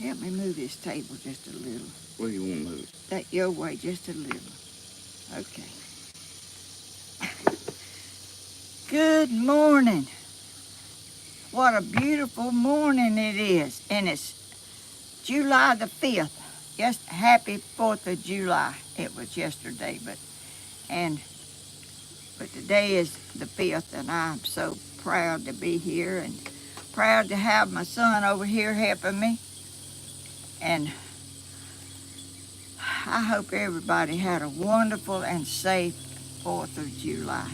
Help me move this table just a little. Where you want to move? That your way, just a little. Okay. Good morning. What a beautiful morning it is. And it's July the 5th. Yes, happy 4th of July. It was yesterday, but today is the 5th, and I'm so proud to be here and proud to have my son over here helping me. And I hope everybody had a wonderful and safe 4th of July.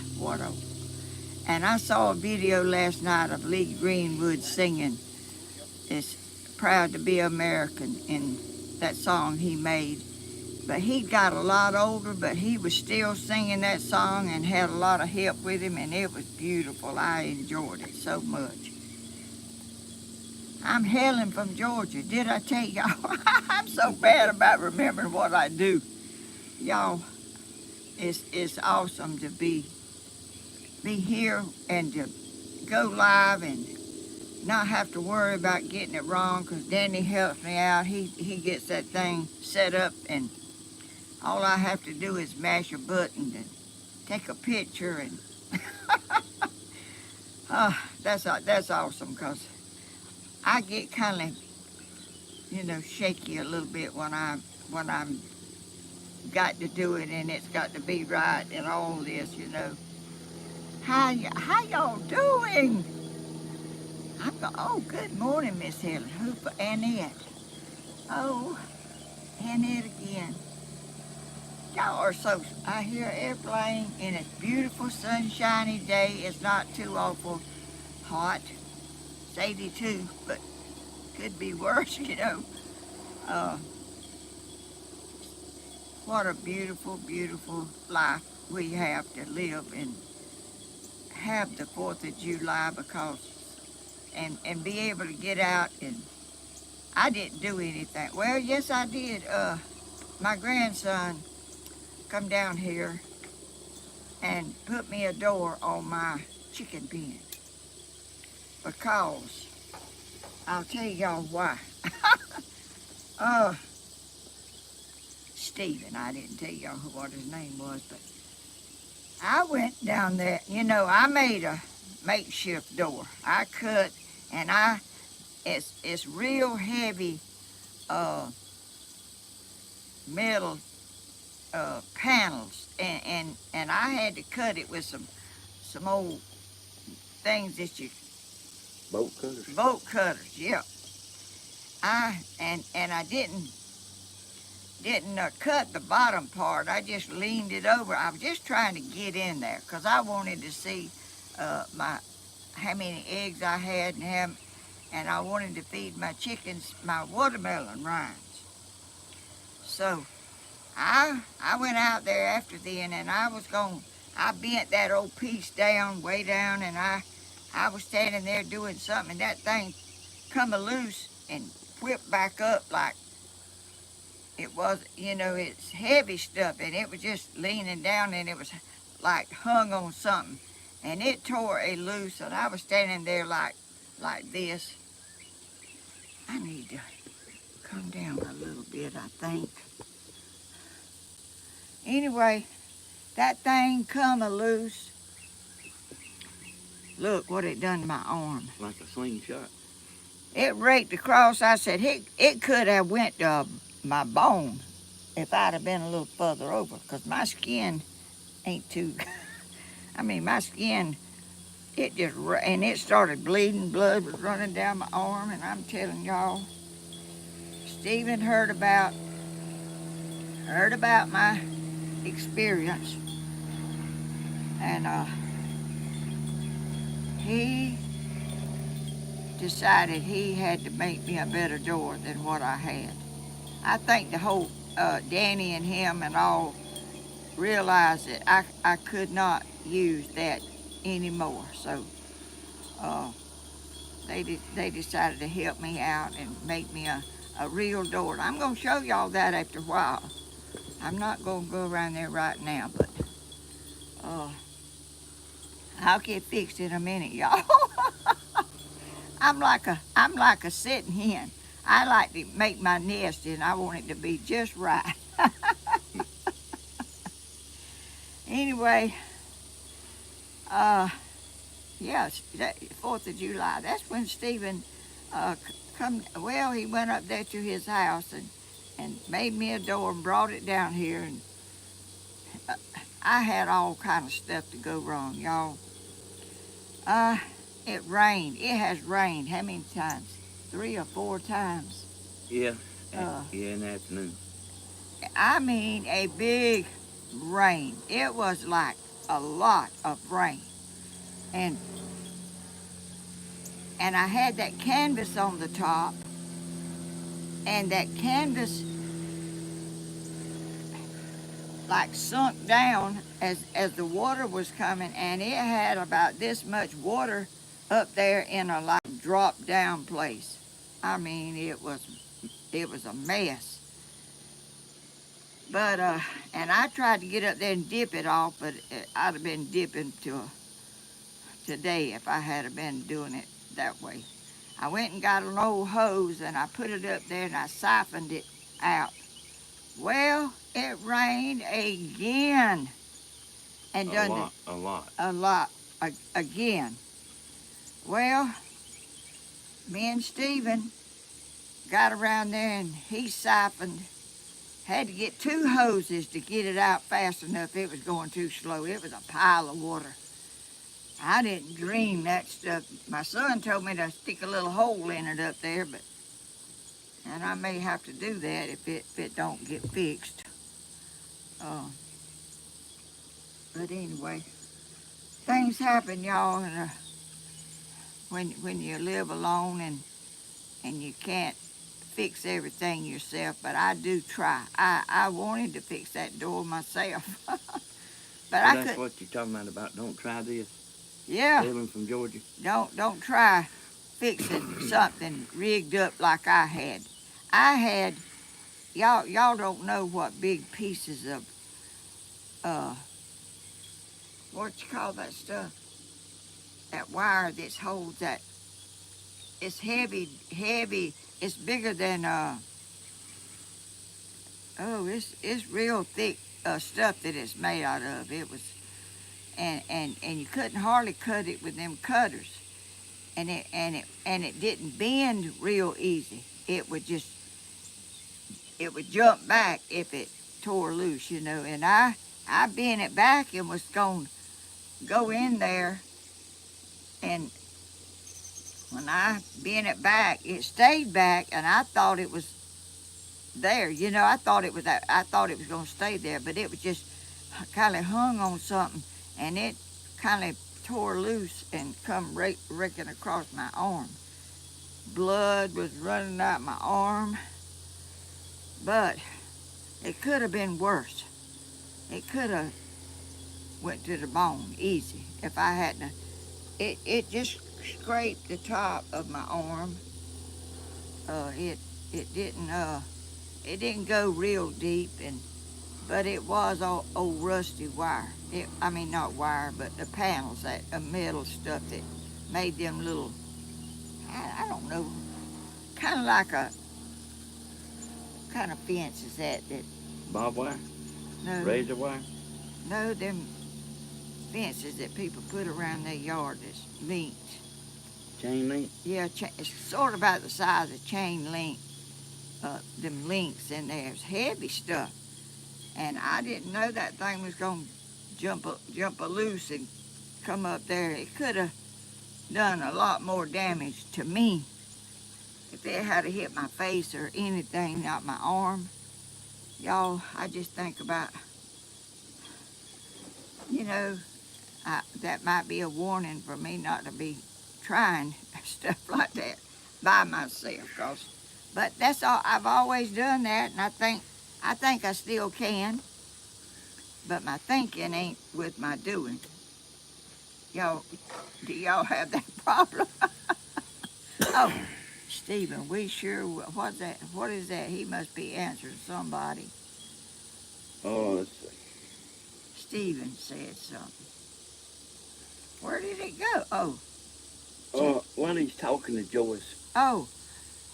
And I saw a video last night of Lee Greenwood singing "It's Proud to Be American" in that song he made. But he got a lot older, but he was still singing that song and had a lot of help with him, and it was beautiful. I enjoyed it so much. I'm Helen from Georgia. Did I tell y'all? I'm so bad about remembering what I do. Y'all, it's awesome to be here and to go live and not have to worry about getting it wrong, because Danny helps me out. He gets that thing set up, and all I have to do is mash a button and take a picture, and that's awesome, because I get kind of, shaky a little bit when I'm got to do it, and it's got to be right and all this. How y'all doing? Oh, good morning, Miss Helen. Annette. Oh, Annette again. Y'all are so, I hear an airplane, and it's beautiful, sunshiny day. It's not too awful hot. It's 82, but could be worse. What a beautiful, beautiful life we have to live and have the 4th of July, and be able to get out. And I didn't do anything. Well, yes, I did. My grandson come down here and put me a door on my chicken pen, because I'll tell y'all why. Stephen, I didn't tell y'all what his name was, but I went down there. I made a makeshift door. I cut, and it's real heavy metal panels, and I had to cut it with some old things that you bolt cutters, yeah. I didn't cut the bottom part. I just leaned it over. I was just trying to get in there, because I wanted to see how many eggs I had, and I wanted to feed my chickens my watermelon rinds. So I went out there after then, and I bent that old piece down, way down, and I was standing there doing something, and that thing come loose and whipped back up like it was, it's heavy stuff, and it was just leaning down, and it was like hung on something, and it tore it loose, and I was standing there like this. I need to come down a little bit, I think. Anyway, that thing come loose. Look what it done to my arm. Like a slingshot. It raked across. I said, it could have went to my bone if I'd have been a little further over, because my skin ain't too, my skin, and it started bleeding. Blood was running down my arm, and I'm telling y'all, Stephen heard about my experience, and he decided he had to make me a better door than what I had. I think the whole Danny and him and all realized that I could not use that anymore, so they decided to help me out and make me a real door. I'm going to show y'all that after a while. I'm not going to go around there right now, but I'll get fixed in a minute, y'all. I'm like a sitting hen. I like to make my nest, and I want it to be just right. Anyway, yeah, 4th of July. That's when Stephen come. Well, he went up there to his house and made me a door and brought it down here. And I had all kind of stuff to go wrong, y'all. It rained. It has rained. How many times? 3 or 4 times. Yeah. Uh, Yeah, in the afternoon. I mean, a big rain. It was like a lot of rain. And I had that canvas on the top, and that canvas like sunk down as the water was coming, and it had about this much water up there in a like drop down place. I mean, it was a mess. But and I tried to get up there and dip it off, but I'd have been dipping today if I had been doing it that way. I went and got an old hose and I put it up there and I siphoned it out. Well, it rained again. And A lot. A lot again. Well, me and Stephen got around there and he siphoned. Had to get 2 hoses to get it out fast enough. It was going too slow. It was a pile of water. I didn't dream that stuff. My son told me to stick a little hole in it up there, and I may have to do that if it don't get fixed. But anyway, things happen, y'all, and when you live alone and you can't fix everything yourself. But I do try. I wanted to fix that door myself, but Well, I that's could. what you're talking about. Don't try this. Yeah. Helen from Georgia. Don't try fixing something rigged up like I had. I had y'all don't know what big pieces of what you call that stuff? That wire that holds that. It's heavy. It's bigger than it's real thick stuff that it's made out of. It was and you couldn't hardly cut it with them cutters. And it didn't bend real easy. It would jump back if it tore loose, you know. And I bent it back and was going to go in there, and when I bent it back, it stayed back, and I thought it was there, you know. I thought it was going to stay there, but it was just kind of hung on something, and it kind of tore loose and come raking across my arm. Blood was running out my arm, but it could have been worse. It could have went to the bone easy if I hadn't. It just scraped the top of my arm. It didn't go real deep, but it was old rusty wire. I mean, not wire, but the panels, that metal stuff that made them little, I don't know, kind of like a, kind of fence is that? Barbed wire? No. Razor wire? No, them fences that people put around their yard that's linked. Chain link? Yeah, it's sort of about the size of chain link. Them links in there. It's heavy stuff. And I didn't know that thing was going to jump loose and come up there. It could have done a lot more damage to me if it had hit my face or anything, not my arm. Y'all, I just think about, you know, that might be a warning for me not to be trying stuff like that by myself. But that's all. I've always done that, and I think I still can. But my thinking ain't with my doing. Y'all, do y'all have that problem? Oh, Stephen, we sure. What's that? What is that? He must be answering somebody. Oh, let's see. Stephen said something. Where did it go? Oh. When he's talking to Joyce. Oh.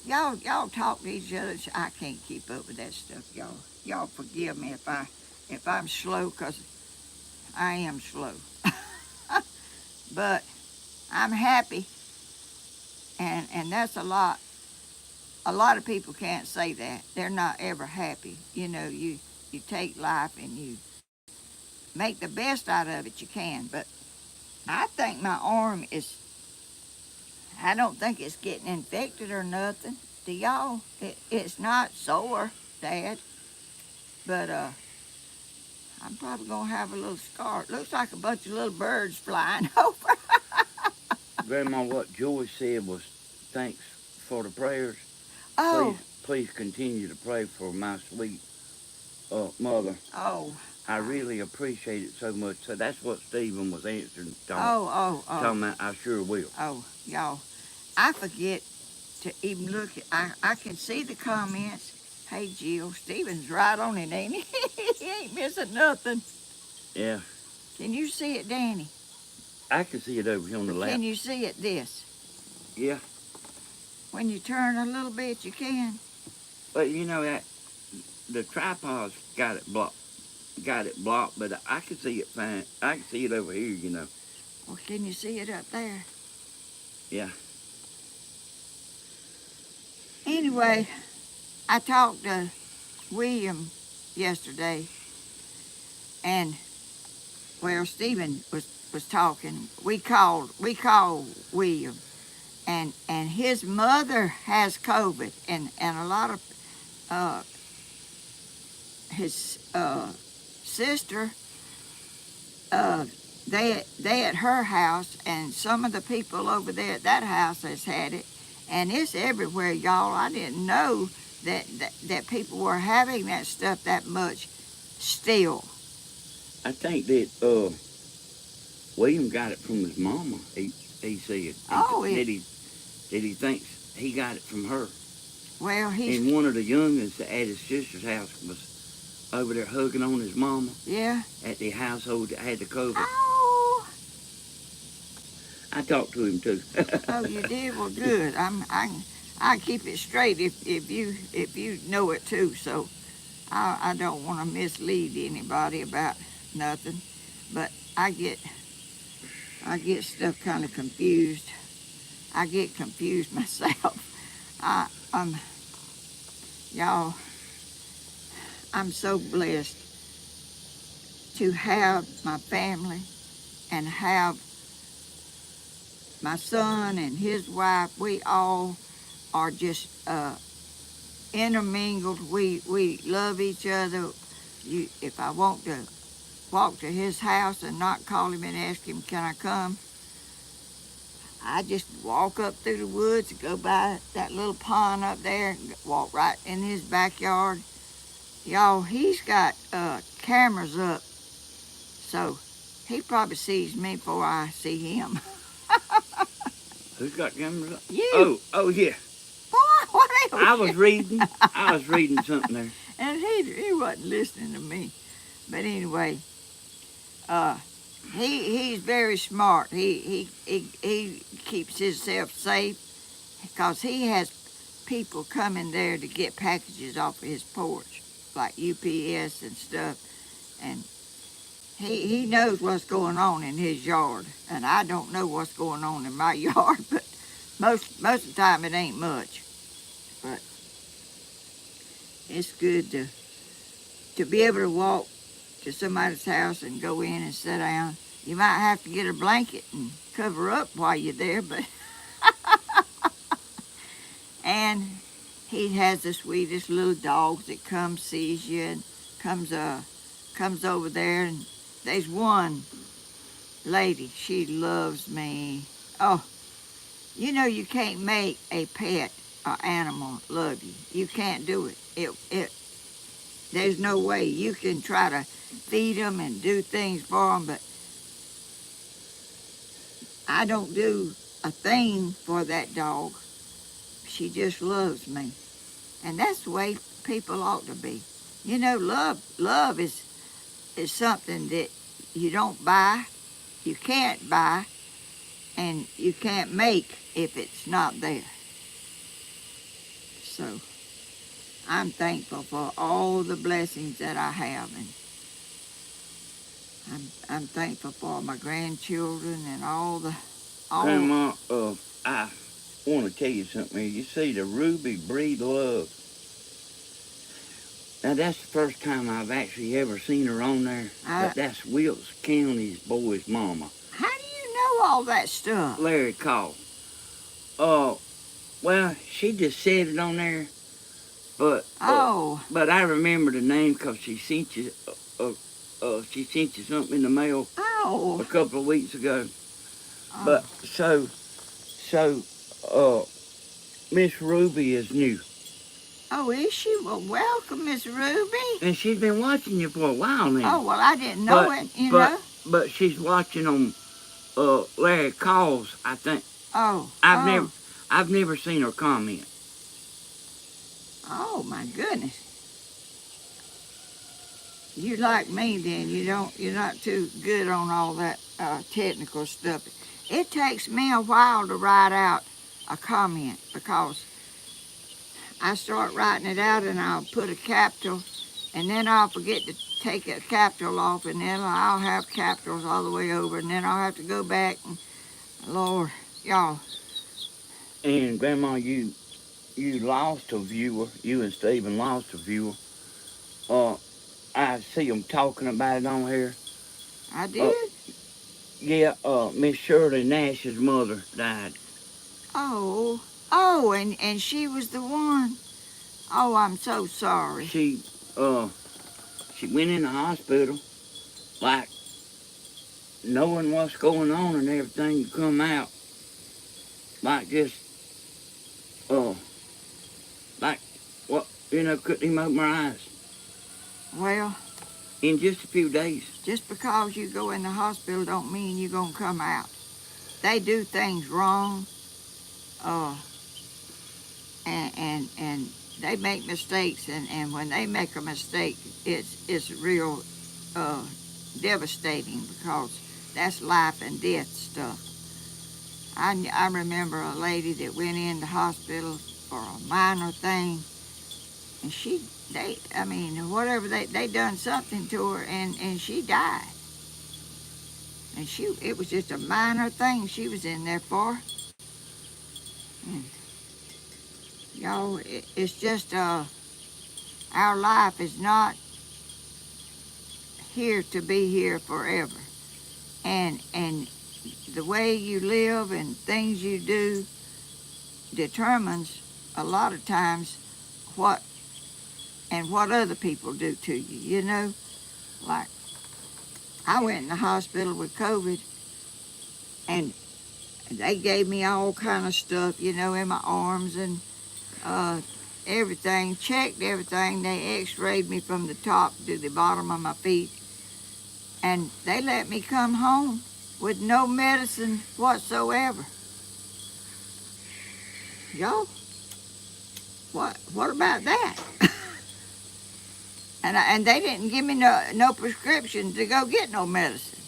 y'all talk to each other. I can't keep up with that stuff, y'all. Y'all forgive me if I'm slow, 'cause I am slow. But I'm happy, and that's a lot. A lot of people can't say that. They're not ever happy. You know, you take life and you make the best out of it you can. But I think my arm is, I don't think it's getting infected or nothing. Do y'all? It's not sore, Dad. But I'm probably gonna have a little scar. It looks like a bunch of little birds flying over. Grandma, what Joy said was thanks for the prayers. Oh, Please continue to pray for my sweet mother. oh, I really appreciate it so much. So that's what Stephen was answering, oh. talking about, I sure will. Oh, y'all, I forget to even look at, I can see the comments. Hey, Jill, Stephen's right on it, ain't he? He ain't missing nothing. Yeah, Can you see it, Danny? I can see it over here on the left. Can you see it this? Yeah, When you turn a little bit, you can. but you know that the tripod's got it blocked, but I can see it fine. I can see it over here, you know. Well, can you see it up there? Yeah. Anyway, I talked to William yesterday, and well, Stephen was talking. We called William, and his mother has COVID, and a lot of his sister, they at her house, and some of the people over there at that house has had it, and it's everywhere, y'all. I didn't know that people were having that stuff that much still. I think that William got it from his mama. He said. Oh, that he thinks he got it from her. Well, And one of the youngest at his sister's house was over there hugging on his mama. Yeah. At the household that had the COVID. Oh. I talked to him too. Oh, you did? Well, good. I keep it straight if you know it too. So I don't want to mislead anybody about nothing, but I get stuff kind of confused. I get confused myself. Y'all, I'm so blessed to have my family and have my son and his wife. We all are just intermingled. We love each other. If I want to walk to his house and not call him and ask him, can I come? I just walk up through the woods, go by that little pond up there, and walk right in his backyard. Y'all, he's got cameras up, so he probably sees me before I see him. Who's got cameras up? You. Oh yeah. What else? I was reading something there. And he wasn't listening to me. But anyway, he's very smart. He keeps himself safe because he has people coming there to get packages off of his porch, like UPS and stuff. And he knows what's going on in his yard, and I don't know what's going on in my yard, but most of the time it ain't much. But it's good to be able to walk to somebody's house and go in and sit down. You might have to get a blanket and cover up while you're there, but and he has the sweetest little dogs that comes, sees you, and comes over there. And there's one lady, she loves me. Oh, you know you can't make a pet or animal love you. You can't do it. There's no way. You can try to feed them and do things for them, but I don't do a thing for that dog. She just loves me. And that's the way people ought to be. You know, love is something that you don't buy, you can't buy, and you can't make if it's not there. So I'm thankful for all the blessings that I have, and I'm thankful for my grandchildren and all. Grandma, I want to tell you something. You see, the Ruby breed love. Now, that's the first time I've actually ever seen her on there. But that's Wilkes County's boy's mama. How do you know all that stuff? Larry called. Well, she just said it on there. But but I remember the name because she sent you something in the mail a couple of weeks ago. But so Miss Ruby is new. Oh, is she? Well, welcome, Miss Ruby. And she's been watching you for a while now. Oh, well, I didn't know it, you know. But she's watching on Larry Calls, I think. I've never seen her comment. Oh, my goodness. You like me then. You're not too good on all that technical stuff. It takes me a while to write out a comment because I start writing it out and I'll put a capital and then I'll forget to take a capital off and then I'll have capitals all the way over and then I'll have to go back and, Lord, y'all. And Grandma, you lost a viewer. You and Stephen lost a viewer. I see them talking about it on here. I did? Yeah, Miss Shirley Nash's mother died. Oh, and she was the one. Oh, I'm so sorry. She went in the hospital, like, knowing what's going on and everything to come out. Like just, couldn't even open her eyes. Well, in just a few days. Just because you go in the hospital don't mean you're going to come out. They do things wrong, and they make mistakes, and when they make a mistake, it's real devastating because that's life and death stuff. I remember a lady that went in the hospital for a minor thing, and they done something to her, and she died. And it was just a minor thing she was in there for. And y'all, it's just our life is not here to be here forever. And the way you live and things you do determines a lot of times what other people do to you, you know? Like, I went in the hospital with COVID, and they gave me all kind of stuff, in my arms and everything, checked everything. They x-rayed me from the top to the bottom of my feet, and they let me come home with no medicine whatsoever. Y'all, what about that? And they didn't give me no prescription to go get no medicine.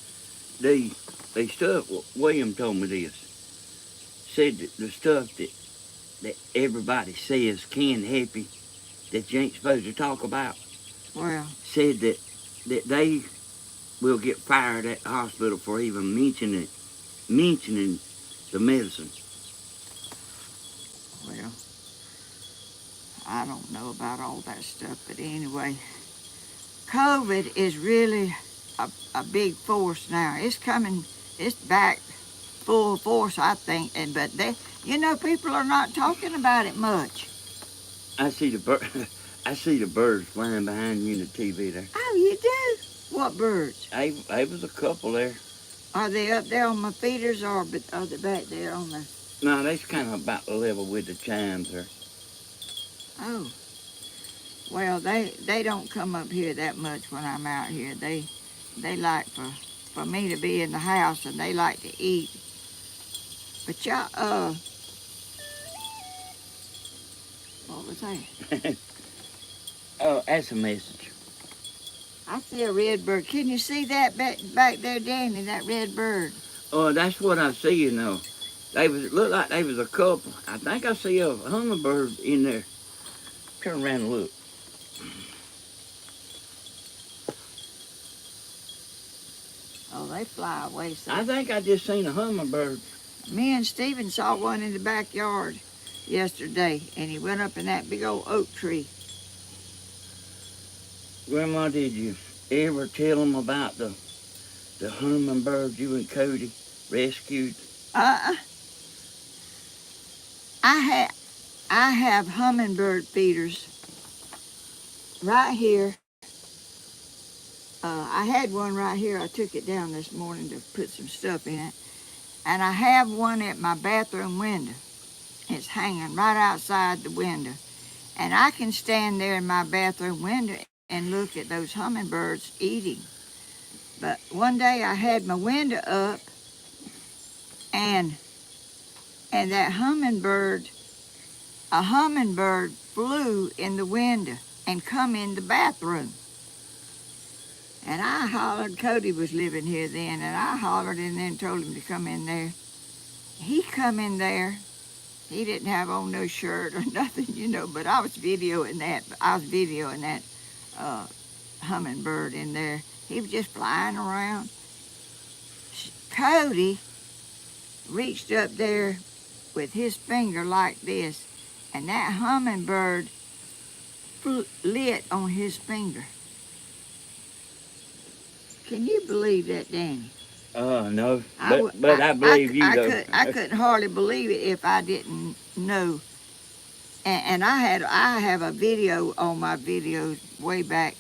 The stuff, William told me this, said that the stuff that everybody says can help you, that you ain't supposed to talk about, well, said that they will get fired at the hospital for even mentioning the medicine. Well, I don't know about all that stuff, but anyway, COVID is really a big force now. It's back full force, I think. But people are not talking about it much. I see the birds flying behind you in the TV there. Oh, you do? What birds? There was a couple there. Are they up there on my feeders, or are they back there on the? No, that's kind of about level with the chimes there. Oh. Well, they don't come up here that much when I'm out here. They like for me to be in the house, and they like to eat. But y'all, what was that? Oh, that's a message. I see a red bird. Can you see that back there, Danny? That red bird. Oh, that's what I see. Looked like they was a couple. I think I see a hummingbird in there. Turn around and look. Oh, they fly away so. I think I just seen a hummingbird. Me and Stephen saw one in the backyard yesterday, and he went up in that big old oak tree. Grandma, did you ever tell them about the hummingbird you and Cody rescued? I have hummingbird feeders right here. I had one right here. I took it down this morning to put some stuff in it. And I have one at my bathroom window. It's hanging right outside the window. And I can stand there in my bathroom window and look at those hummingbirds eating. But one day I had my window up, and that a hummingbird flew in the window and come in the bathroom. And I hollered, Cody was living here then, and I hollered and then told him to come in there. He come in there. He didn't have on no shirt or nothing, you know, but I was videoing that. Hummingbird in there. He was just flying around. Cody reached up there with his finger like this, and that hummingbird lit on his finger. Can you believe that, Danny? No, but I believe you, though. I couldn't hardly believe it if I didn't know. And I have a video on my videos way back.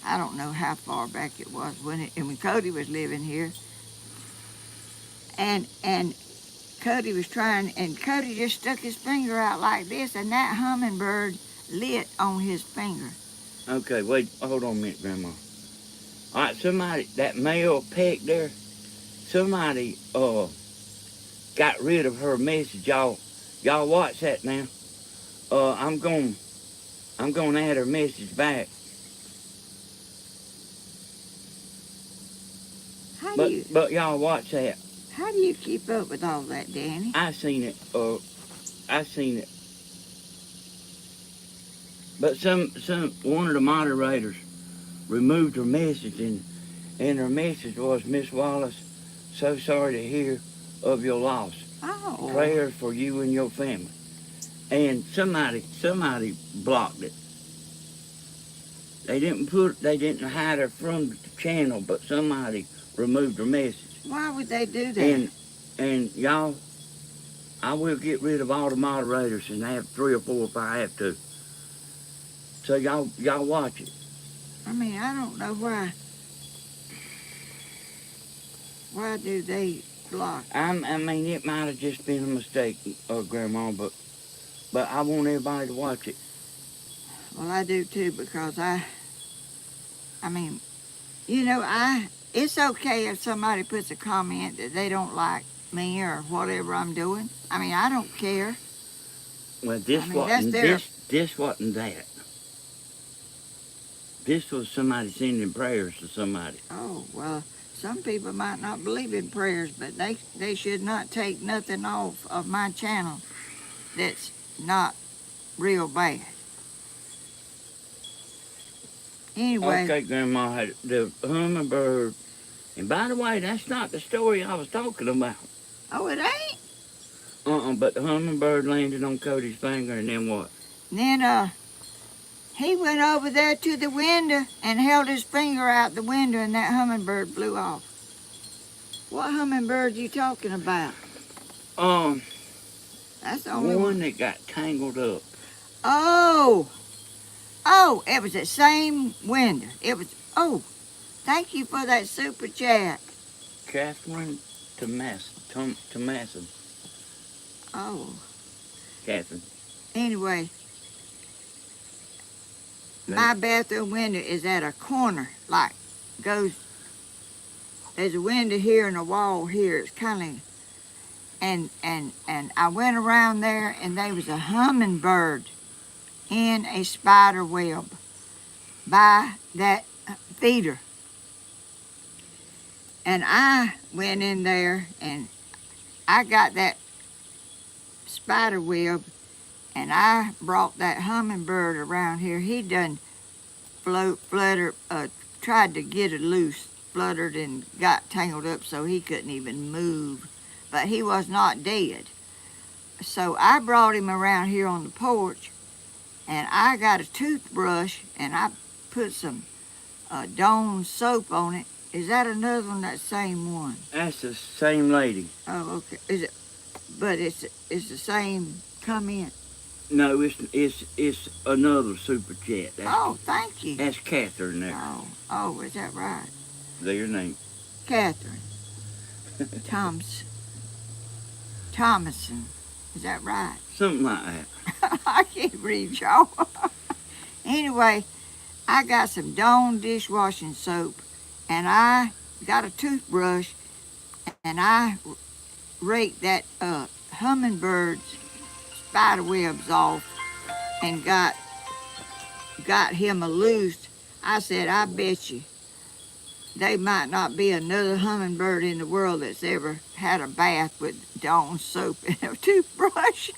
I don't know how far back it was when Cody was living here. And Cody was trying, and Cody just stuck his finger out like this, and that hummingbird lit on his finger. Okay, wait, hold on a minute, Grandma. All right, somebody, that male peck there, somebody got rid of her message. Y'all watch that now. I'm gonna add her message back. But y'all watch that. How do you keep up with all that, Danny? I seen it. But one of the moderators removed her message, and her message was, Miss Wallace, so sorry to hear of your loss. Oh. Prayers for you and your family. And somebody blocked it. They didn't hide her from the channel, but somebody removed her message. Why would they do that? And y'all, I will get rid of all the moderators and have 3 or 4 if I have to. So y'all watch it. I mean, I don't know why. Why do they block? I mean, it might have just been a mistake, Grandma, but I want everybody to watch it. Well, I do too, because I mean, you know, it's okay if somebody puts a comment that they don't like me or whatever I'm doing. I mean, I don't care. Well, this wasn't that. This was somebody sending prayers to somebody. Oh, well, some people might not believe in prayers, but they should not take nothing off of my channel that's not real bad. Anyway. Okay, Grandma, the hummingbird. And by the way, that's not the story I was talking about. Oh, it ain't? But the hummingbird landed on Cody's finger, and then what? Then, he went over there to the window and held his finger out the window, and that hummingbird flew off. What hummingbird you talking about? That's the only one that got tangled up. Oh, it was the same window. It was, thank you for that super chat. Catherine Tomasson. Oh. Catherine. Anyway, my bathroom window is at a corner, like there's a window here and a wall here. It's kind of, and I went around there, and there was a hummingbird in a spider web by that feeder. And I went in there, and I got that spider web And I brought that hummingbird around here. He done fluttered, tried to get it loose, fluttered and got tangled up so he couldn't even move. But he was not dead. So I brought him around here on the porch, and I got a toothbrush, and I put some Dawn soap on it. Is that another one, that same one? That's the same lady. Oh, okay. Is it? But it's the same comment. No, it's another super chat. Oh, thank you. That's Catherine there. Oh, is that right? Their name. Catherine. Thomason. Is that right? Something like that. I can't read, y'all. Anyway, I got some Dawn dishwashing soap, and I got a toothbrush, and I raked that hummingbird's spider webs off and got him a loose. I said, I bet you there might not be another hummingbird in the world that's ever had a bath with Dawn soap and a toothbrush.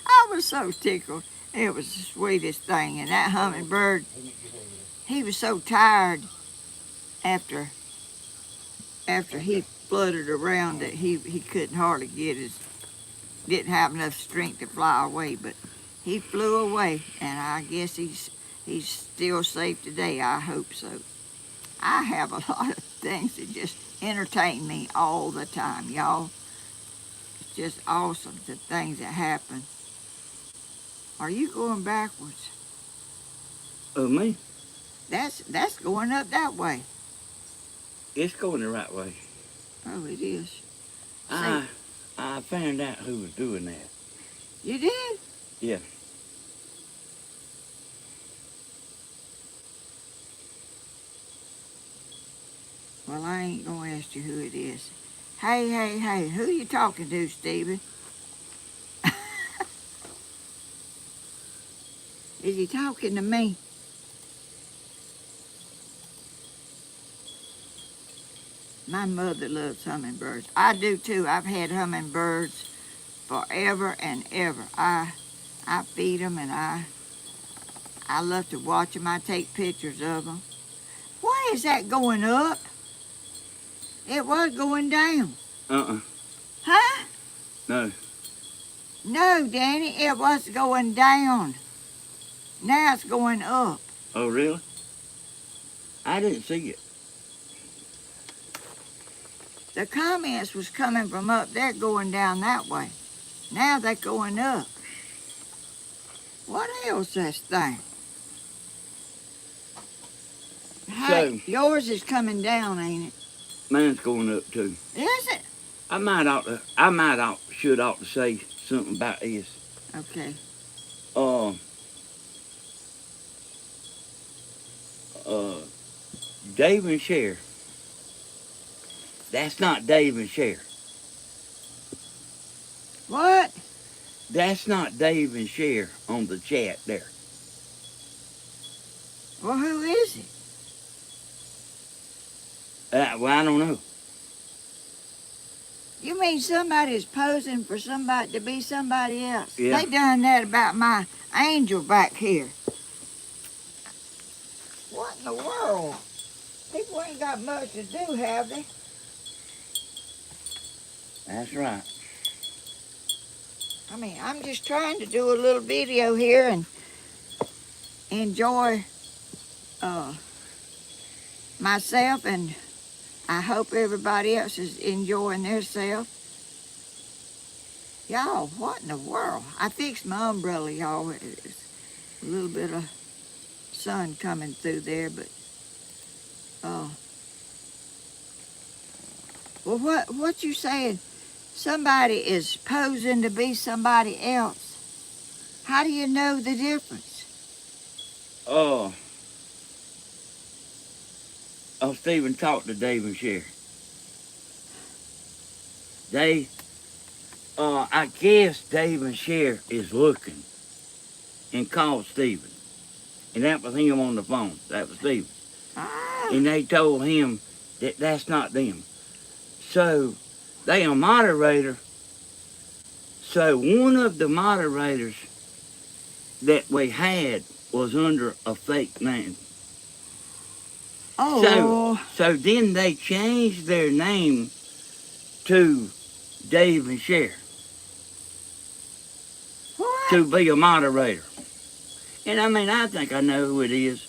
I was so tickled. It was the sweetest thing. And that hummingbird, he was so tired after he fluttered around that he couldn't hardly didn't have enough strength to fly away. But he flew away, and I guess he's still safe today. I hope so. I have a lot of things that just entertain me all the time, y'all. It's just awesome, the things that happen. Are you going backwards? Me? That's going up that way. It's going the right way. Oh, it is. I found out who was doing that. You did? Yeah. Well, I ain't gonna ask you who it is. Hey, who you talking to, Stephen? Is he talking to me? My mother loves hummingbirds. I do too. I've had hummingbirds forever and ever. I feed them, and I love to watch them. I take pictures of them. Why is that going up? It was going down. Huh? No. No, Danny, it was going down. Now it's going up. Oh, really? I didn't see it. The comments was coming from up there going down that way. Now they're going up. What else this thing? Hey, yours is coming down, ain't it? Mine's going up too. Is it? I should ought to say something about this. Okay. Dave and Cher. That's not Dave and Cher. What? That's not Dave and Cher on the chat there. Well, who is it? Well, I don't know. You mean somebody's posing for somebody to be somebody else? Yeah. They done that about my angel back here. What in the world? People ain't got much to do, have they? That's right. I mean, I'm just trying to do a little video here and enjoy myself, and I hope everybody else is enjoying themselves. Y'all, what in the world? I fixed my umbrella, y'all. It's a little bit of sun coming through there, but well, what you saying? Somebody is posing to be somebody else. How do you know the difference? Stephen talked to Dave and Cher. I guess Dave and Cher is looking and called Stephen. And that was him on the phone. That was Stephen. Ah. And they told him that that's not them. So they a moderator. So one of the moderators that we had was under a fake name. Oh, So then they changed their name to Dave and Cher what? to be a moderator. And I mean, I think I know who it is.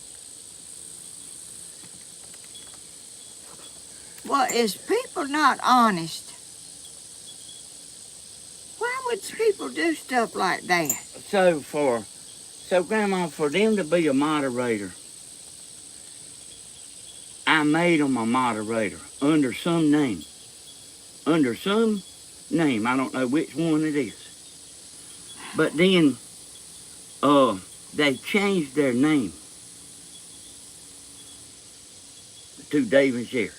Well, is people not honest? Why would people do stuff like that? So Grandma, for them to be a moderator, I made them a moderator under some name. Under some name. I don't know which one it is. But then they changed their name to Dave and Cher.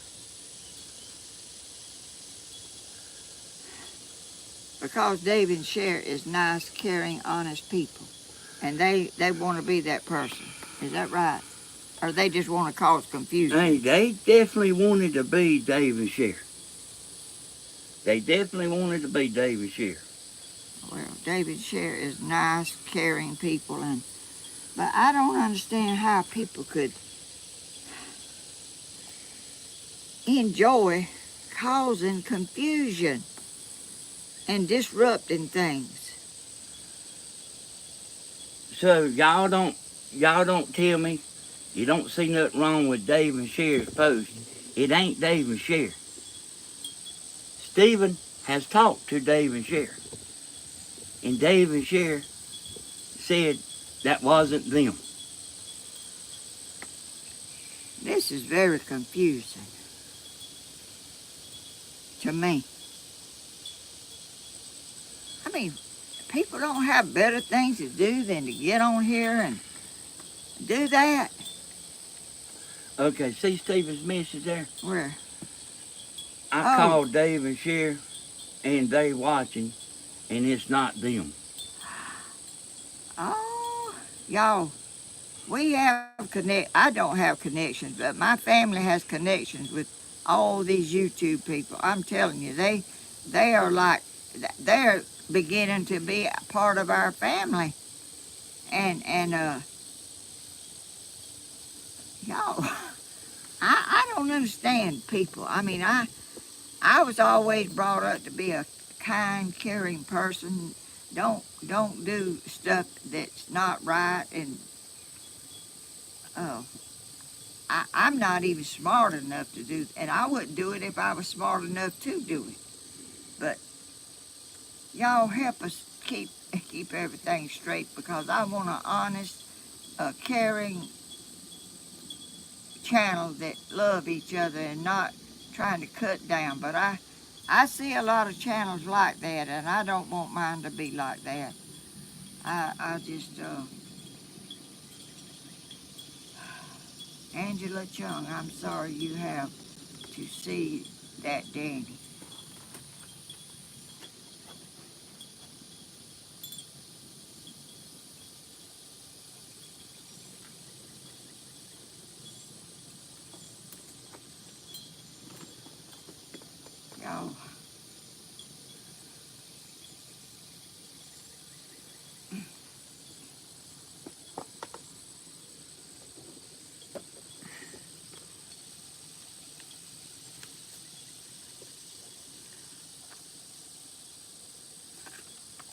Because Dave and Cher is nice, caring, honest people. And they want to be that person. Is that right? Or they just want to cause confusion? Hey, they definitely wanted to be Dave and Cher. They definitely wanted to be Dave and Cher. Well, Dave and Cher is nice, caring people, but I don't understand how people could enjoy causing confusion and disrupting things. So y'all don't tell me you don't see nothing wrong with Dave and Cher's post. It ain't Dave and Cher. Stephen has talked to Dave and Cher. And Dave and Cher said that wasn't them. This is very confusing to me. I mean, people don't have better things to do than to get on here and do that. Okay, see Stephen's message there? Where? I called Dave and Cher, and they watching, and it's not them. Oh, y'all, we have I don't have connections, but my family has connections with all these YouTube people. I'm telling you, they are like, they're beginning to be a part of our family. And y'all, I don't understand people. I mean, I was always brought up to be a kind, caring person. Don't do stuff that's not right. And I'm not even smart enough to do, and I wouldn't do it if I was smart enough to do it. But y'all help us keep everything straight, because I want an honest, caring channel that love each other and not trying to cut down. But I see a lot of channels like that, and I don't want mine to be like that. I just, Angela Chung, I'm sorry you have to see that Danny. Y'all.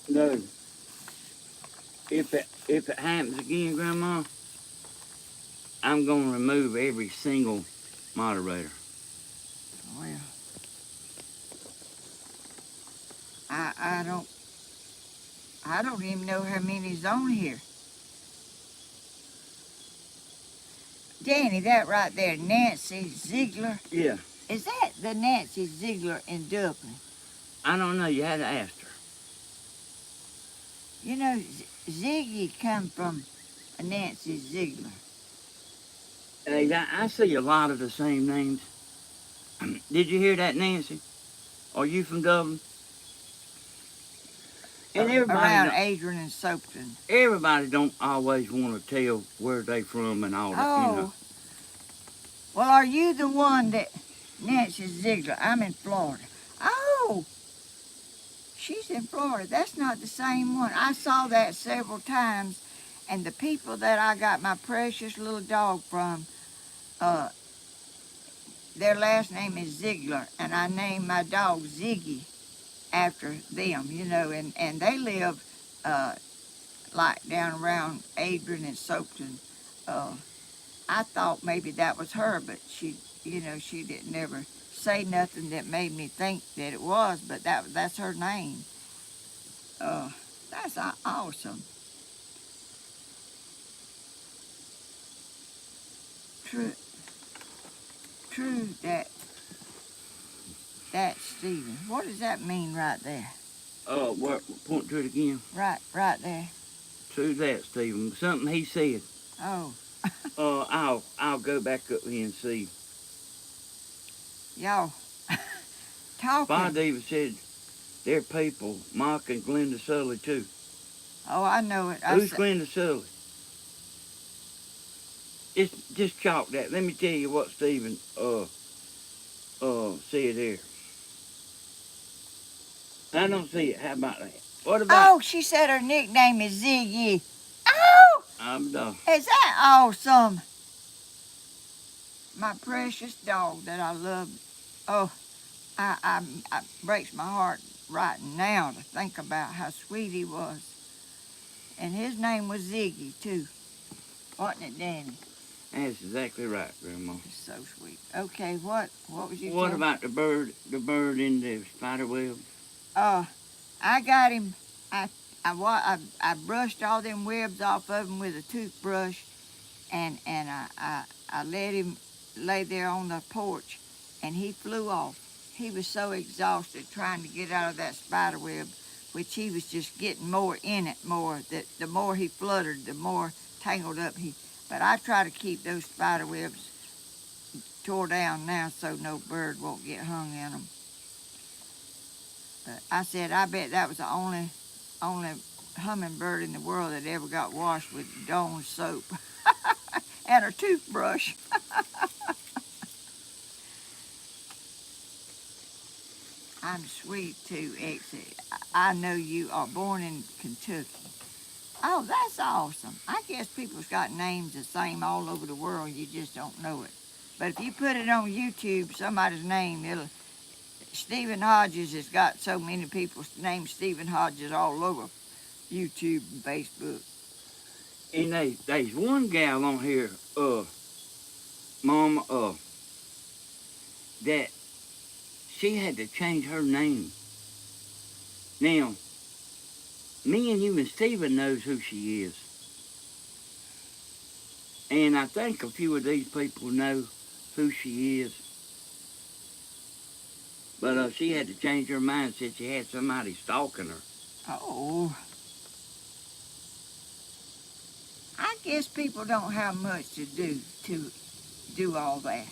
No. If it happens again, Grandma, I'm gonna remove every single moderator. Well, I don't even know how many's on here. Danny, that right there, Nancy Ziegler. Yeah. Is that the Nancy Ziegler in Dublin? I don't know. You had to ask her. You know, Ziggy come from Nancy Ziegler. Hey, I see a lot of the same names. Did you hear that, Nancy? Are you from Dublin? And Around Adrian and Soapton. Everybody don't always want to tell where they from and all that, you know. Well, are you the one that Nancy Ziegler? I'm in Florida. Oh, she's in Florida. That's not the same one. I saw that several times, and the people that I got my precious little dog from, their last name is Ziegler, and I named my dog Ziggy after them, and they live like down around Adrian and Soapton. I thought maybe that was her, but she didn't ever say nothing that made me think that it was, but that's her name. That's awesome. True, true that's Stephen. What does that mean right there? What? Point to it again. Right there. True that, Stephen. Something he said. Oh. I'll go back up here and see. Y'all talking. Father even said there are people mocking Glenda Sully too. Oh, I know it. Who's Glenda Sully? Just chalk that. Let me tell you what Stephen said here. I don't see it. How about that? What about? Oh, she said her nickname is Ziggy. Oh, I'm done. is that awesome? My precious dog that I love. Oh, I breaks my heart right now to think about how sweet he was. And his name was Ziggy too, wasn't it, Danny? That's exactly right, Grandma. It's so sweet. Okay, what was you? What about the bird in the spider web? I got him. I brushed all them webs off of him with a toothbrush, and I let him lay there on the porch, and he flew off. He was so exhausted trying to get out of that spider web, which he was just getting more in it more. That the more he fluttered, the more tangled up he. But I try to keep those spider webs tore down now so no bird won't get hung in them. But I said, I bet that was the only hummingbird in the world that ever got washed with Dawn soap and her toothbrush. I'm sweet too, Exie. I know you are born in Kentucky. Oh, that's awesome. I guess people's got names the same all over the world. You just don't know it. But if you put it on YouTube, somebody's name, Stephen Hodges has got so many people named Stephen Hodges all over YouTube and Facebook. And there's one gal on here, Mama, that she had to change her name. Now, me and you and Stephen knows who she is. And I think a few of these people know who she is. But she had to change her mind since she had somebody stalking her. Oh. I guess people don't have much to do all that.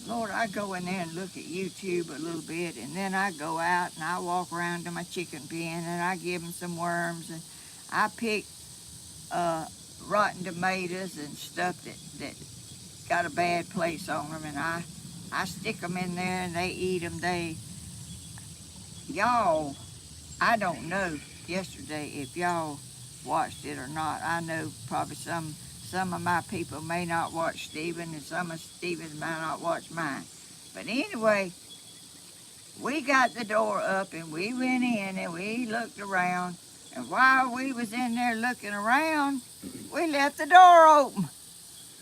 Lord, I go in there and look at YouTube a little bit, and then I go out and I walk around to my chicken pen and I give them some worms, and I pick rotten tomatoes and stuff that got a bad place on them, and I stick them in there and they eat them. Y'all, I don't know yesterday if y'all watched it or not. I know probably some of my people may not watch Stephen, and some of Stephen's may not watch mine. But anyway, we got the door up and we went in and we looked around, and while we was in there looking around, we left the door open.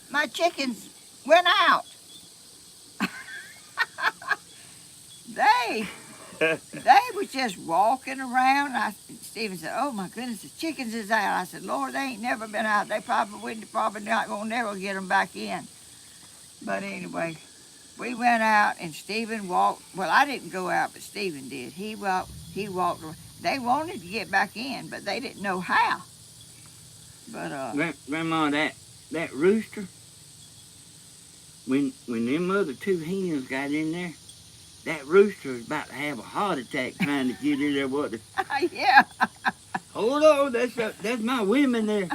My chickens went out. They was just walking around. Stephen said, "Oh my goodness, the chickens is out." I said, "Lord, they ain't never been out. They probably not gonna never get them back in." But anyway, we went out and Stephen walked. Well, I didn't go out, but Stephen did. He walked. They wanted to get back in, but they didn't know how. But Grandma, that rooster, when them other two hens got in there, that rooster was about to have a heart attack trying to get in there. What? Yeah. Hold on, that's my women there.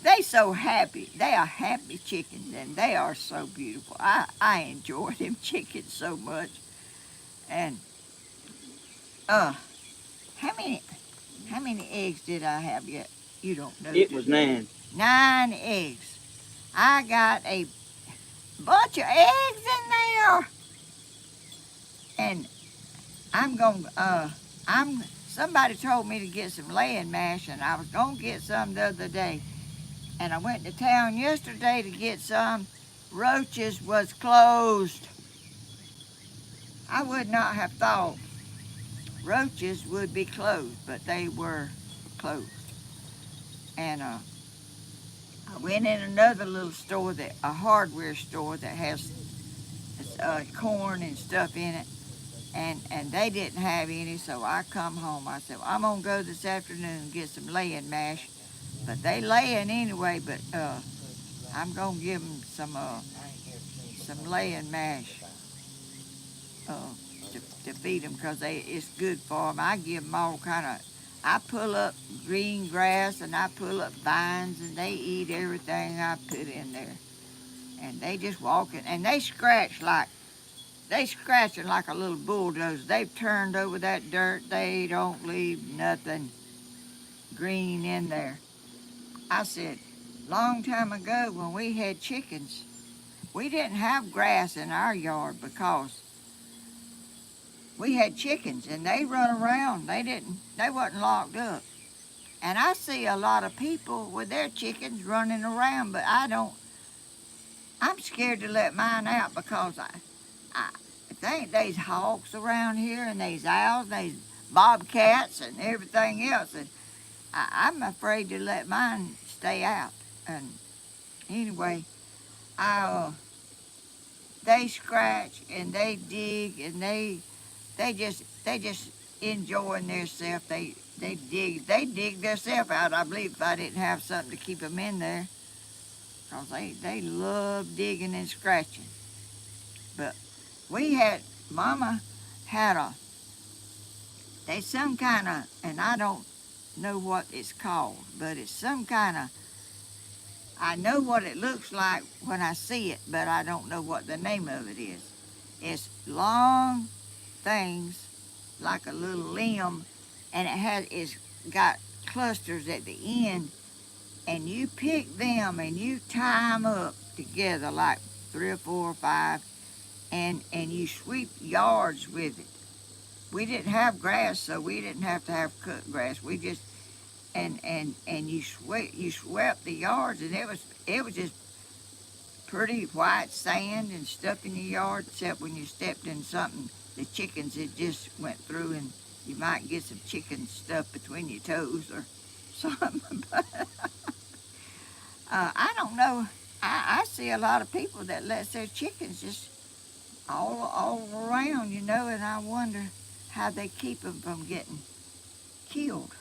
They so happy. They are happy chickens, and they are so beautiful. I enjoy them chickens so much. And Uh, how many eggs did I have yet? You don't know. It was 9. 9 eggs. I got a bunch of eggs in there, and somebody told me to get some laying mash, and I was gonna get some the other day, and I went to town yesterday to get some. Roaches was closed. I would not have thought Roaches would be closed, but they were closed. And I went in another little store, a hardware store that has corn and stuff in it, and they didn't have any, so I come home. I said, well, I'm gonna go this afternoon and get some laying mash, but they laying anyway. But I'm gonna give them some laying mash uh, to feed them, because it's good for them. I give them all kind of. I pull up green grass and I pull up vines, and they eat everything I put in there. And they just walking, and they scratching like a little bulldozer. They've turned over that dirt. They don't leave nothing green in there. I said, long time ago when we had chickens, we didn't have grass in our yard because we had chickens and they run around. They wasn't locked up. And I see a lot of people with their chickens running around, but I'm scared to let mine out because I think there's hawks around here, and there's owls, and there's bobcats and everything else. And I'm afraid to let mine stay out. And anyway, they scratch and they dig, and they just enjoying themselves. They dig themselves out. I believe if I didn't have something to keep them in there, because they love digging and scratching. But Mama had there's some kind of, and I don't know what it's called, but it's some kind of, I know what it looks like when I see it, but I don't know what the name of it is. It's long things like a little limb, and it's got clusters at the end, and you pick them and you tie them up together like 3 or 4 or 5, and you sweep yards with it. We didn't have grass, so we didn't have to have cut grass. We just and you swept the yards, and it was just pretty white sand and stuff in the yard, except when you stepped in something, the chickens, it just went through, and you might get some chicken stuff between your toes or something. But I don't know. I see a lot of people that let their chickens just all around, and I wonder how they keep them from getting killed.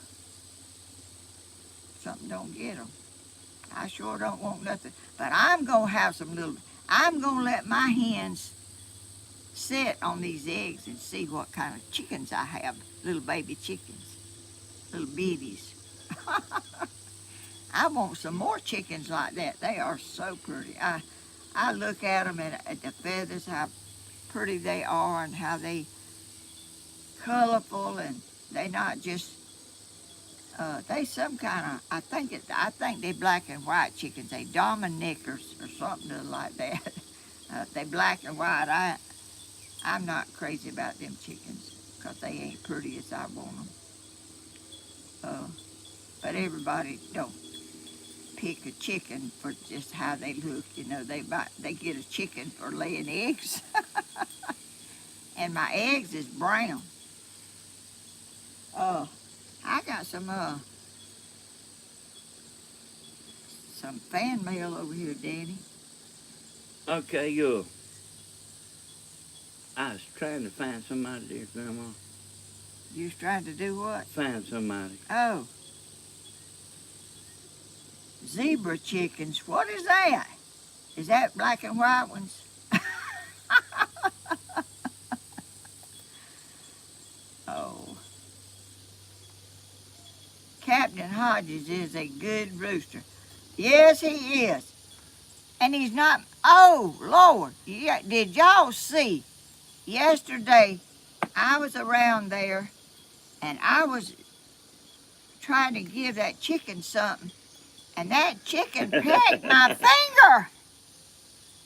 Something don't get them. I sure don't want nothing. But I'm going to I'm going to let my hens sit on these eggs and see what kind of chickens I have. Little baby chickens. Little babies. I want some more chickens like that. They are so pretty. I look at them at the feathers, how pretty they are, and how they colorful, and they not just they some kind of, I think they black and white chickens. They Dominickers or something like that. They black and white. I'm not crazy about them chickens because they ain't pretty as I want them. But everybody don't pick a chicken for just how they look. They get a chicken for laying eggs. And my eggs is brown. I got some fan mail over here, Danny. Okay, I was trying to find somebody there, Grandma. You was trying to do what? Find somebody. Oh. Zebra chickens. What is that? Is that black and white ones? Oh. Captain Hodges is a good rooster. Yes, he is. And he's not, oh, Lord. Yeah, did y'all see? Yesterday, I was around there, and I was trying to give that chicken something, and that chicken pecked my finger.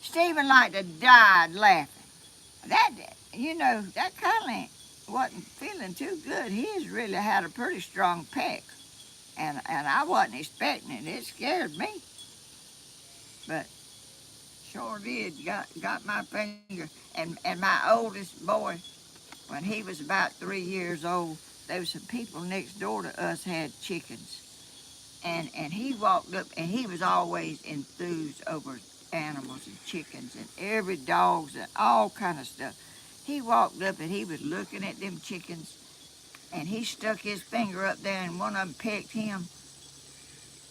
Stephen like to died laughing. That, that kind of wasn't feeling too good. He's really had a pretty strong peck, and I wasn't expecting it. It scared me, but sure did got my finger. And my oldest boy, when he was about 3 years old, there was some people next door to us had chickens, and he walked up, and he was always enthused over animals and chickens and every dogs and all kind of stuff. He walked up and he was looking at them chickens, and he stuck his finger up there, and one of them pecked him.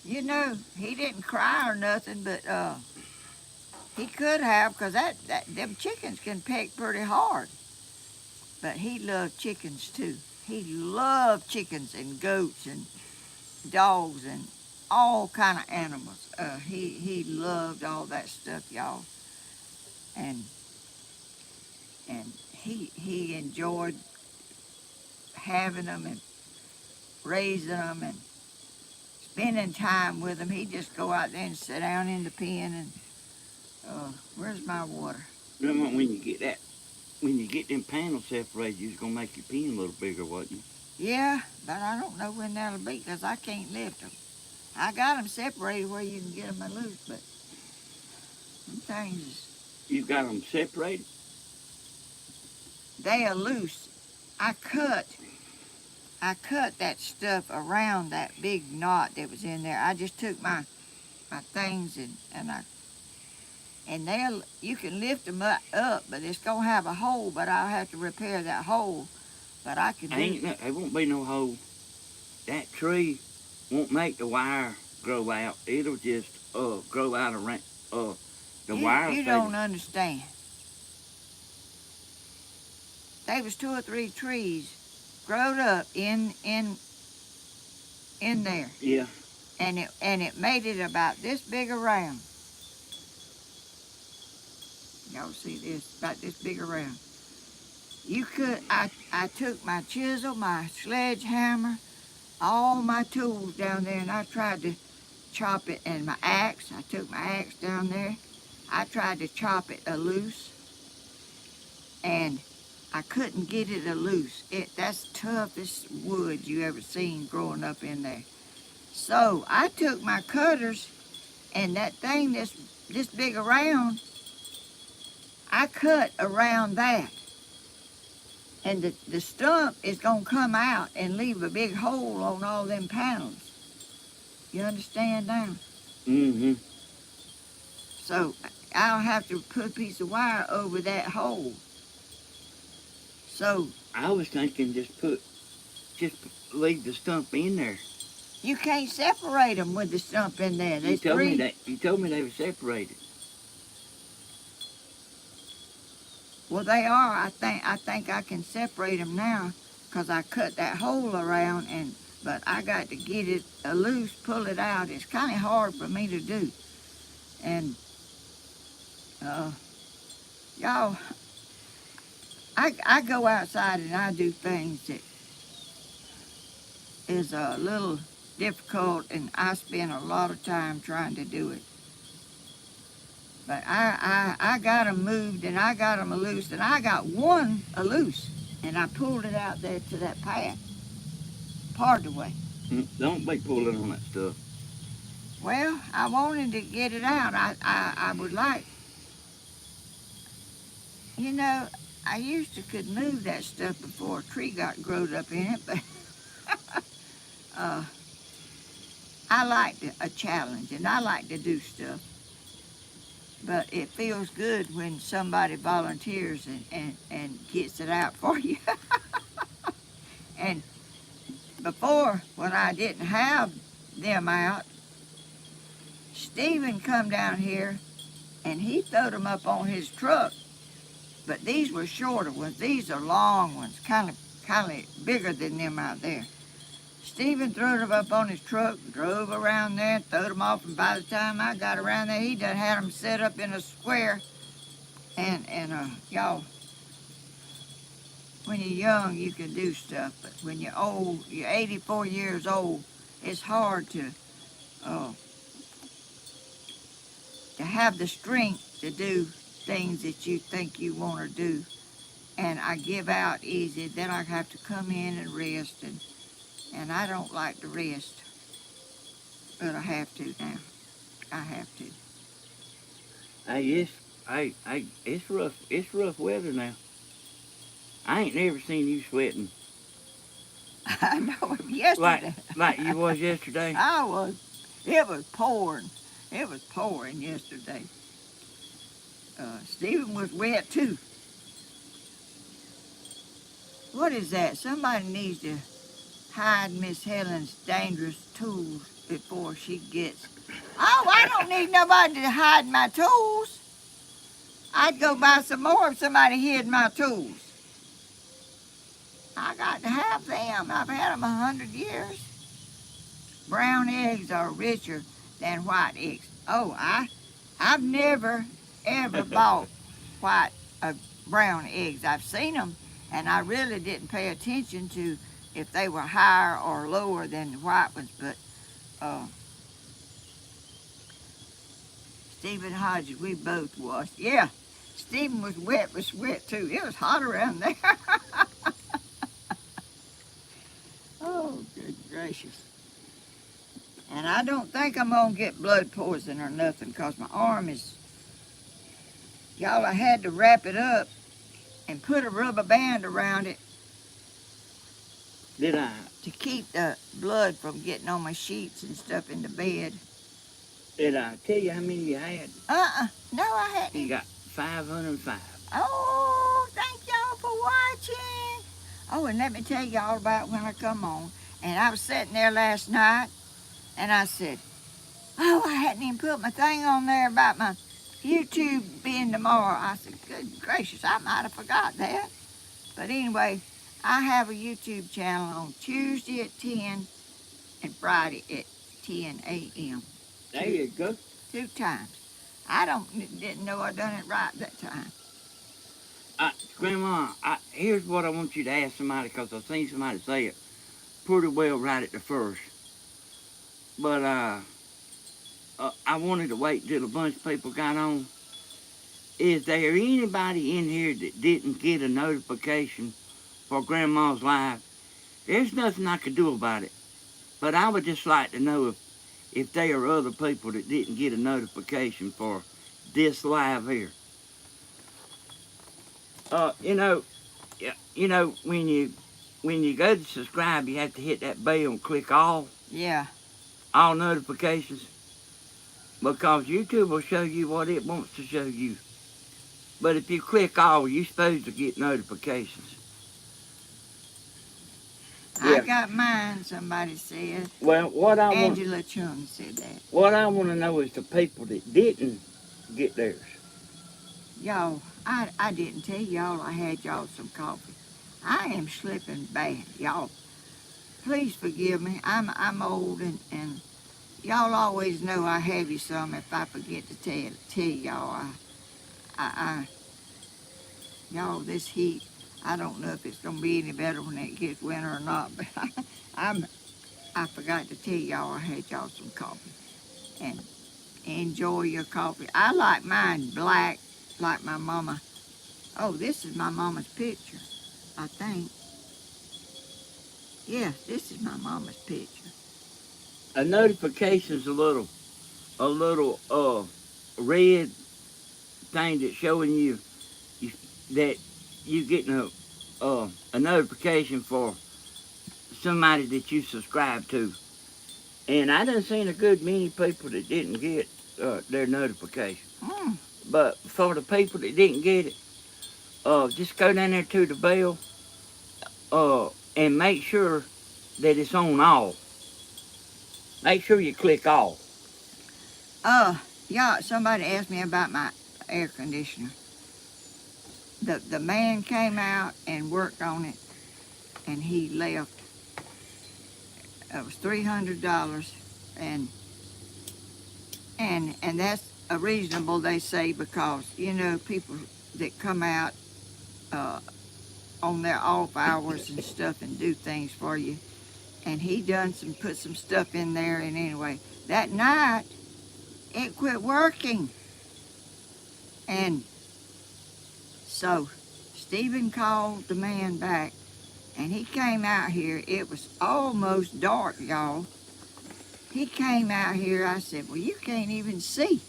He didn't cry or nothing, but he could have, because them chickens can peck pretty hard. But he loved chickens too. He loved chickens and goats and dogs and all kind of animals. He loved all that stuff, y'all. And he enjoyed having them and raising them and spending time with them. He'd just go out there and sit down in the pen and, where's my water? Grandma, when you get them panels separated, you was gonna make your pen a little bigger, wasn't you? Yeah, but I don't know when that'll be, because I can't lift them. I got them separated where you can get them loose, but some things, You got them separated? they are loose. I cut that stuff around that big knot that was in there. I just took my things and you can lift them up, but it's gonna have a hole. But I'll have to repair that hole. But I can do. There won't be no hole. That tree won't make the wire grow out. It'll just grow out around the wire. You don't understand. There was 2 or 3 trees growed up in there. Yeah. And it made it about this big around. Y'all see this? About this big around. I took my chisel, my sledgehammer, all my tools down there, and I tried to chop it, and my axe, I took my axe down there. I tried to chop it loose, and I couldn't get it loose. That's the toughest wood you ever seen growing up in there. So I took my cutters, and that thing this big around, I cut around that. And the stump is going to come out and leave a big hole on all them panels. You understand now? Mm-hmm. So I'll have to put a piece of wire over that hole. So I was thinking just leave the stump in there. you can't separate them with the stump in there. You told me that. You told me they were separated. Well, they are. I think I can separate them now, because I cut that hole around, but I got to get it loose, pull it out. It's kind of hard for me to do. And y'all, I go outside and I do things that is a little difficult, and I spend a lot of time trying to do it. But I got them moved, and I got them loose, and I got one loose, and I pulled it out there to that path, part of the way. Don't be pulling on that stuff. Well, I wanted to get it out. I would like, I used to could move that stuff before a tree got growed up in it, but I like a challenge, and I like to do stuff. But it feels good when somebody volunteers and gets it out for you. And before, when I didn't have them out, Stephen come down here and he throwed them up on his truck. But these were shorter ones. These are long ones, kind of bigger than them out there. Stephen threw them up on his truck, drove around there, throwed them off, and by the time I got around there, he done had them set up in a square. And y'all, when you're young, you can do stuff, but when you're old, you're 84 years old, it's hard uh, to have the strength to do things that you think you want to do. And I give out easy, then I have to come in and rest, and I don't like to rest, but I have to now. I have to. Hey, it's rough. It's rough weather now. I ain't never seen you sweating I know yesterday. like you was yesterday. It was pouring. It was pouring yesterday. Stephen was wet too. What is that? Somebody needs to hide Miss Helen's dangerous tools before she gets. Oh, I don't need nobody to hide my tools. I'd go buy some more if somebody hid my tools. I got to have them. I've had them 100 years. Brown eggs are richer than white eggs. Oh, I've never ever bought white brown eggs. I've seen them, and I really didn't pay attention to if they were higher or lower than the white ones. But Stephen Hodges, we both was. Yeah, Stephen was wet with sweat too. It was hot around there. Oh, good gracious. And I don't think I'm going to get blood poison or nothing, because my arm is... Y'all, I had to wrap it up and put a rubber band around it Did I? to keep the blood from getting on my sheets and stuff in the bed. Did I tell you how many you had? No, I hadn't. You got 505. Oh, thank y'all for watching. Oh, and let me tell you all about when I come on. And I was sitting there last night, and I said, oh, I hadn't even put my thing on there about my YouTube being tomorrow. I said, good gracious, I might have forgot that. But anyway, I have a YouTube channel on Tuesday at 10 and Friday at 10 a.m. There you go. 2 times. Didn't know I done it right that time. Grandma, here's what I want you to ask somebody, because I've seen somebody say it pretty well right at the first. But I wanted to wait till a bunch of people got on. Is there anybody in here that didn't get a notification for Grandma's live? There's nothing I could do about it. But I would just like to know if there are other people that didn't get a notification for this live here. When you go to subscribe, you have to hit that bell and click all notifications, because YouTube will show you what it wants to show you. But if you click all, you're supposed to get notifications. I got mine, somebody said. Well, Angela Chung said that. What I want to know is the people that didn't get theirs. Y'all, I didn't tell y'all I had y'all some coffee. I am slipping bad, y'all. Please forgive me. I'm old, and y'all always know I have you some if I forget to tell y'all. Y'all, this heat, I don't know if it's gonna be any better when it gets winter or not, but I forgot to tell y'all I had y'all some coffee. And enjoy your coffee. I like mine black, like my mama. Oh, this is my mama's picture, I think. Yeah, this is my mama's picture. A notification's a little red thing that's showing you that you getting a notification for somebody that you subscribe to. And I done seen a good many people that didn't get their notification. But for the people that didn't get it, just go down there to the bell and make sure that it's on all. Make sure you click all. Yeah, somebody asked me about my air conditioner. The man came out and worked on it, and he left. It was $300, and that's a reasonable, they say, because people that come out on their off hours and stuff and do things for you. And he put some stuff in there, and anyway, that night it quit working. And so Stephen called the man back, and he came out here. It was almost dark, y'all. He came out here. I said, well, you can't even see.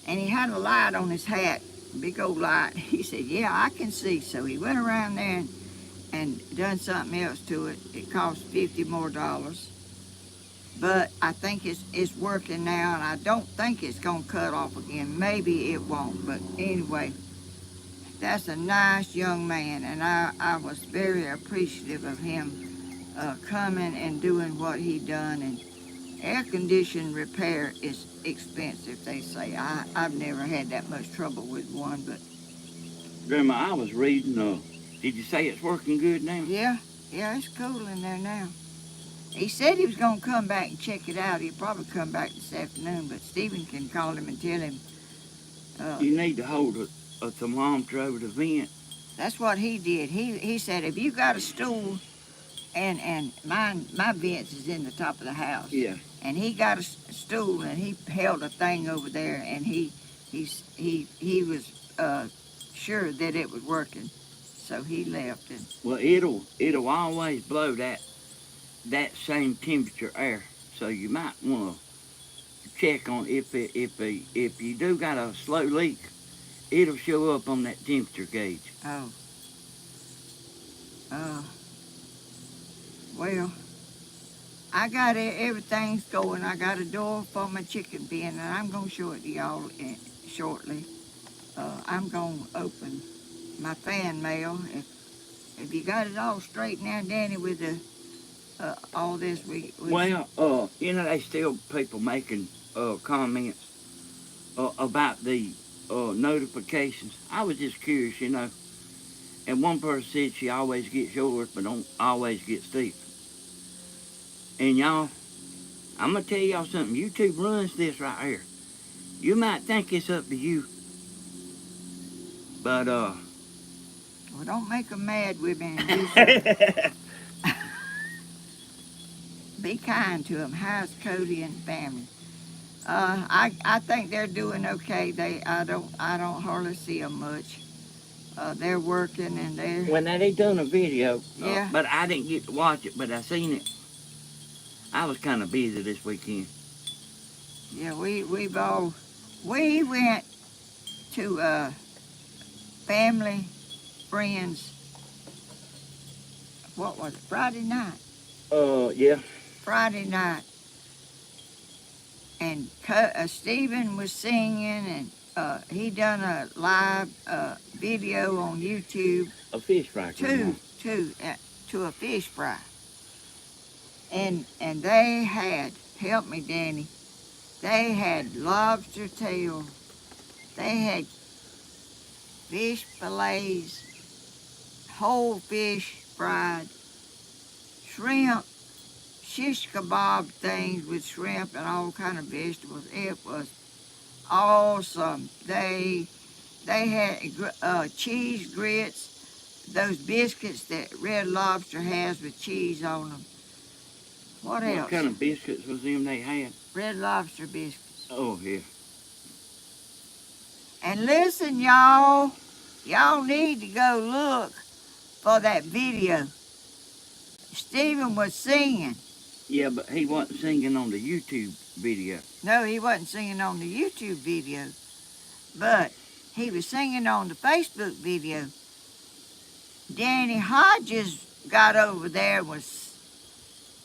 And he had a light on his hat, a big old light. He said, yeah, I can see. So he went around there and done something else to it. It cost $50 more. But I think it's working now, and I don't think it's going to cut off again. Maybe it won't, but anyway, that's a nice young man, and I was very appreciative of him coming and doing what he done. And air condition repair is expensive, they say. I've never had that much trouble with one, but Grandma, I was reading, did you say it's working good now? yeah, it's cool in there now. He said he was going to come back and check it out. He'll probably come back this afternoon, but Stephen can call him and tell him. You need to hold a thermometer over the vent. That's what he did. He said, if you got a stool, and my vents is in the top of the house. Yeah. And he got a stool, and he held a thing over there, and he was sure that it was working, so he left. And well, it'll always blow that same temperature air, so you might want to check on if you do got a slow leak, it'll show up on that temperature gauge. oh, well, I got everything's going. I got a door for my chicken pen, and I'm gonna show it to y'all shortly. I'm gonna open my fan mail. If you got it all straight now, Danny, with the all this Well, they still people making comments about the notifications. I was just curious, and one person said she always gets yours, but don't always get Steve. And y'all, I'm gonna tell y'all something. YouTube runs this right here. You might think it's up to you, but well, don't make them mad with me. And do something. Be kind to them. How's Cody and family? I think they're doing okay. I don't hardly see them much. They're working and they're. when they done a video, Yeah. But I didn't get to watch it, but I seen it. I was kind of busy this weekend. Yeah, we went to family, friends. What was it? Friday night. Yeah. Friday night. And Stephen was singing, and he done a live video on YouTube. A fish fry. To a fish fry. And they had, help me, Danny, they had lobster tail, they had fish fillets, whole fish fried, shrimp, shish kebab things with shrimp and all kind of vegetables. It was awesome. They had cheese grits, those biscuits that Red Lobster has with cheese on them. What else? What kind of biscuits was them they had? Red Lobster biscuits. Oh, yeah. And listen, y'all need to go look for that video. Stephen was singing. Yeah, but he wasn't singing on the YouTube video. No, he wasn't singing on the YouTube video, but he was singing on the Facebook video. Danny Hodges got over there and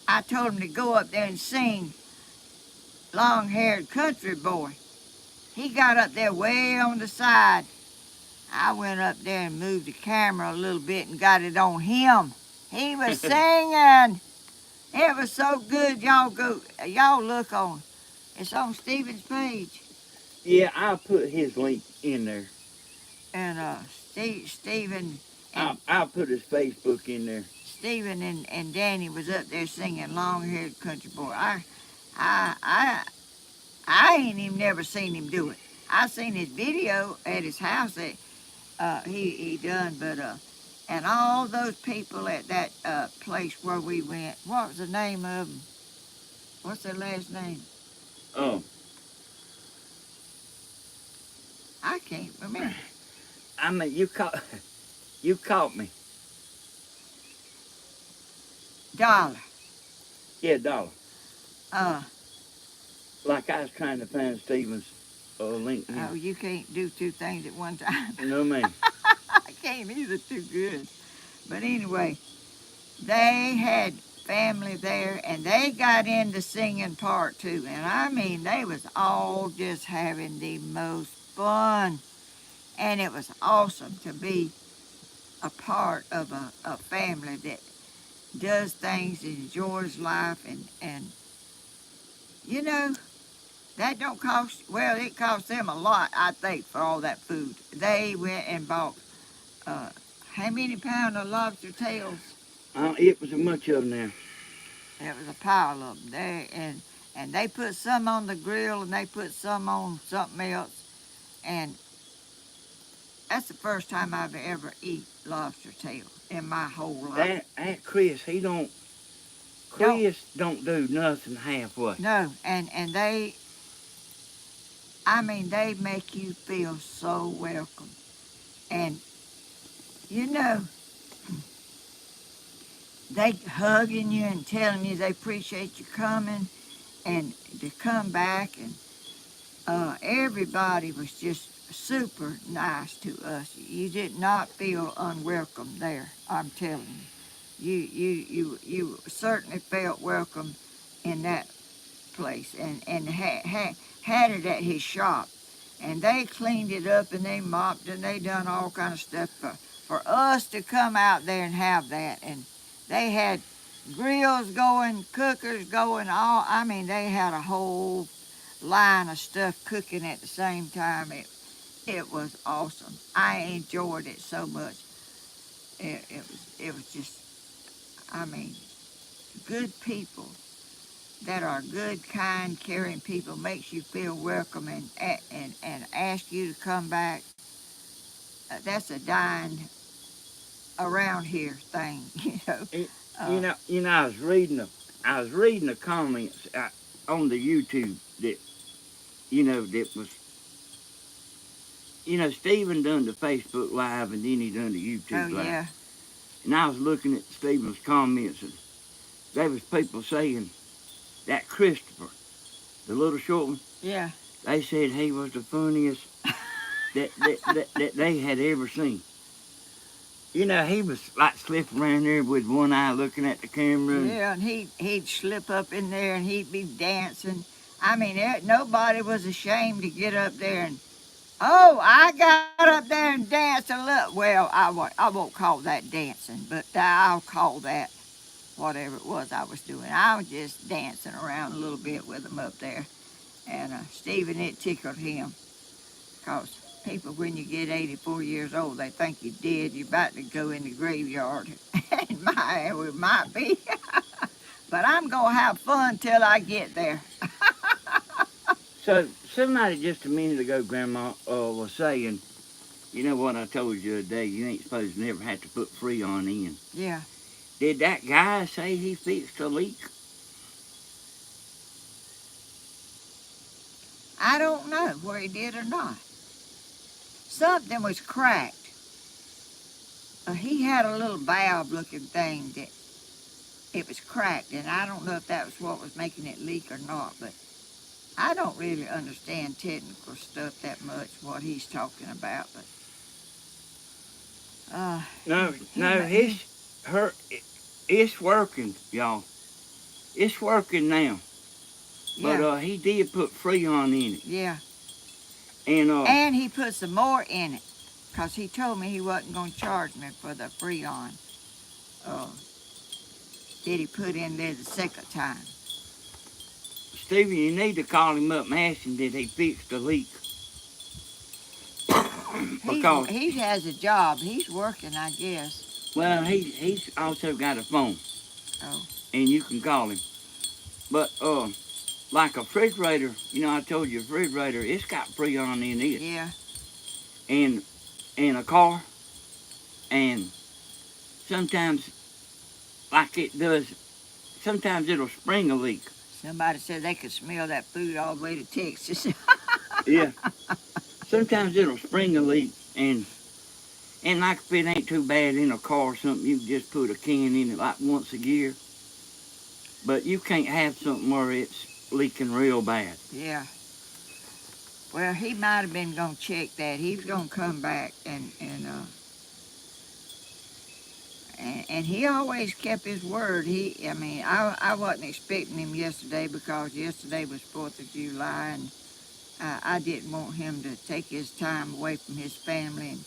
I told him to go up there and sing Long-Haired Country Boy. He got up there way on the side. I went up there and moved the camera a little bit and got it on him. He was singing. It was so good. Y'all look on. It's on Stephen's page. Yeah, I'll put his link in there. And Stephen. I'll put his Facebook in there. Stephen and Danny was up there singing Long-Haired Country Boy. I ain't even never seen him do it. I seen his video at his house that he done, but And all those people at that place where we went, what was the name of them? What's their last name? Oh, I can't remember. I mean, you caught me. Dollar. Yeah, Dollar. Uh, Like I was trying to find Stephen's link here. oh, you can't do two things at one time. No, ma'am. I can't either too good. But anyway, they had family there and they got into singing part too. And I mean, they was all just having the most fun. And it was awesome to be a part of a family that does things, enjoys life, and you know, that don't cost, well, it cost them a lot, I think, for all that food. They went and bought, uh, how many pounds of lobster tails? It was a much of them now. There was a pile of them there, and they put some on the grill and they put some on something else. And that's the first time I've ever eat lobster tail in my whole life. That Chris, Chris don't do nothing halfway. No, and they, I mean, they make you feel so welcome. And, you know, they hugging you and telling you they appreciate you coming and to come back. And everybody was just super nice to us. You did not feel unwelcome there, I'm telling you. You certainly felt welcome in that place, and had it at his shop. And they cleaned it up and they mopped and they done all kind of stuff for us to come out there and have that. And they had grills going, cookers going, I mean, they had a whole line of stuff cooking at the same time. It was awesome. I enjoyed it so much. It was just, I mean, good people that are good, kind, caring people makes you feel welcome and ask you to come back. That's a dying around here thing, you know. I was reading the comments on the YouTube that that was Stephen done the Facebook Live and then he done the YouTube Live. Yeah. And I was looking at Stephen's comments and there was people saying that Christopher, the little short one, Yeah. they said he was the funniest that they had ever seen. He was like slipping around there with one eye looking at the camera. Yeah, and he'd slip up in there and he'd be dancing. I mean, nobody was ashamed to get up there and, oh, I got up there and danced a little. Well, I won't call that dancing, but I'll call that whatever it was I was doing. I was just dancing around a little bit with him up there. And Stephen, it tickled him. Because people, when you get 84 years old, they think you're dead. You're about to go in the graveyard. And it might be. But I'm going to have fun till I get there. So somebody just a minute ago, Grandma, was saying, you know what I told you the other day, you ain't supposed to never have to put Freon in. Yeah. Did that guy say he fixed a leak? I don't know whether he did or not. Something was cracked. He had a little valve looking thing that it was cracked, and I don't know if that was what was making it leak or not, but I don't really understand technical stuff that much, what he's talking about, but it's working, y'all. It's working now. yeah. But he did put Freon in it. Yeah. And he put some more in it, because he told me he wasn't going to charge me for the Freon. Did he put in there the second time? Stephen, you need to call him up and ask him did he fix the leak. Because he has a job. He's working, I guess. Well, he's also got a phone. Oh. And you can call him. But like a refrigerator, I told you a refrigerator, it's got Freon in it. Yeah. And a car and sometimes, like it does, sometimes it'll spring a leak. Somebody said they could smell that food all the way to Texas. Yeah. Sometimes it'll spring a leak, and like if it ain't too bad in a car or something, you can just put a can in it like once a year. But you can't have something where it's leaking real bad. Yeah. Well, he might have been going to check that. He was going to come back, and he always kept his word. I wasn't expecting him yesterday because yesterday was 4th of July, and I didn't want him to take his time away from his family and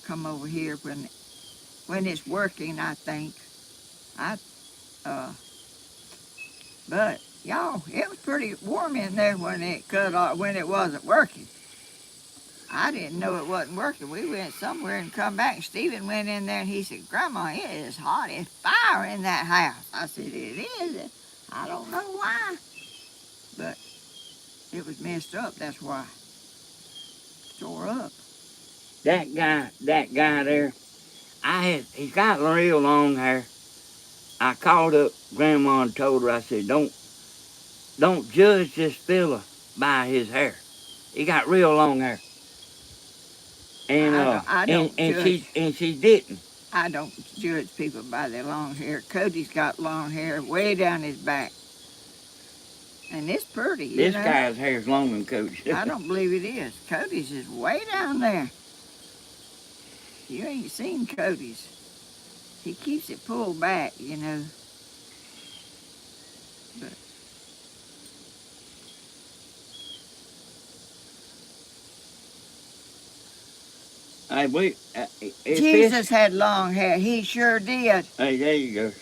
come over here when it's working, I think. But y'all, it was pretty warm in there when it cut off, when it wasn't working. I didn't know it wasn't working. We went somewhere and come back. Stephen went in there and he said, "Grandma, it is hot as fire in that house." I said, "It is. I don't know why, but it was messed up. That's why. Tore up." That guy there, he's got real long hair. I called up Grandma and told her, I said, don't judge this fella by his hair. He got real long hair. And I don't judge. she didn't. I don't judge people by their long hair. Cody's got long hair way down his back. And it's pretty, This guy's hair's longer than Cody's. I don't believe it is. Cody's is way down there. You ain't seen Cody's. He keeps it pulled back, But Jesus had long hair. He sure did. Hey, there you go.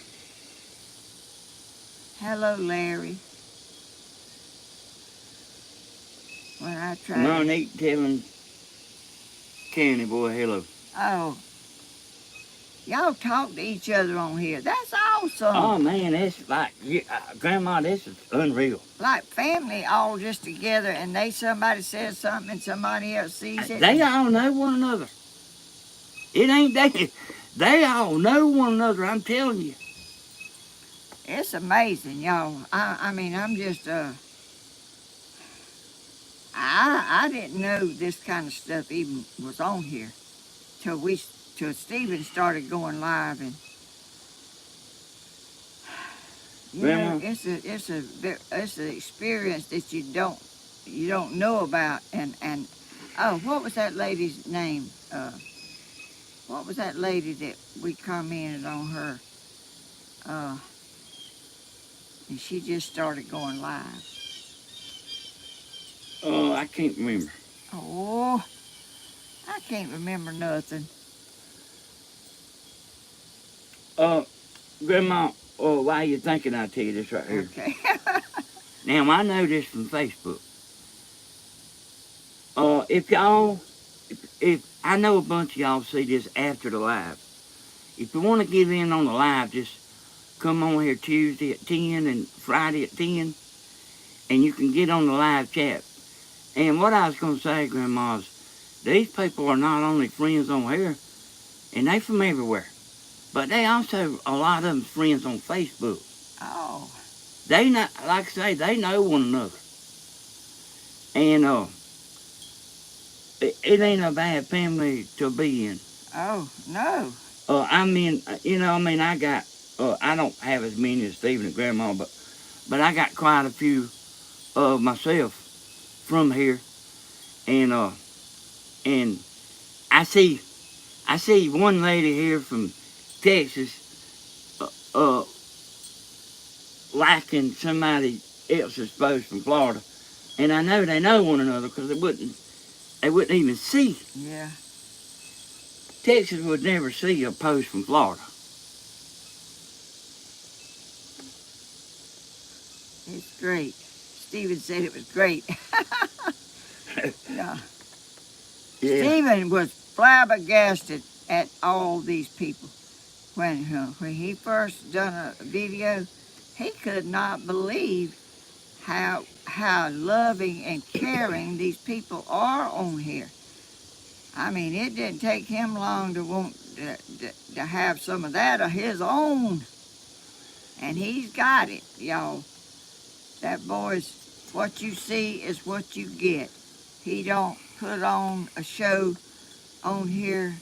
Hello, Larry. When I tried. Monique telling County boy hello. Oh. Y'all talk to each other on here. That's awesome. Oh, man, that's like, Grandma, this is unreal. Like family all just together and somebody says something and somebody else sees it. They all know one another. It ain't they all know one another, I'm telling you. It's amazing, y'all. I'm just, I didn't know this kind of stuff even was on here till Stephen started going live, and it's an experience that you don't know about, and oh, what was that lady's name? What was that lady that we commented on her? And she just started going live. Oh, I can't remember. Oh, I can't remember nothing. Grandma, why you thinking I'll tell you this right here. Okay. Now, I know this from Facebook. If I know a bunch of y'all see this after the live. If you want to get in on the live, just come on here Tuesday at 10 and Friday at 10, and you can get on the live chat. And what I was going to say, Grandma, is these people are not only friends on here, and they from everywhere, but they also, a lot of them friends on Facebook. Oh. They not, like I say, they know one another. And it ain't a bad family to be in. Oh, no. I don't have as many as Stephen and Grandma, but I got quite a few myself from here, and I see one lady here from Texas liking somebody else's post from Florida, and I know they know one another because they wouldn't even see. Yeah. Texas would never see a post from Florida. It's great. Stephen said it was great. Yeah. Stephen was flabbergasted at all these people. When he first done a video, he could not believe how loving and caring these people are on here. I mean, it didn't take him long to want to have some of that of his own. And he's got it, y'all. That boy's, what you see is what you get. He don't put on a show on here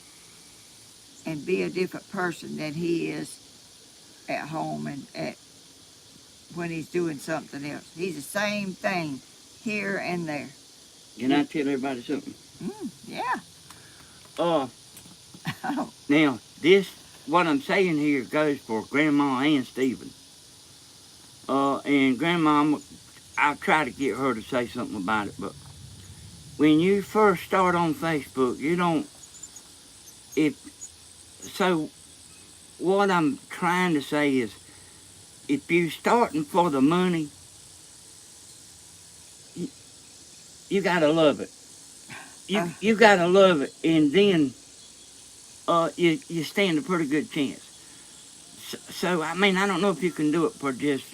and be a different person than he is at home and when he's doing something else. He's the same thing here and there. Can I tell everybody something? Yeah. Now, what I'm saying here goes for Grandma and Stephen. And Grandma, I'll try to get her to say something about it, but when you first start on Facebook, you don't, so what I'm trying to say is, if you're starting for the money, you gotta love it. You gotta love it, and then you stand a pretty good chance. So I mean, I don't know if you can do it for just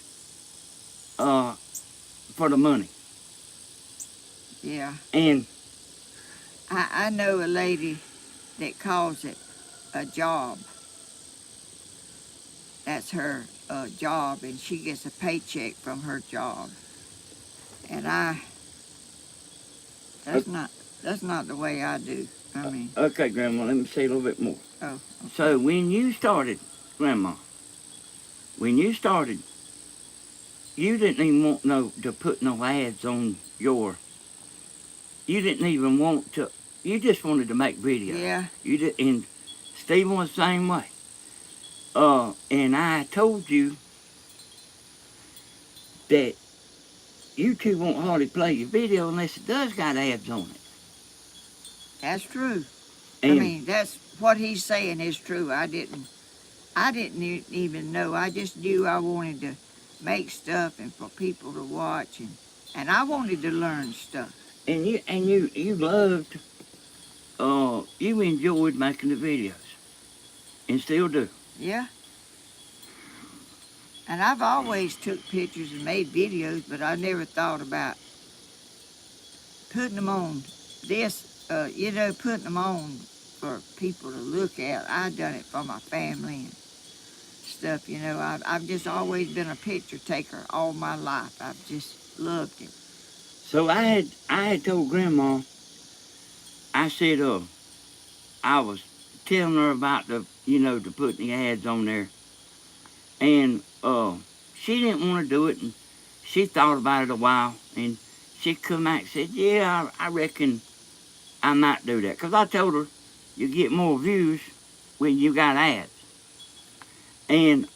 for the money. Yeah. And I know a lady that calls it a job. That's her job, and she gets a paycheck from her job. And that's not the way I do. I mean. Okay, Grandma, let me say a little bit more. Oh. Okay. So when you started, Grandma, you didn't even want to put no ads on your. You didn't even want to. You just wanted to make videos. Yeah. You did, and Stephen was the same way. And I told you that YouTube won't hardly play your video unless it does got ads on it. That's true. And I mean, that's what he's saying is true. I didn't even know. I just knew I wanted to make stuff and for people to watch, and I wanted to learn stuff. And you loved, you enjoyed making the videos, and still do. Yeah. And I've always took pictures and made videos, but I never thought about putting them on this, putting them on for people to look at. I done it for my family and stuff, I've just always been a picture taker all my life. I've just loved it. So I had told Grandma, I said, I was telling her about to put the ads on there. And she didn't want to do it, and she thought about it a while, and she come back and said, yeah, I reckon I might do that. Because I told her you get more views when you got ads. And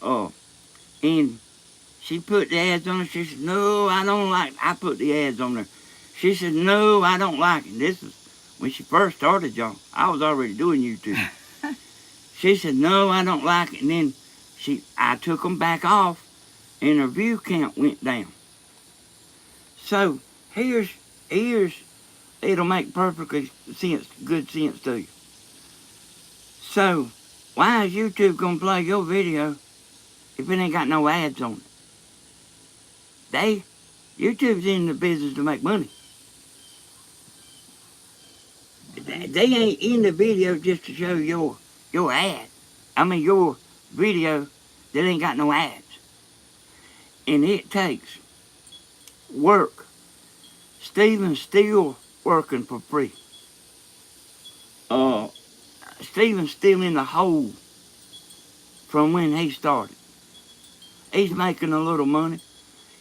she put the ads on there. She said, no, I don't like it. I put the ads on there. She said, no, I don't like it. This is when she first started, y'all. I was already doing YouTube. She said, no, I don't like it. And then I took them back off, and her view count went down. So here's it'll make perfectly good sense to you. So why is YouTube gonna play your video if it ain't got no ads on it? YouTube's in the business to make money. They ain't in the video just to show your ad. I mean your video that ain't got no ads. And it takes work. Stephen's still working for free. Stephen's still in the hole from when he started. He's making a little money.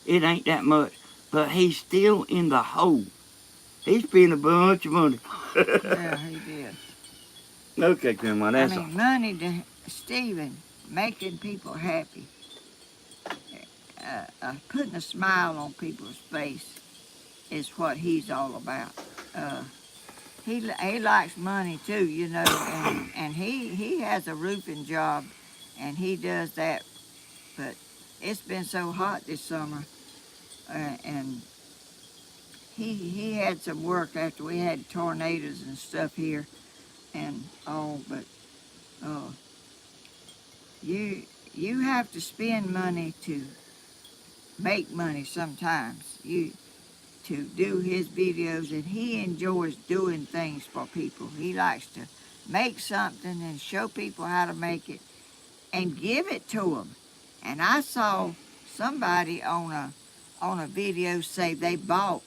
It ain't that much, but he's still in the hole. He spent a bunch of money. Yeah, he did. Okay, Grandma, that's all. Money to Stephen, making people happy, putting a smile on people's face is what he's all about. He likes money too, and he has a roofing job, and he does that. But it's been so hot this summer, and he had some work after we had tornadoes and stuff here, and all. But you have to spend money to make money sometimes. to do his videos, and he enjoys doing things for people. He likes to make something and show people how to make it and give it to them. And I saw somebody on a video say they bought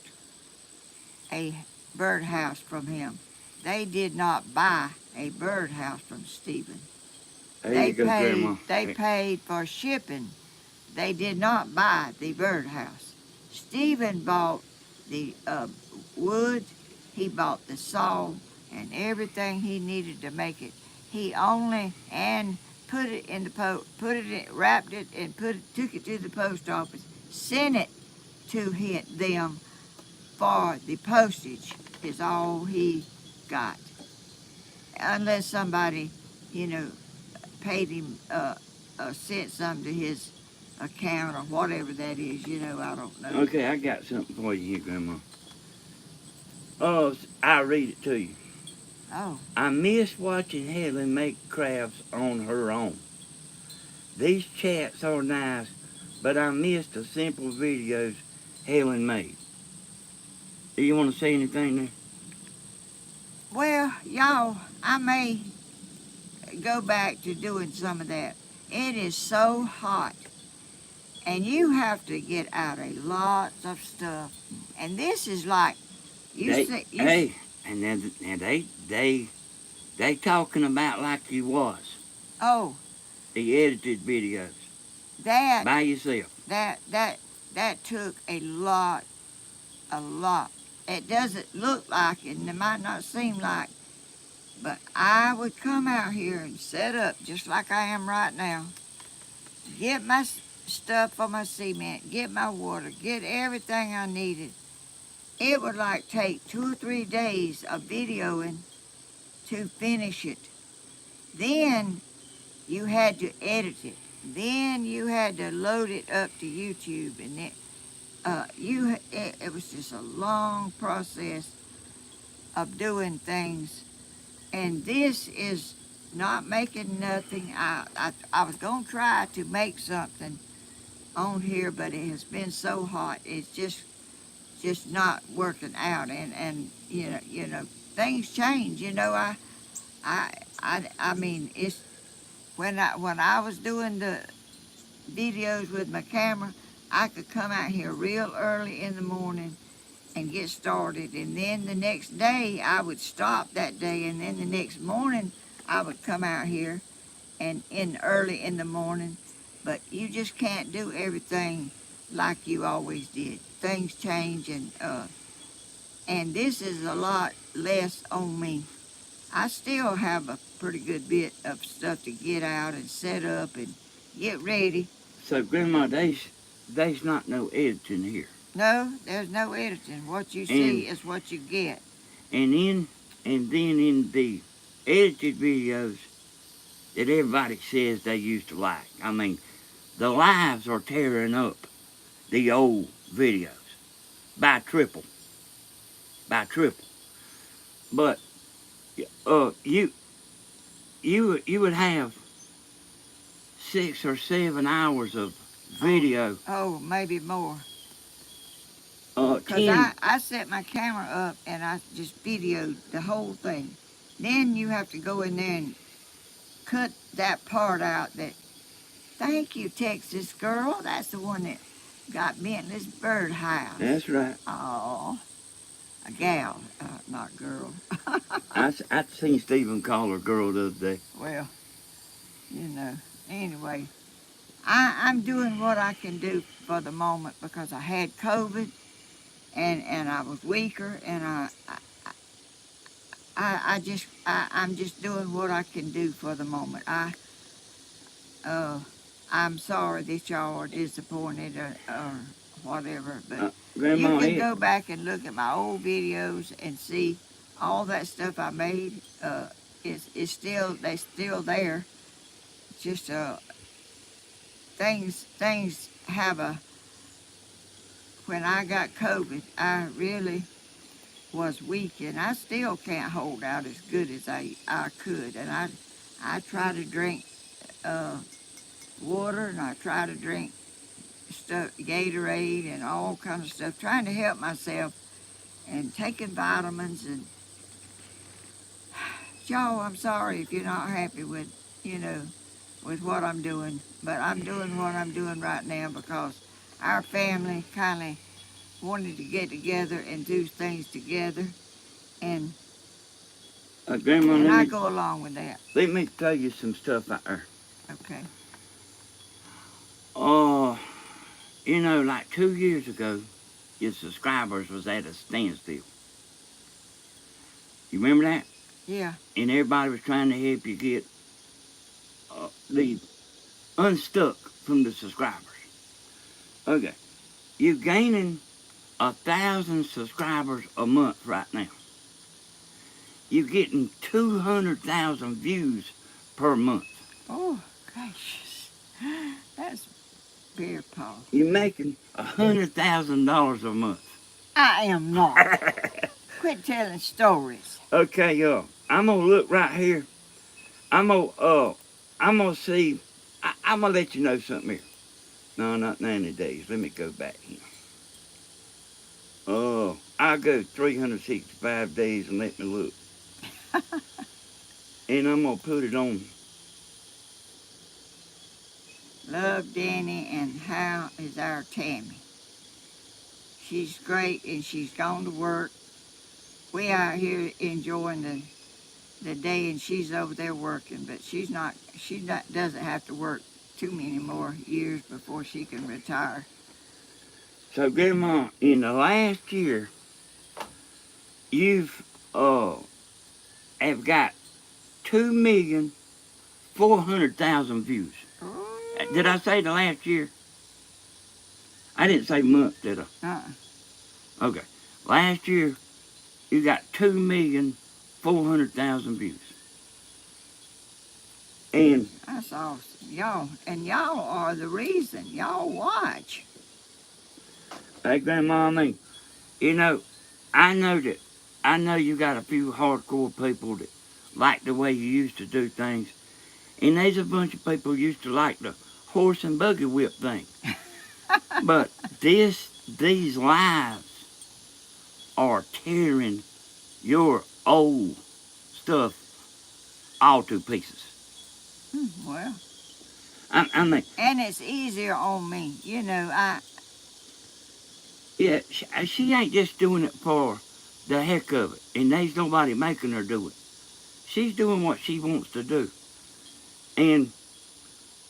a birdhouse from him. They did not buy a birdhouse from Stephen. There you go, Grandma. They paid for shipping. They did not buy the birdhouse. Stephen bought the wood. He bought the saw and everything he needed to make it. He only and put it in the wrapped it and took it to the post office, sent it to them for the postage is all he got. Unless somebody, paid him, sent something to his account or whatever that is, I don't know. Okay, I got something for you here, Grandma. Oh, I'll read it to you. Oh. I miss watching Helen make crafts on her own. These chats are nice, but I miss the simple videos Helen made. Do you want to say anything there? Well, y'all, I may go back to doing some of that. It is so hot, and you have to get out a lot of stuff. And this is like They talking about like you was. Oh. The edited videos. That by yourself. That took a lot. It doesn't look like it, and it might not seem like, but I would come out here and set up just like I am right now, get my stuff for my cement, get my water, get everything I needed. It would like take 2 or 3 days of videoing to finish it. Then you had to edit it. Then you had to load it up to YouTube, and it was just a long process of doing things. And this is not making nothing. I was gonna try to make something on here, but it has been so hot. It's just not working out. And things change. I mean, it's when I was doing the videos with my camera, I could come out here real early in the morning and get started, and then the next day I would stop that day, and then the next morning I would come out here and early in the morning. But you just can't do everything like you always did. Things change, and this is a lot less on me. I still have a pretty good bit of stuff to get out and set up and get ready. So, Grandma, there's not no editing here. No, there's no editing. What you see is what you get. And then in the edited videos that everybody says they used to like, I mean, the lives are tearing up the old videos by triple. But you would have 6 or 7 hours of video. Oh, maybe more. Because I set my camera up and I just videoed the whole thing. Then you have to go in there and cut that part out. Thank you, Texas girl. That's the one that got Bentley's birdhouse. That's right. Oh, a gal, not girl. I seen Stephen call her girl the other day. Well, anyway, I'm doing what I can do for the moment because I had COVID and I was weaker, and I'm just doing what I can do for the moment. I'm sorry that y'all are disappointed or whatever, but Grandma, you can go back and look at my old videos and see all that stuff I made. It's still there. Just things have a. When I got COVID, I really was weak, and I still can't hold out as good as I could. And I try to drink water, and I try to drink stuff, Gatorade and all kinds of stuff, trying to help myself and taking vitamins. And y'all, I'm sorry if you're not happy with, with what I'm doing, but I'm doing what I'm doing right now because our family kind of wanted to get together and do things together, and Grandma, I go along with that. let me tell you some stuff out there. Okay. Like 2 years ago, your subscribers was at a standstill. You remember that? Yeah. And everybody was trying to help you get the unstuck from the subscribers. Okay, you're gaining 1,000 subscribers a month right now. You're getting 200,000 views per month. Oh, gracious. That's beer paw. You're making $100,000 a month. I am not. Quit telling stories. Okay, I'm gonna look right here. I'm gonna see. I'm gonna let you know something here. No, not 90 days. Let me go back here. I'll go 365 days and let me look. And I'm gonna put it on. Love Danny, and how is our Tammy? She's great, and she's gone to work. We out here enjoying the day, and she's over there working, but she doesn't have to work too many more years before she can retire. So, Grandma, in the last year, you've have got 2,400,000 views. Did I say the last year? I didn't say month, did I? Okay. Last year, you got 2,400,000 views. And That's awesome. Y'all are the reason. Y'all watch. hey, Grandma, I know you got a few hardcore people that like the way you used to do things. And there's a bunch of people used to like the horse and buggy whip thing. But these lives are tearing your old stuff all to pieces. Well. I mean. And it's easier on me. Yeah, she ain't just doing it for the heck of it. And there's nobody making her do it. She's doing what she wants to do. And,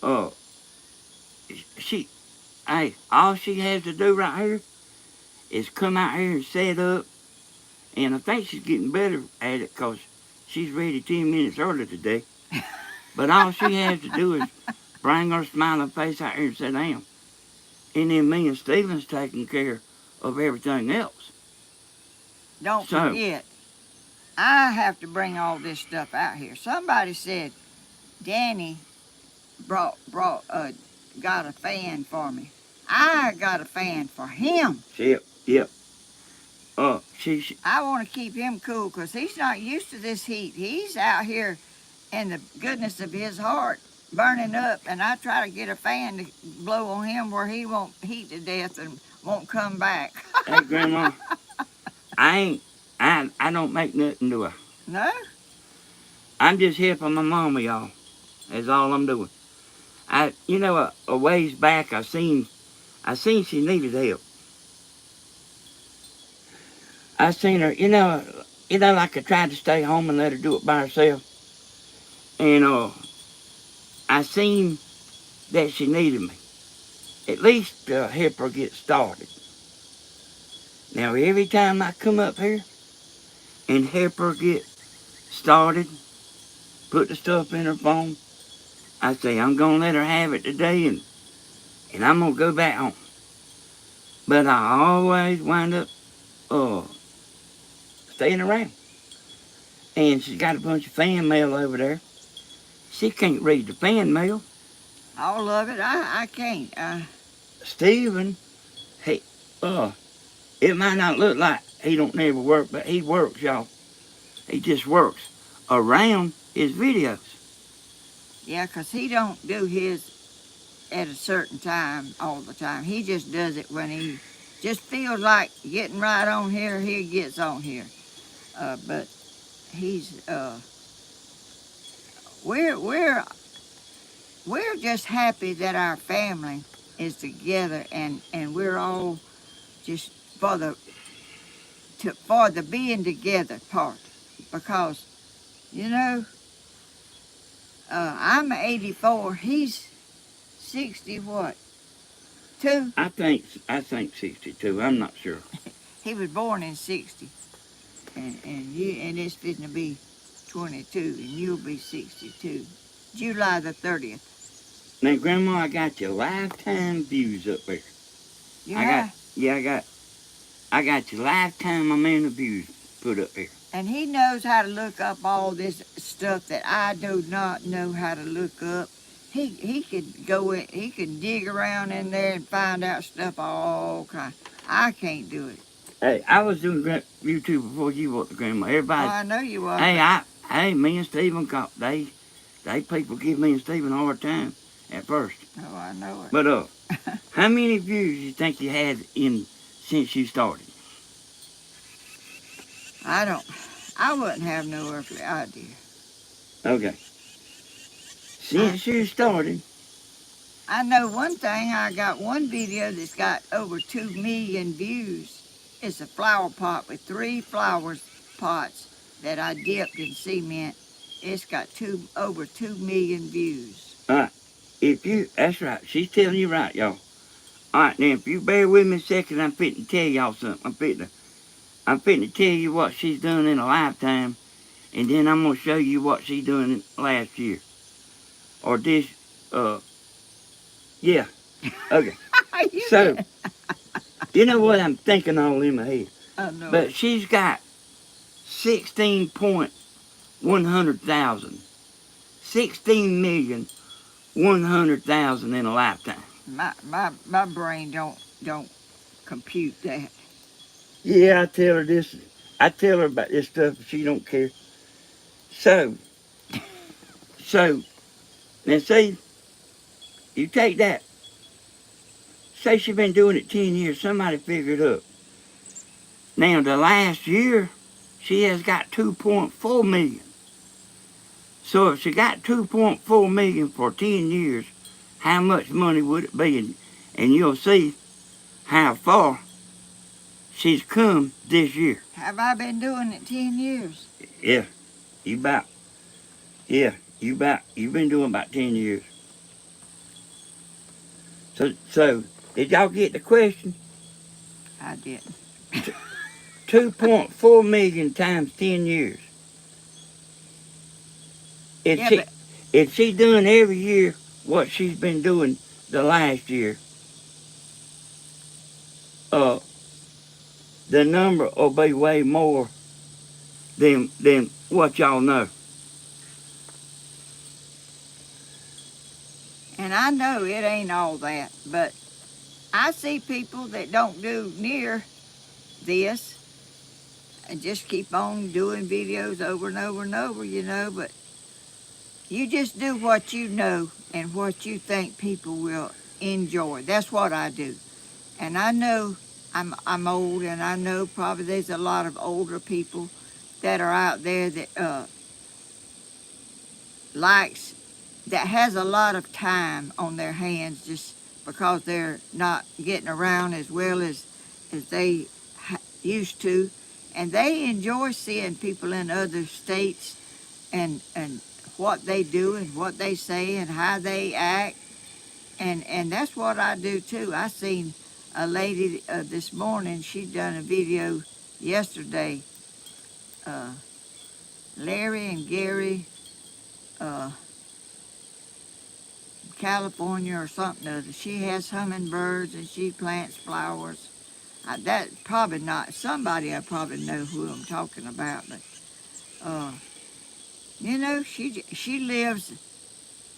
all she has to do right here is come out here and set up. And I think she's getting better at it because she's ready 10 minutes early today. But all she has to do is bring her smiling face out here and sit down. And then me and Stephen's taking care of everything else. Don't forget, I have to bring all this stuff out here. Somebody said Danny got a fan for me. I got a fan for him. Yep. I want to keep him cool because he's not used to this heat. He's out here in the goodness of his heart burning up, and I try to get a fan to blow on him where he won't heat to death and won't come back. Hey, Grandma, I don't make nothing, do I? No? I'm just helping my mama, y'all. That's all I'm doing. A ways back, I seen she needed help. I seen her, like I tried to stay home and let her do it by herself. And I seen that she needed me. At least help her get started. Now, every time I come up here and help her get started, put the stuff in her phone, I say, I'm going to let her have it today and I'm going to go back home. But I always wind up staying around. And she's got a bunch of fan mail over there. She can't read the fan mail. All of it? I can't. Stephen, it might not look like he don't never work, but he works, y'all. He just works around his videos. Yeah, 'cause he don't do his at a certain time all the time. He just does it when he just feels like getting right on here, he gets on here. But he's we're we're just happy that our family is together, and we're all just for the being together part, because you know I'm 84, he's 60 what 2. I think 62. I'm not sure. He was born in 60, and it's fitting to be 22, and you'll be 62, July the 30th. Now, Grandma, I got your lifetime views up there. Yeah. I got your lifetime amount of views put up there. And he knows how to look up all this stuff that I do not know how to look up. He could go in, he could dig around in there and find out stuff all kind. I can't do it. Hey, I was doing YouTube before you were the Grandma. Oh, Everybody, I know you are. hey, me and Stephen got they people give me and Stephen a hard time at first. Oh, I know it. But how many views you think you had in since you started? I wouldn't have no earthly idea. Okay. Since you started. I know one thing, I got one video that's got over 2 million views. It's a flower pot with 3 flowers pots that I dipped in cement. It's got over 2 million views. That's right. She's telling you right, y'all. All right, now if you bear with me a second, I'm fitting to tell y'all something. I'm fitting to tell you what she's done in a lifetime, and then I'm gonna show you what she's doing last year, or this. Yeah. Okay. So, you know what I'm thinking all in my head. I know. But she's got 16,100,000. 16,100,000 in a lifetime. My brain don't compute that. Yeah, I tell her this. I tell her about this stuff, but she don't care. So, now see, you take that. Say she's been doing it 10 years. Somebody figured it up. Now, the last year, she has got 2.4 million. So if she got 2.4 million for 10 years, how much money would it be? And you'll see how far she's come this year. Have I been doing it 10 years? Yeah, you about. Yeah, you about. You've been doing about 10 years. So did y'all get the question? I didn't. 2.4 million times 10 years. If she done every year what she's been doing the last year, the number will be way more than what y'all know. And I know it ain't all that, but I see people that don't do near this and just keep on doing videos over and over and over, you know, but you just do what you know and what you think people will enjoy. That's what I do. And I know I'm old, and I know probably there's a lot of older people that are out there that that has a lot of time on their hands just because they're not getting around as well as they used to, and they enjoy seeing people in other states and what they do and what they say and how they act, and that's what I do too. I seen a lady this morning. She done a video yesterday. Larry and Gary, California or something other. She has hummingbirds and she plants flowers. That probably not somebody I probably know who I'm talking about, but you know, she lives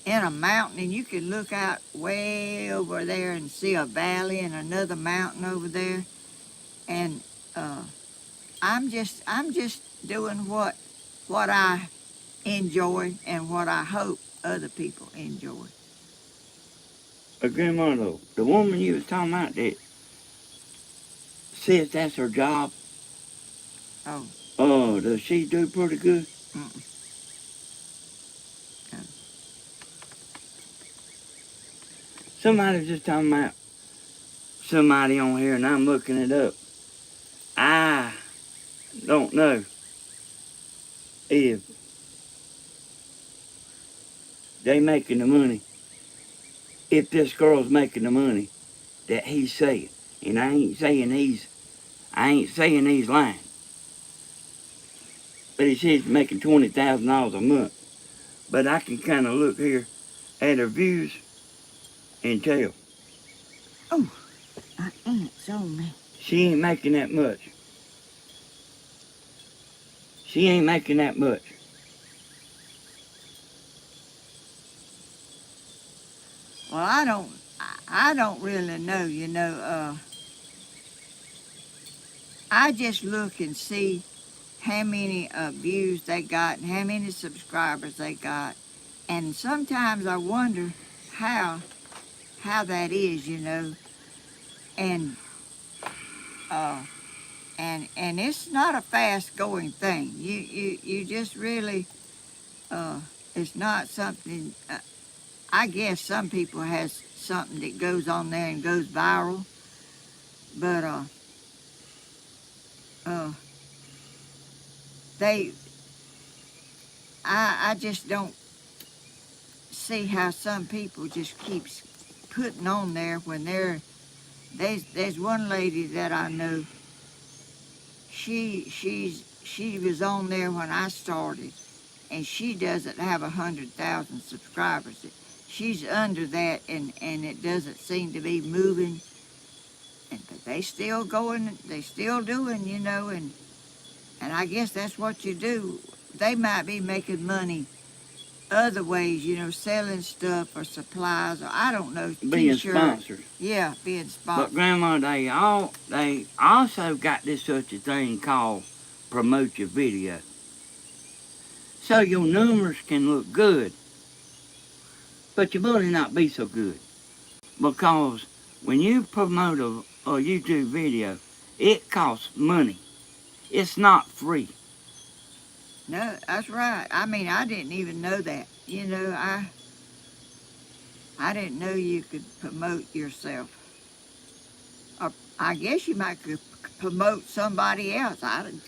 in a mountain, and you can look out way over there and see a valley and another mountain over there. And I'm just doing what I enjoy and what I hope other people enjoy. Grandma, though, the woman you was talking about that says that's her job, Oh, does she do pretty good? mm-mm. No. Somebody was just talking about somebody on here, and I'm looking it up. I don't know if they making the money, if this girl's making the money that he's saying. And I ain't saying he's lying. But he says he's making $20,000 a month. But I can kind of look here at her views and tell. Oh, my aunt's on me. She ain't making that much. She ain't making that much. Well, I don't really know, I just look and see how many views they got and how many subscribers they got. And sometimes I wonder how that is, and and it's not a fast going thing. You just really it's not something. I guess some people has something that goes on there and goes viral, but uh, they I just don't see how some people just keeps putting on there when there's one lady that I know. She was on there when I started, and she doesn't have 100,000 subscribers. She's under that, and it doesn't seem to be moving. But they still going, they still doing, and I guess that's what you do. They might be making money other ways, selling stuff or supplies, or I don't know, Being t-shirts. sponsored. Yeah, being But sponsored. Grandma, they also got this such a thing called promote your video. So your numbers can look good, but your money not be so good. Because when you promote a YouTube video, it costs money. It's not free. No, that's right. I mean, I didn't even know that. I didn't know you could promote yourself. Or I guess you might could promote somebody else.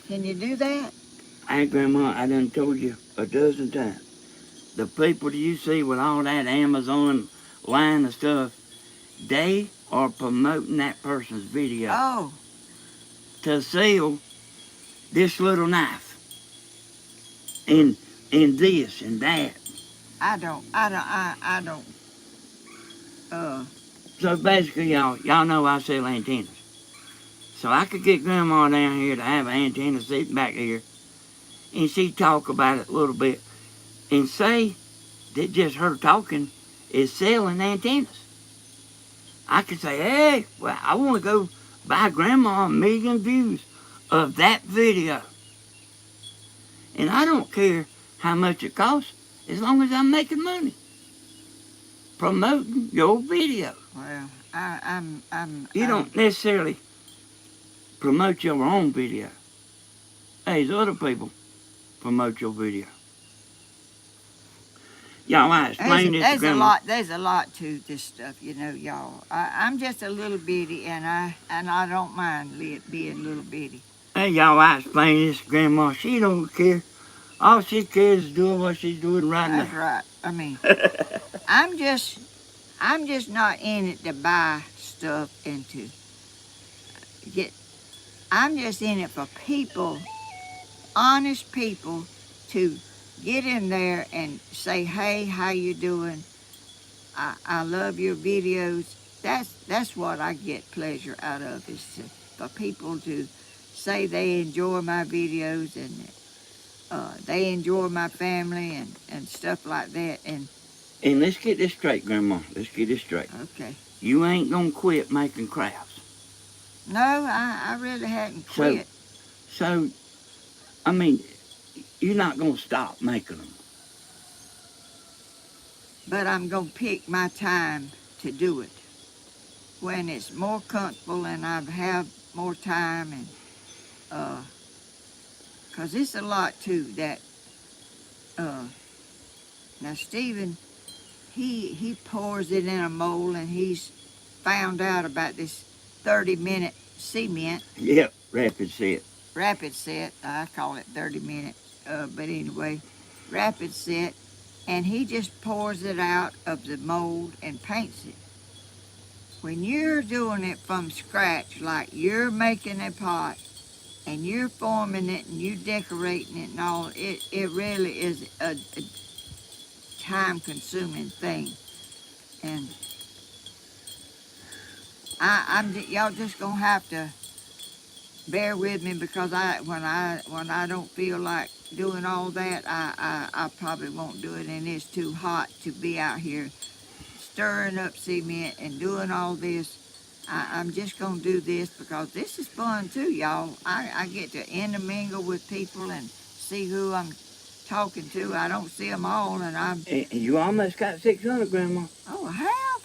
Can you do that? Hey, Grandma, I done told you a dozen times. The people that you see with all that Amazon line of stuff, they are promoting that person's video Oh, to sell this little knife and this and that. I don't. Uh, So basically, y'all know I sell antennas. So I could get Grandma down here to have an antenna sitting back here, and she'd talk about it a little bit, and say that just her talking is selling antennas. I could say, hey, well, I want to go buy Grandma 1,000,000 views of that video. And I don't care how much it costs, as long as I'm making money promoting your video. well, I'm. You don't necessarily promote your own video. There's other people promote your video. Y'all, I explained this to Grandma. There's a lot to this stuff, y'all. I'm just a little bitty, and I don't mind being little bitty. Hey, y'all, I explained this to Grandma. She don't care. All she cares is doing what she's doing right That's now. right. I mean, I'm just not in it to buy stuff and to get. I'm just in it for people, honest people, to get in there and say, hey, how you doing? I love your videos. That's what I get pleasure out of, is for people to say they enjoy my videos, and they enjoy my family and stuff like that. And let's get this straight, Grandma. Let's get this straight. okay. You ain't gonna quit making crafts. No, I really hadn't quit. So, I mean, you're not gonna stop making them. But I'm going to pick my time to do it when it's more comfortable and I have more time, and 'cause it's a lot too that now Stephen, he pours it in a mold, and he's found out about this 30-minute cement Yep, rapid set. rapid set. I call it 30 minutes, but anyway, rapid set, and he just pours it out of the mold and paints it. When you're doing it from scratch, like you're making a pot and you're forming it and you're decorating it and all, it really is a time-consuming thing. And y'all just gonna have to bear with me, because when I don't feel like doing all that, I probably won't do it, and it's too hot to be out here stirring up cement and doing all this. I'm just gonna do this because this is fun too, y'all. I get to intermingle with people and see who I'm talking to. I don't see them all, and And you almost got 600, Grandma. oh, I have.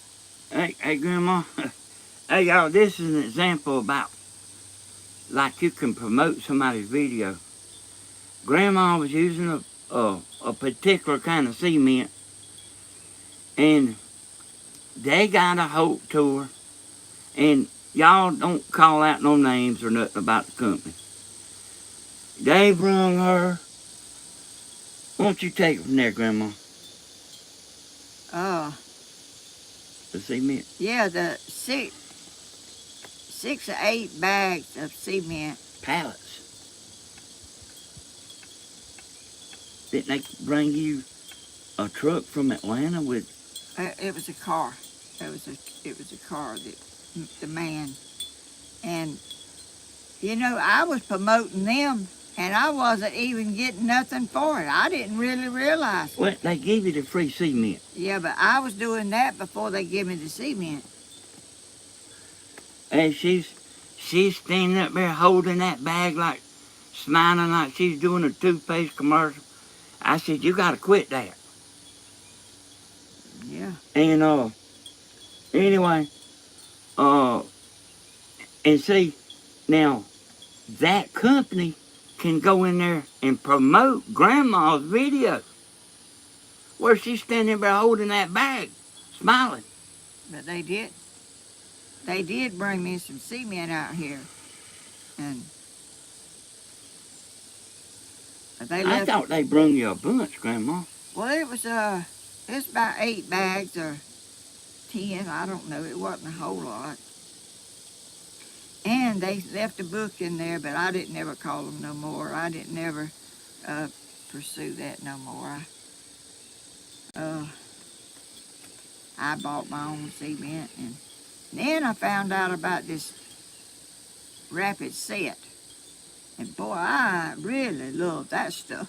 Hey, Grandma. Hey, y'all, this is an example about, like, you can promote somebody's video. Grandma was using a particular kind of cement, and they got a Hope tour, and y'all don't call out no names or nothing about the company. They brung her. Why don't you take it from there, Grandma? The cement. Yeah, the 6 or 8 bags of cement. Pallets. Didn't they bring you a truck from Atlanta with? It was a car. It was a car that the man, and you know, I was promoting them, and I wasn't even getting nothing for it. I didn't really realize it. Well, they gave you the free cement. Yeah, but I was doing that before they gave me the cement. And she's standing up there holding that bag, like smiling like she's doing a toothpaste commercial. I said, you gotta quit that. Yeah. And anyway, and see, now that company can go in there and promote Grandma's video where she's standing there holding that bag, smiling. But they did. They did bring me some cement out here, and they I left. thought they brung you a bunch, Grandma. Well, it's about 8 bags or 10. I don't know. It wasn't a whole lot. And they left a book in there, but I didn't ever call them no more. I didn't ever pursue that no more. I bought my own cement, and then I found out about this rapid set. And boy, I really love that stuff.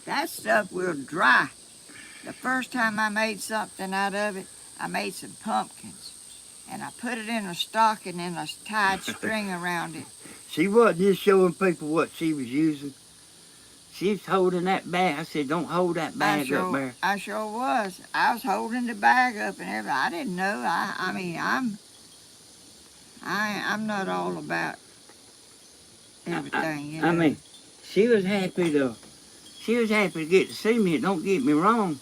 That stuff will dry. The first time I made something out of it, I made some pumpkins. And I put it in a stocking and I tied string around it. She wasn't just showing people what she was using. She's holding that bag. I said, don't hold that bag up there. I sure was. I was holding the bag up and everything. I didn't know. I mean, I'm not all about everything, you know. I mean, she was happy to get to see me. Don't get me wrong,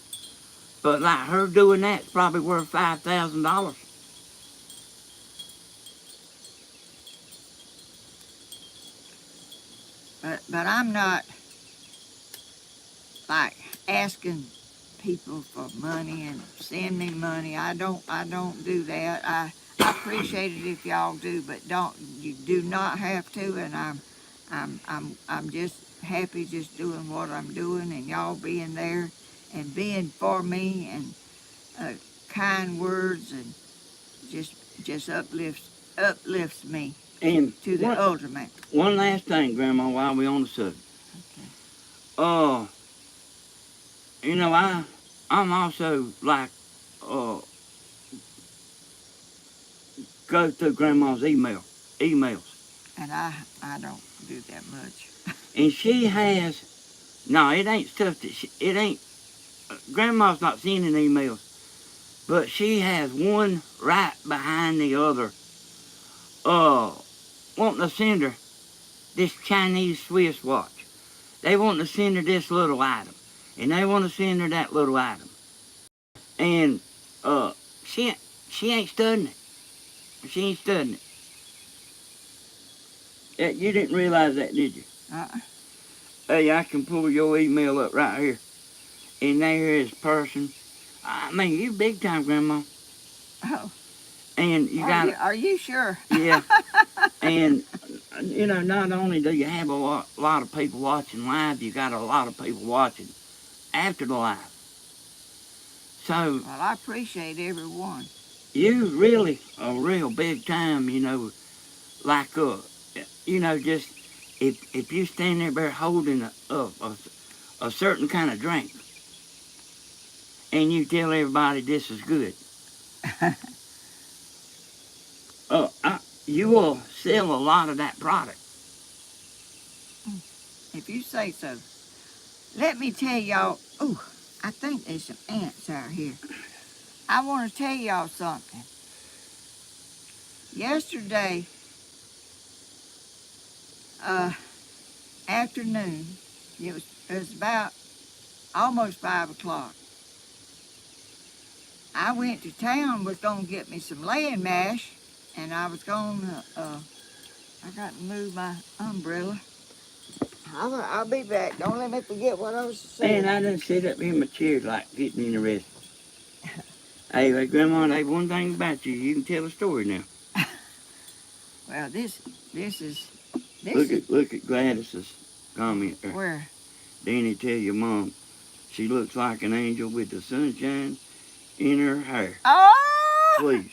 but like her doing that's probably worth $5,000. But I'm not like asking people for money and send me money. I don't do that. I appreciate it if y'all do, but you do not have to. And I'm just happy just doing what I'm doing, and y'all being there and being for me, and kind words, and just uplifts me And to the ultimate. One last thing, Grandma, while we on the subject. Okay. You know, I'm also like go through Grandma's emails. And I don't do that much. And she has, no, it ain't stuff that it ain't, Grandma's not sending emails. But she has one right behind the other, wanting to send her this Chinese Swiss watch. They want to send her this little item, and they want to send her that little item. And she ain't studying it. She ain't studying it. You didn't realize that, did you? Hey, I can pull your email up right here. And there is person. I mean, you big time, Grandma. Oh. And you got. Are you sure? Yeah. And not only do you have a lot of people watching live, you got a lot of people watching after the live. So. Well, I appreciate everyone. You really a real big time, like just if you stand there holding a certain kind of drink, and you tell everybody this is good, you will sell a lot of that product. If you say so. Let me tell y'all. Ooh, I think there's some ants out here. I want to tell y'all something. Yesterday afternoon, it was about almost 5 o'clock. I went to town, was going to get me some laying mash, and I was going to, I got to move my umbrella. I'll be back. Don't let me forget what I was saying. Man, I done sit up in my chair like getting interested. Hey, Grandma, hey, one thing about you, you can tell a story now. Well, this is... Look at Gladys's comment there. Where? Danny, tell your mom she looks like an angel with the sunshine in her hair. Oh! Please.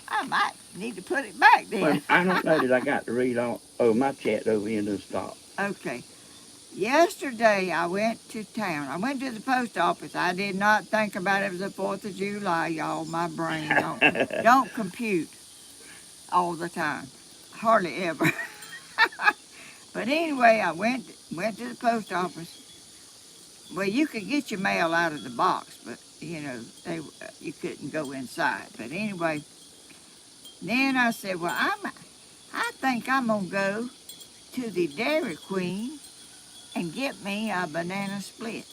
I might need to put it back then. Well, I don't know that I got to read all... Oh, my chat over here done stopped. Okay. Yesterday, I went to town. I went to the post office. I did not think about it was the 4th of July, y'all. My brain don't compute all the time. Hardly ever. But anyway, I went to the post office. Well, you could get your mail out of the box, but, you couldn't go inside. But anyway, then I said, well, I think I'm going to go to the Dairy Queen and get me a banana split.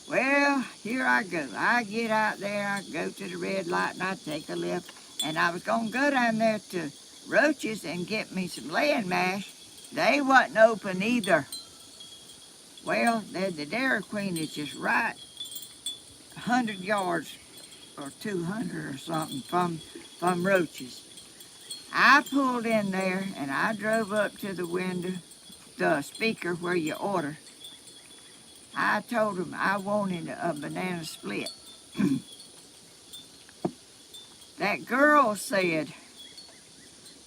Well, here I go. I get out there, I go to the red light, and I take a left. And I was going to go down there to Roach's and get me some laying mash. They wasn't open either. Well, the Dairy Queen is just right 100 yards or 200 or something from Roach's. I pulled in there, and I drove up to the window, the speaker where you order. I told them I wanted a banana split. That girl said,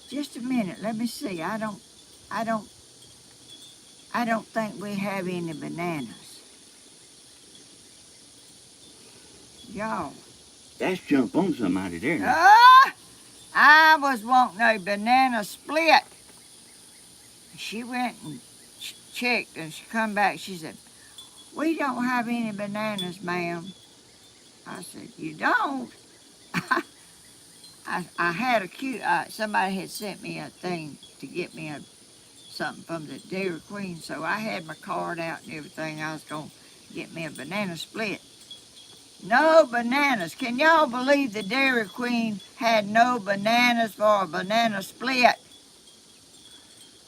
just a minute, let me see. I don't think we have any bananas. Y'all. That's jump on somebody there. I was wanting a banana split. She went and checked, and she come back. She said, we don't have any bananas, ma'am. I said, you don't? I had somebody had sent me a thing to get me something from the Dairy Queen, so I had my card out and everything. I was going to get me a banana split. No bananas. Can y'all believe the Dairy Queen had no bananas for a banana split?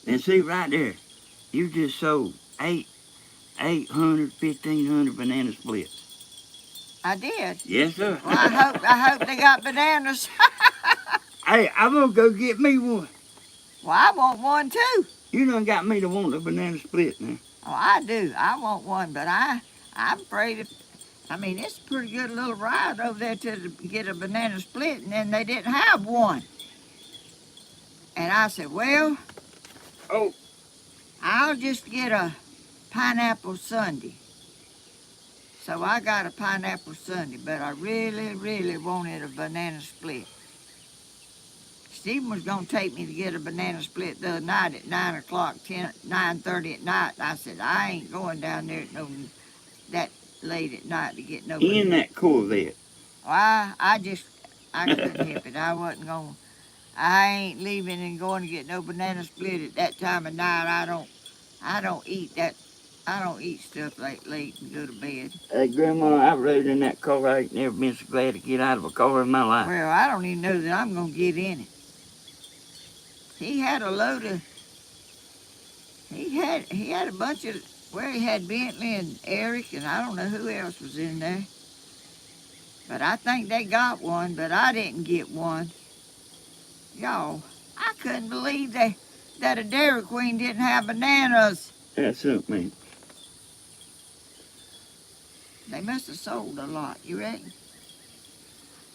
And see, right there, you just sold 800, 1,500 banana splits. I did. Yes, sir. Well, I hope they got bananas. Hey, I'm going to go get me one. Well, I want one too. You done got me to want a banana split now. Oh, I do. I want one, but I'm afraid it's a pretty good little ride over there to get a banana split, and then they didn't have one. And I said, well, I'll just get a pineapple sundae. So I got a pineapple sundae, but I really, really wanted a banana split. Stephen was going to take me to get a banana split the other night at 9 o'clock, 9:30 at night. I said, I ain't going down there at that late at night to get no In that Corvette. I couldn't help it. I ain't leaving and going to get no banana split at that time of night. I don't eat that. I don't eat stuff late and go to bed. Hey, Grandma, I rode in that car. I ain't never been so glad to get out of a car in my life. Well, I don't even know that I'm gonna get in it. He had a load of. He had a bunch of. Well, he had Bentley and Eric, and I don't know who else was in there. But I think they got one, but I didn't get one. Y'all, I couldn't believe that a Dairy Queen didn't have bananas. That's something. They must have sold a lot, you reckon?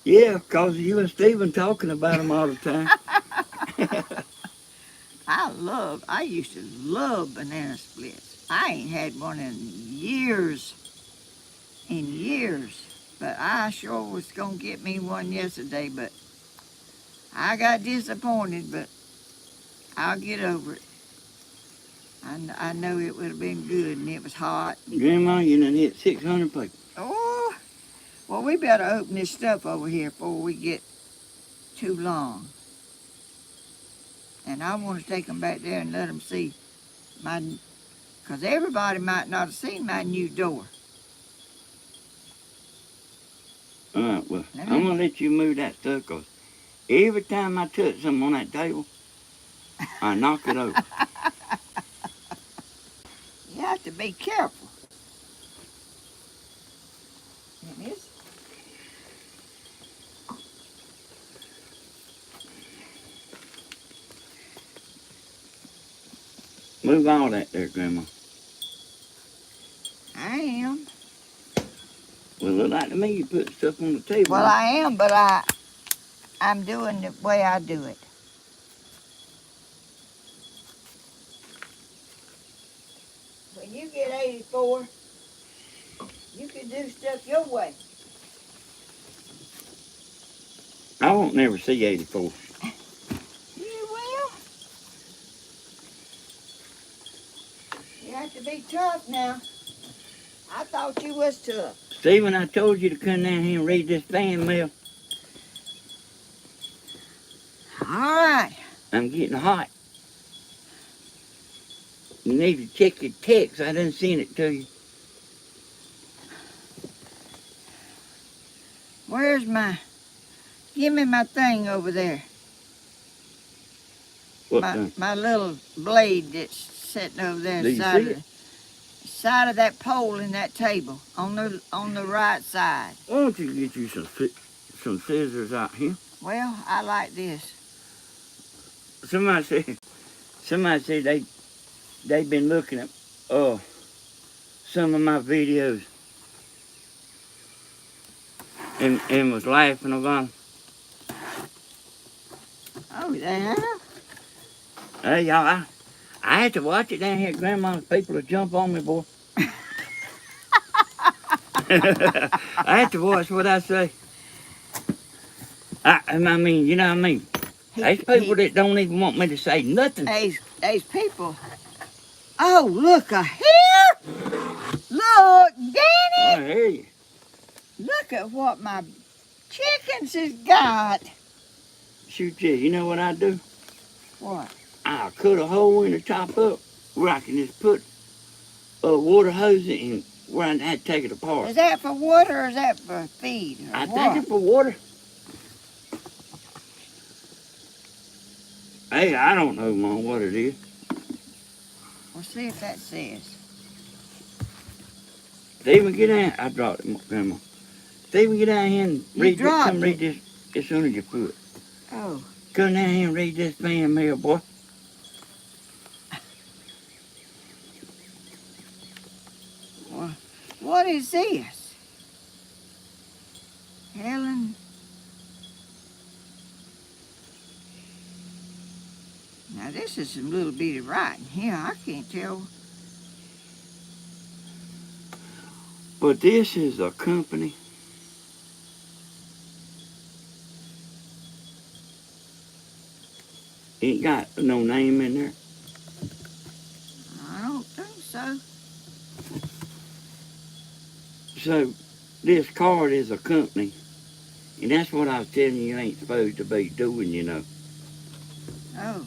Yeah, 'cause you and Stephen talking about them all the time. I used to love banana splits. I ain't had one in years. But I sure was gonna get me one yesterday, but I got disappointed, but I'll get over it. I know it would have been good, and it was hot. Grandma, you done hit 600 people. Oh, well, we better open this stuff over here before we get too long. And I want to take them back there and let them see because everybody might not have seen my new door. All right, well, I'm going to let you move that stuff, 'cause every time I touch something on that table, I knock it over. You have to be careful. It is. Move all that there, Grandma. I am. Well, look like to me you put stuff on the table. Well, I am, but I'm doing the way I do it. When you get 84, you can do stuff your way. I won't never see 84. You will. You have to be tough now. I thought you was tough. Stephen, I told you to come down here and read this fan mail. All right. I'm getting hot. You need to check your text. I didn't send it to you. Give me my thing over there. What thing? My little blade that's sitting over there Do you see it? side of that pole in that table on the right side. Why don't you get you some scissors out here? Well, I like this. Somebody said they've been looking at some of my videos and was laughing about. Oh, they have? Hey, y'all, I had to watch it down here at Grandma's. People will jump on me, boy. I had to watch what I say. I mean, you know what I mean? There's people that don't even want me to say nothing. There's people. Oh, look here! Look, Danny! I hear you. Look at what my chickens has got. Shoot, yeah, you know what I do? What? I'll cut a hole in the top up where I can just put a water hose in where I had to take it apart. Is that for water or is that for feed? I think it's for water. Hey, I don't know, Mom, what it is. We'll see if that says. Stephen, get down. I dropped it, Grandma. Stephen, get down here and read this. Come read this as soon as you put. Oh. Come down here and read this fan mail, boy. What is this? Helen? Now this is some little bitty writing here. I can't tell. But this is a company. Ain't got no name in there. I don't think so. So this card is a company And that's what I was telling you ain't supposed to be doing, you know. Oh.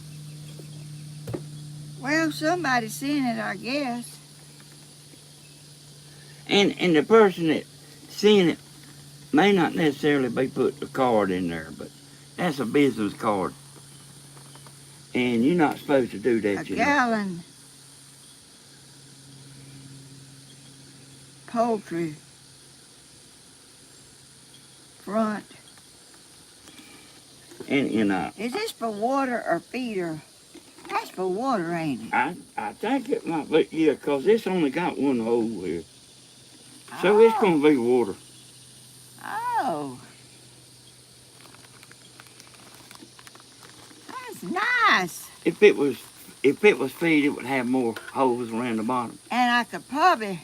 Well, somebody's seen it, I guess. And the person that seen it may not necessarily be putting the card in there, but that's a business card. And you're not supposed to do A that, you know. gallon poultry front. And Is this for water or feeder? That's for water, ain't it? I think it might be, yeah, 'cause it's only got one hole here. So it's going to be water. Oh. That's nice. If it was feed, it would have more holes around the bottom. And I could probably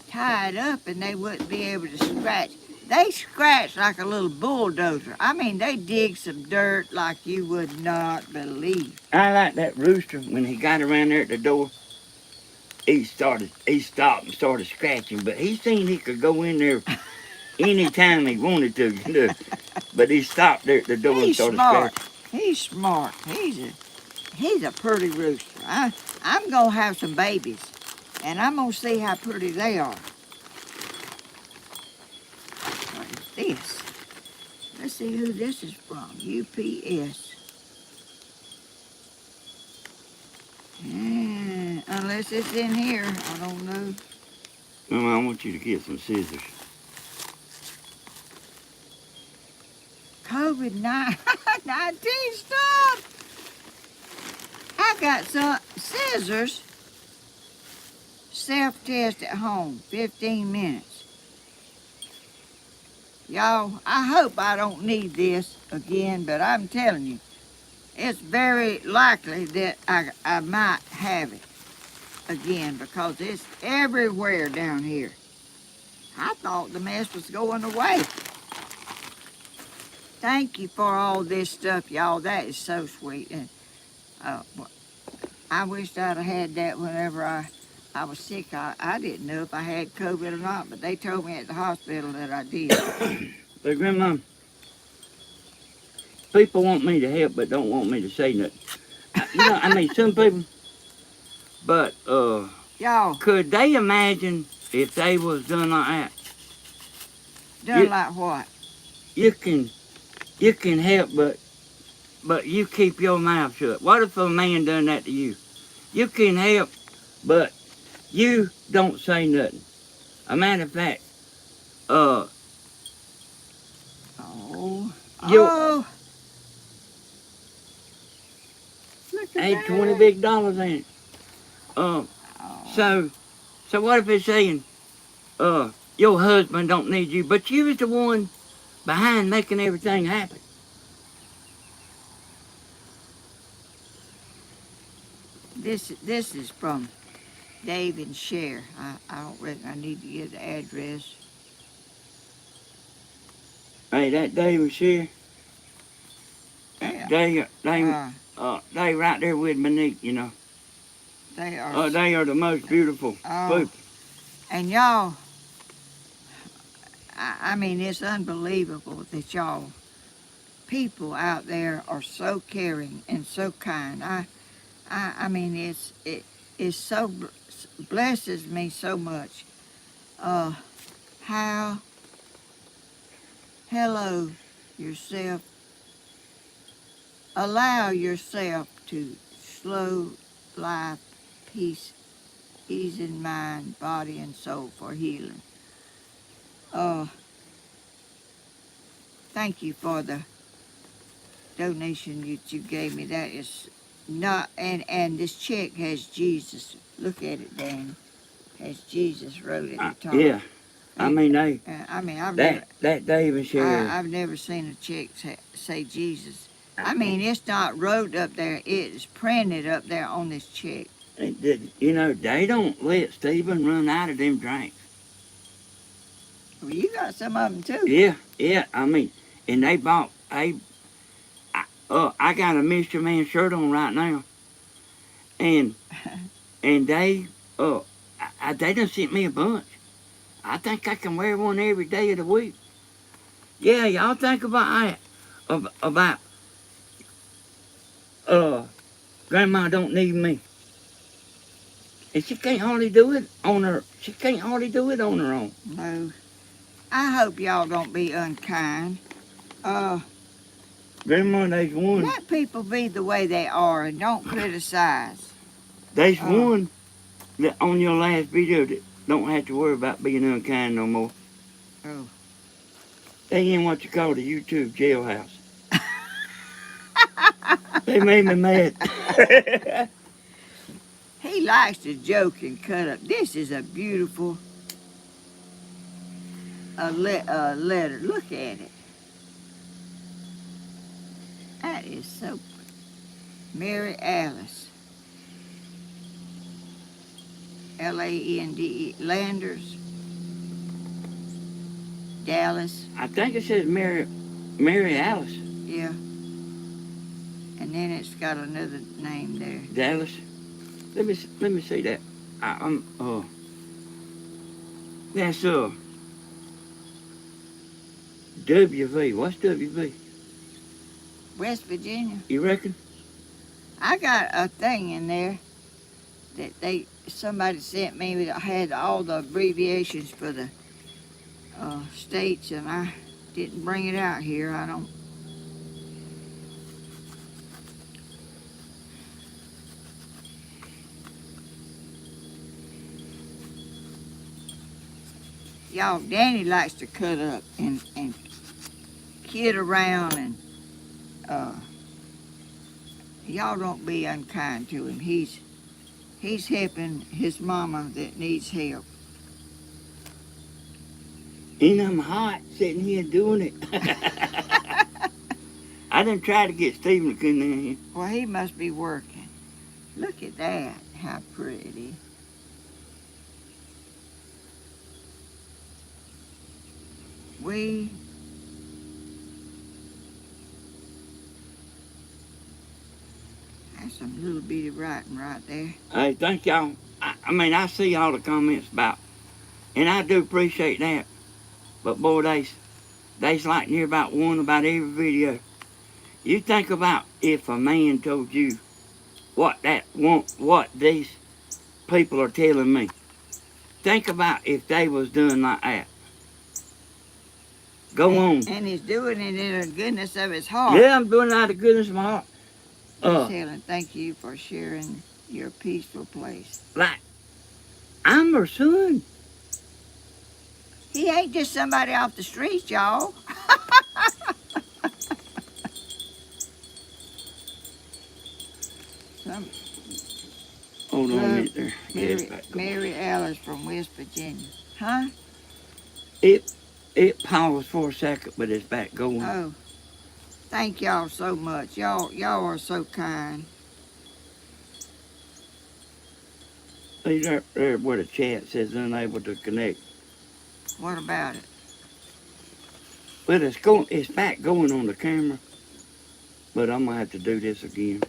tie it up and they wouldn't be able to scratch. They scratch like a little bulldozer. I mean, they dig some dirt like you would not believe. I like that rooster when he got around there at the door. He stopped and started scratching, but he seen he could go in there anytime he wanted to, you know. But he stopped there at the door and He's started smart. scratching. He's smart. He's a pretty rooster. I'm gonna have some babies, and I'm gonna see how pretty they are. What is this? Let's see who this is from. UPS. Unless it's in here, I don't know. Mama, I want you to get some scissors. COVID-19 stuff. I got some scissors. Self-test at home, 15 minutes. Y'all, I hope I don't need this again, but I'm telling you, it's very likely that I might have it again because it's everywhere down here. I thought the mess was going away. Thank you for all this stuff, y'all. That is so sweet. And I wished I'd have had that whenever I was sick. I didn't know if I had COVID or not, but they told me at the hospital that I did. But Grandma, people want me to help but don't want me to say nothing. You know, I mean, some people, but Y'all, could they imagine if they was done like that? done like what? You can help, but you keep your mouth shut. What if a man done that to you? You can help, but you don't say nothing. A matter of fact, Oh. you Look at ain't that. 20 big dollars in it. Oh. So what if it's saying, your husband don't need you, but you was the one behind making everything happen? This is from Dave and Cher. I don't reckon I need to get the address. Hey, that Dave was here. Yeah. They right there with Monique, you know. They are. They are the most beautiful people. And y'all, I mean, it's unbelievable that y'all people out there are so caring and so kind. I mean, it so blesses me so much. How hello yourself. Allow yourself to slow life, peace, ease in mind, body, and soul for healing. Thank you for the donation that you gave me. That is not, and this check has Jesus. Look at it, Dan. Has Jesus wrote at the top. Yeah. I mean, that Dave and Cher. I've never seen a check say Jesus. I mean, it's not wrote up there. It is printed up there on this check. You know, they don't let Stephen run out of them drinks. Well, you got some of them too. Yeah. I mean, and they bought. I got a Mystery Man shirt on right now, and they they done sent me a bunch. I think I can wear one every day of the week. Yeah, y'all think about that. About Grandma don't need me. And she can't hardly do it on her. She can't hardly do it on her own. No. I hope y'all don't be unkind. Grandma, there's one. Let people be the way they are and don't criticize. There's one that on your last video that don't have to worry about being unkind no more. Oh. They in what you call the YouTube jailhouse. They made me mad. He likes to joke and cut up. This is a beautiful letter. Look at it. That is so pretty. Mary Alice. Lande, Landers. Dallas. I think it says Mary Alice. Yeah. And then it's got another name there. Dallas. Let me see that. That's WV. What's WV? West Virginia. You reckon? I got a thing in there that somebody sent me that had all the abbreviations for the states, and I didn't bring it out here. I don't. Y'all, Danny likes to cut up and kid around, and y'all don't be unkind to him. He's helping his mama that needs help. Ain't I'm hot sitting here doing it. I done tried to get Stephen to come in here. Well, he must be working. Look at that, how pretty. That's some little bitty writing right there. Hey, thank y'all. I see all the comments about, and I do appreciate that. But boy, they's like near about one about every video. You think about if a man told you what these people are telling me. Think about if they was doing like that. Go on. And he's doing it in the goodness of his heart. Yeah, I'm doing it out of the goodness of my heart. Helen, thank you for sharing your peaceful place. Like, I'm her son. He ain't just somebody off the street, y'all. Hold on a minute there. Mary Alice from West Virginia. Huh? It paused for a second, but it's back going. Oh. Thank y'all so much. Y'all are so kind. See there where the chat says unable to connect. What about it? Well, it's back going on the camera, but I'm gonna have to do this again.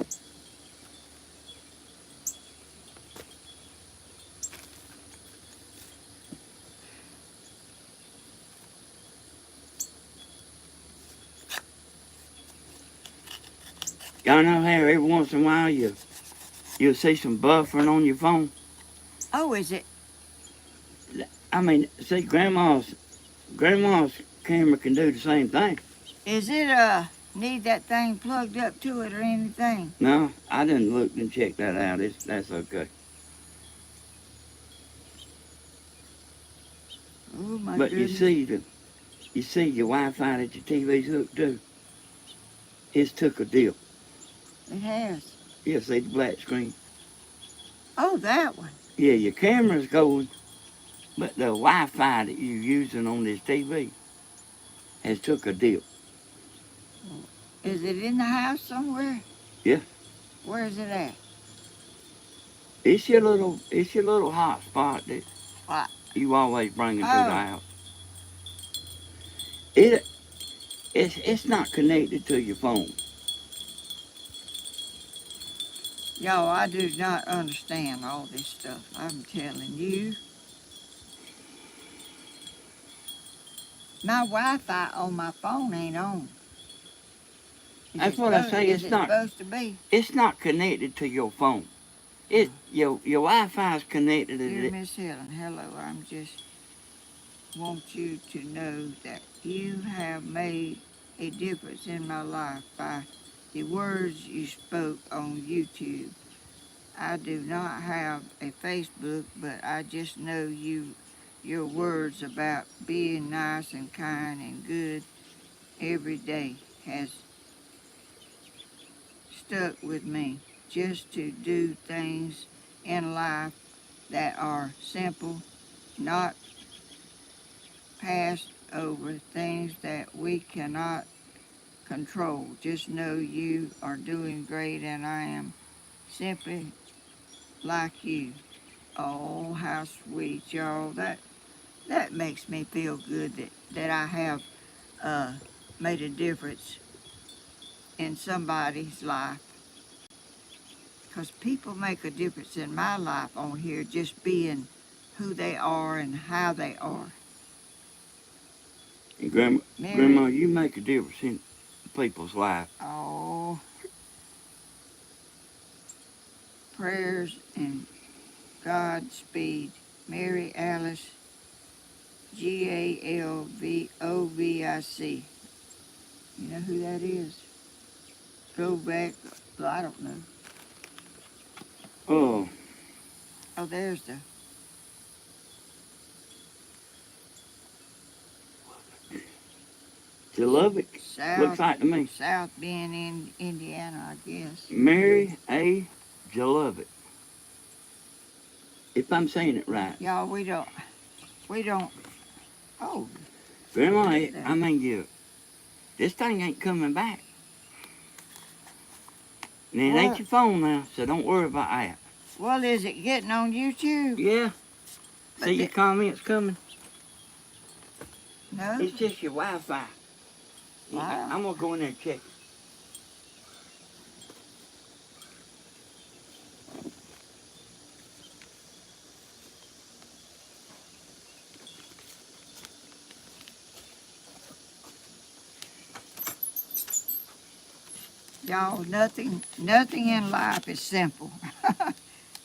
Y'all know how every once in a while you'll see some buffering on your phone? Oh, is it? See, Grandma's camera can do the same thing. Is it need that thing plugged up to it or anything? No, I didn't look and check that out. That's okay. Oh my But goodness. you see your Wi-Fi that your TV's hooked to. It's took a dip. It has. Yeah, see the black screen. Oh, that one. Yeah, your camera's going, but the Wi-Fi that you're using on this TV has took a dip. Is it in the house somewhere? Yeah. Where is it at? It's your little hot spot that What? you always bring into the house. It's not connected to your phone. Y'all, I do not understand all this stuff. I'm telling you. My Wi-Fi on my phone ain't on. That's what I say. Is it supposed to be? It's not connected to your phone. Your Wi-Fi is connected to Dear it. Miss Helen, hello. I'm just want you to know that you have made a difference in my life by the words you spoke on YouTube. I do not have a Facebook, but I just know your words about being nice and kind and good every day has stuck with me. Just to do things in life that are simple, not passed over, things that we cannot control. Just know you are doing great and I am simply like you. Oh, how sweet, y'all. That makes me feel good that I have made a difference in somebody's life. Because people make a difference in my life on here just being who they are and how they are. And Grandma, you make a difference in people's life. Oh, prayers and Godspeed. Mary Alice, Galvovic. You know who that is? Go back. Well, I don't know. Oh, Oh, there's the Jalovic. Looks South. like to me. South Bend in Indiana, I guess. Mary A. Jalovic. If I'm saying it right. Y'all, we don't. Oh, Grandma, there. I mean, this thing ain't coming back. And it ain't your phone now, so don't worry about that. Well, is it getting on YouTube? Yeah. But See your comments coming? No. It's just your Wi-Fi. Wow. I'm going to go in there and check it. Y'all, nothing in life is simple.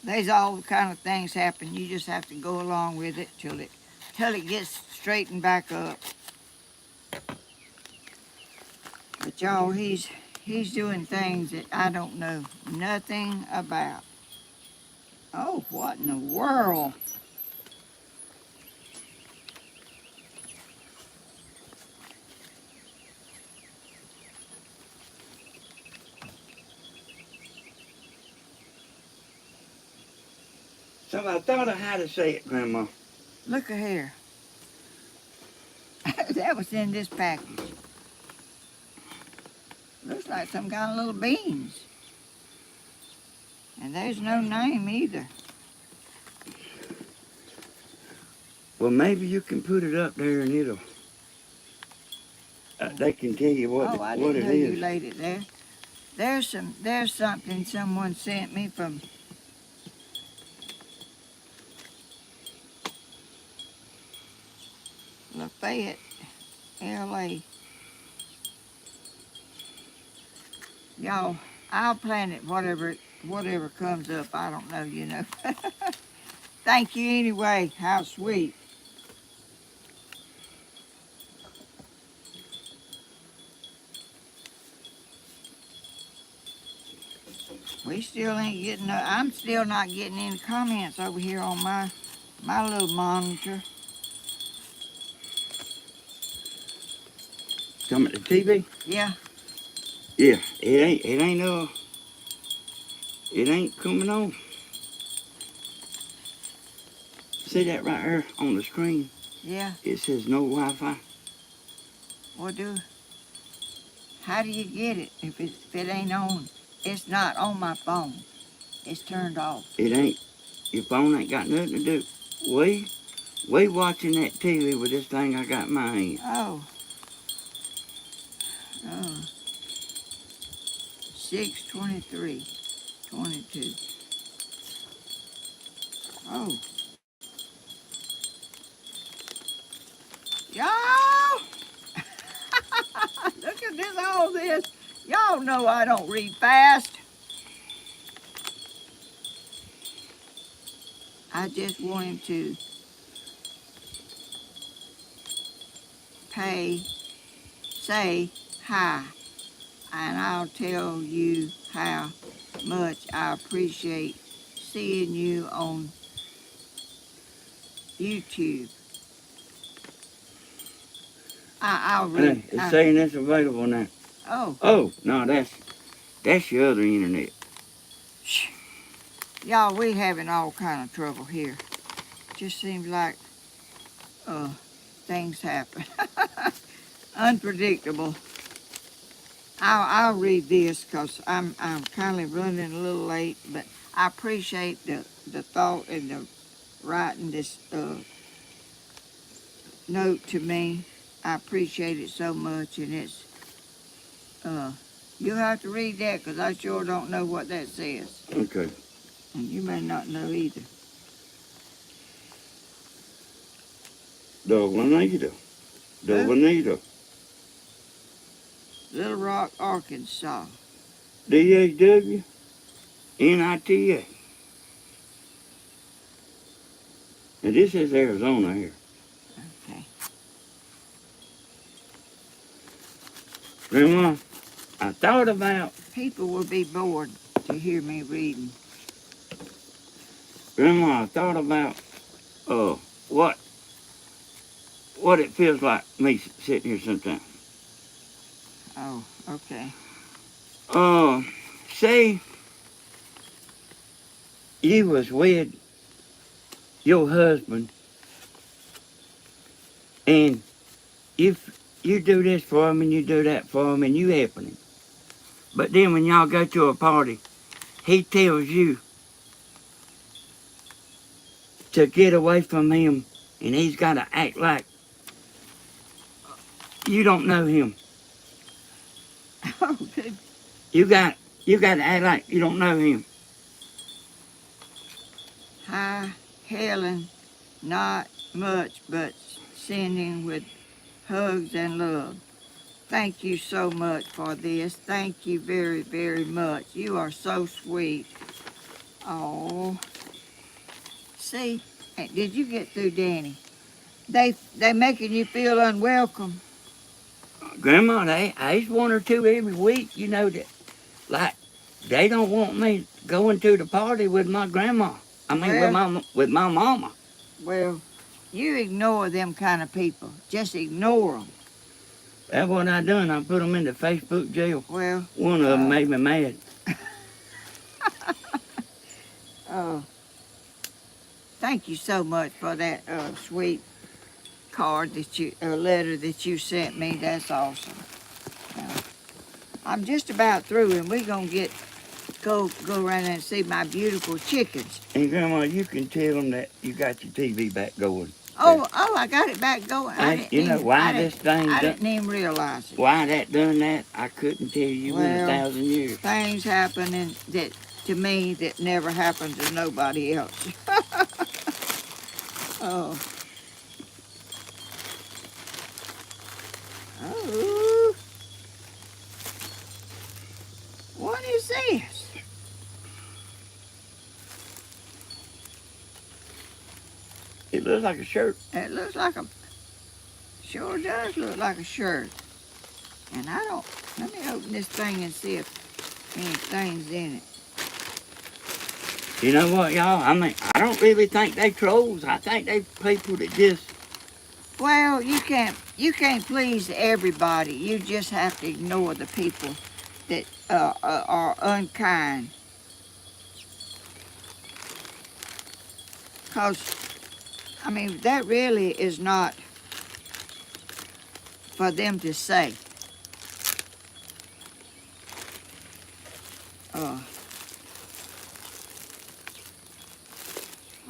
There's all kind of things happen. You just have to go along with it till it gets straightened back up. But y'all, he's doing things that I don't know nothing about. Oh, what in the world? So I thought of how to say it, Grandma. Look at here. That was in this package. Looks like some kind of little beans. And there's no name either. Well, maybe you can put it up there and it'll... they can tell you what I it didn't know is. you laid it there. There's something someone sent me from Lafayette, LA. Y'all, I'll plan it whatever comes up. I don't know, you know. Thank you anyway. How sweet. We still ain't getting no, I'm still not getting any comments over here on my little monitor. Talking about the TV? Yeah. Yeah, it ain't coming on. See that right there on the screen? Yeah. It says no Wi-Fi. Well, how do you get it if it ain't on? It's not on my phone. It's turned off. It ain't. Your phone ain't got nothing to do. We watching that TV with this thing I got in my hand. Oh. 6:23, 22. Oh. Y'all! all this. Y'all know I don't read fast. I just want him to say hi, and I'll tell you how much I appreciate seeing you on YouTube. I'll read. It's saying it's available now. Oh. Oh, no, that's your other internet. Y'all, we having all kind of trouble here. Just seems like things happen. Unpredictable. I'll read this because I'm kind of running a little late, but I appreciate the thought and the writing this note to me. I appreciate it so much, and it's you'll have to read that because I sure don't know what that says. Okay. And you may not know either. Dublin. Little Rock, Arkansas. DHWNITA. And this is Arizona here. Okay. Grandma, I thought about... People will be bored to hear me reading. Grandma, I thought about what it feels like me sitting here sometimes. Oh, okay. Say you was with your husband and if you do this for him and you do that for him and you helping him. But then when y'all go to a party, he tells you to get away from him and he's got to act like you don't know him. Oh, good. You got to act like you don't know him. Hi, Helen. Not much, but sending with hugs and love. Thank you so much for this. Thank you very, very much. You are so sweet. Oh. See, did you get through, Danny? They making you feel unwelcome. Grandma, there's one or two every week, you know, that, like, they don't want me going to the party with my grandma. With my mama. Well, you ignore them kind of people. Just ignore them. That's what I done. I put them into Facebook jail. Well, one of them made me mad. Oh, thank you so much for that sweet card letter that you sent me. That's awesome. I'm just about through, and we're gonna go around and see my beautiful chickens. And Grandma, you can tell them that you got your TV back going. Oh, I got it back going. I didn't even realize it. Why that done that, I couldn't tell you in 1,000 years. Things happen that to me that never happened to nobody else. Oh. Oh. What is this? It looks like a shirt. It looks like sure does look like a shirt. And let me open this thing and see if anything's in it. You know what, y'all? I mean, I don't really think they trolls. I think they people that just... Well, you can't please everybody. You just have to ignore the people that are unkind. Because, I mean, that really is not for them to say.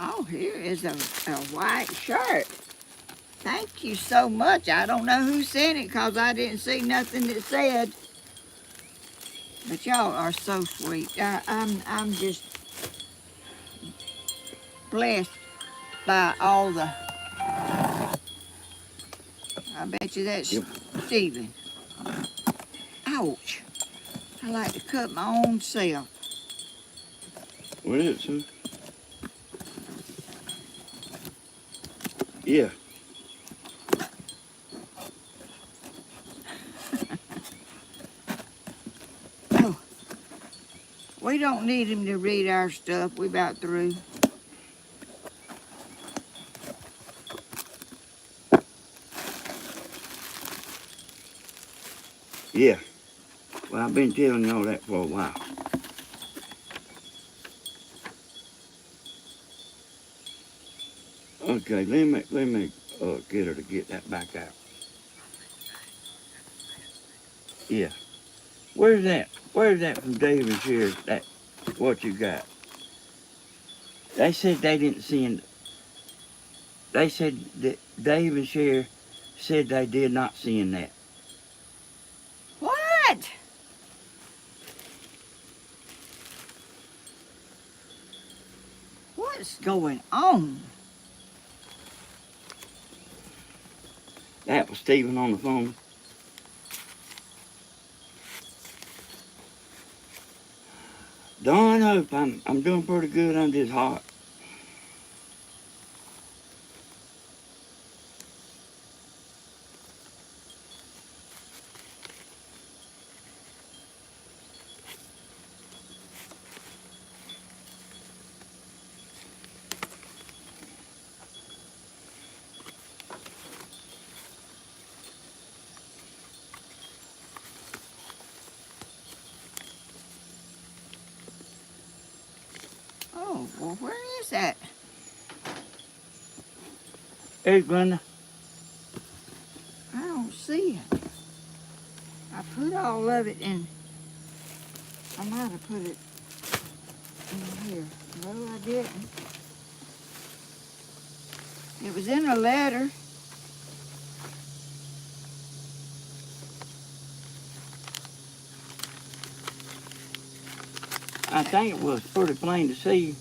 Oh, here is a white shirt. Thank you so much. I don't know who sent it because I didn't see nothing that said. But y'all are so sweet. I'm just blessed by all the... I bet you that's Stephen. Ouch. I like to cut my own self. What is it, son? Yeah. Oh. We don't need him to read our stuff. We about through. Yeah. Well, I've been telling y'all that for a while. Okay, let me get her to get that back out. Yeah. Where's that? Where's that from Dave and Sherry? That what you got? They said they didn't send. They said that Dave and Sherry said they did not send that. What? What's going on? That was Stephen on the phone. Darn hope I'm doing pretty good under this hot. Oh, well, where is that? Hey, Glenda. I don't see it. I put all of it in. I might have put it in here. No, I didn't. It was in a letter. I think it was pretty plain to see.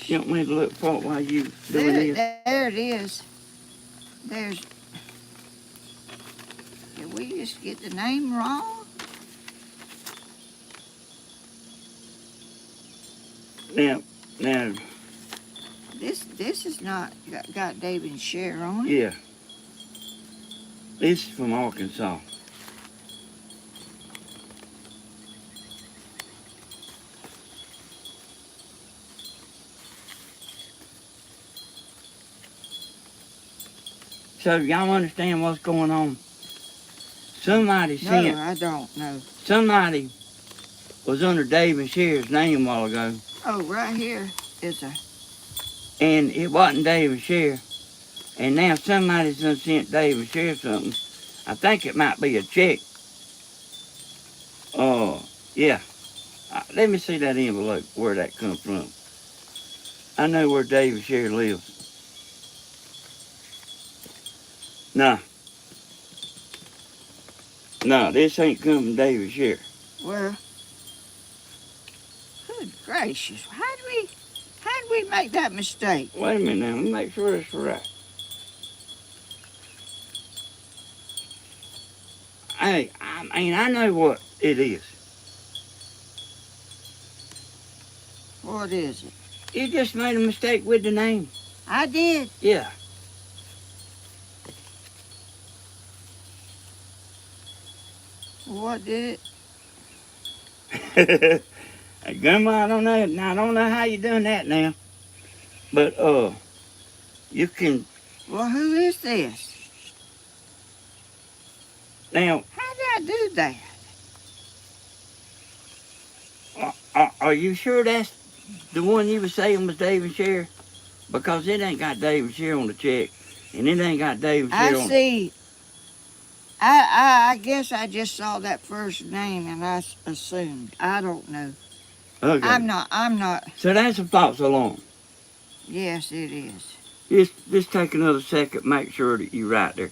You don't need to look for it while you doing this. There it is. There's. Did we just get the name wrong? Now, This is not got David and Cher on it. yeah. This is from Arkansas. So y'all understand what's going on? Somebody sent. No, I don't know. Somebody was under Dave and Sherry's name a while ago, Oh, right here is a. and it wasn't Dave and Sherry. And now somebody's done sent Dave and Sherry something. I think it might be a check. Oh, yeah. Let me see that envelope, where that comes from. I know where Dave and Sherry lives. No, this ain't come from Dave and Sherry. Well, good gracious! How did we make that mistake? Wait a minute now, let me make sure that's right. Hey, I mean, I know what it is. What is it? You just made a mistake with the name. I did. Yeah. What did Hey, Grandma, I don't know how you doing that now. But, you can, Well, who is this? now, How did I do that? are you sure that's the one you was saying was Dave and Sherry? Because it ain't got Dave and Sherry on the check, and it ain't got Dave and Sherry I on see. I guess I just saw that first name and I assumed. I don't know. Okay. I'm not. So that's a false alarm. Yes, it is. Just take another second, make sure that you're right there.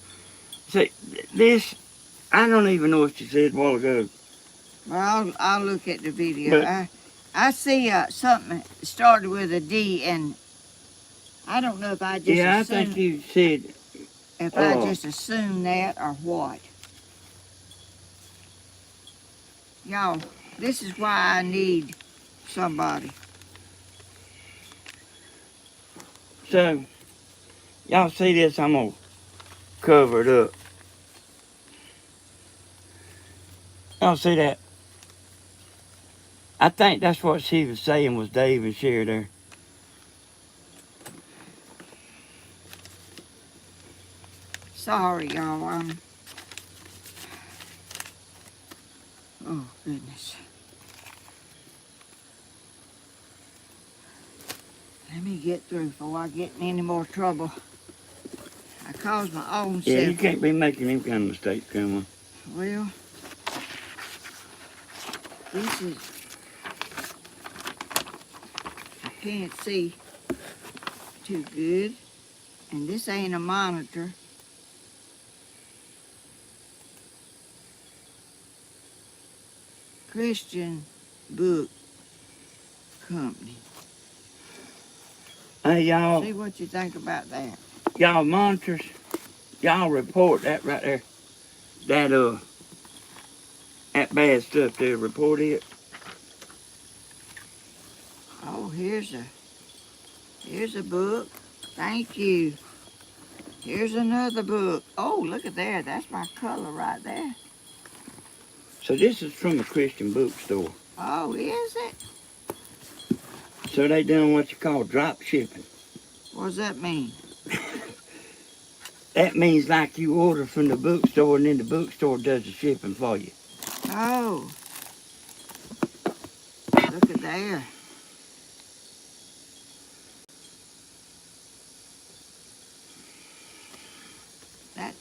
See, this, I don't even know what you said a while ago. Well, I'll look at the video. But- I see something started with a D, and I don't know if I just Yeah, I assumed. think you said, if I just assume that or what. Y'all, this is why I need somebody. So, y'all see this? I'm gonna cover it up. Y'all see that? I think that's what she was saying was Dave and Sherry there. Sorry, y'all. Oh, goodness. Let me get through before I get in any more trouble. I caused my own Yeah, self. you can't be making them kind of mistakes, Grandma. Well, this is, I can't see too good. And this ain't a monitor. Christian Book Company. Hey, y'all. See what you think about that. Y'all monitors. Y'all report that right there. That bad stuff there. Report it. Oh, here's a book. Thank you. Here's another book. Oh, look at there. That's my color right there. So this is from a Christian bookstore. Oh, is it? So they done what you call drop shipping. What does that mean? That means like you order from the bookstore and then the bookstore does the shipping for you. Oh, look at there.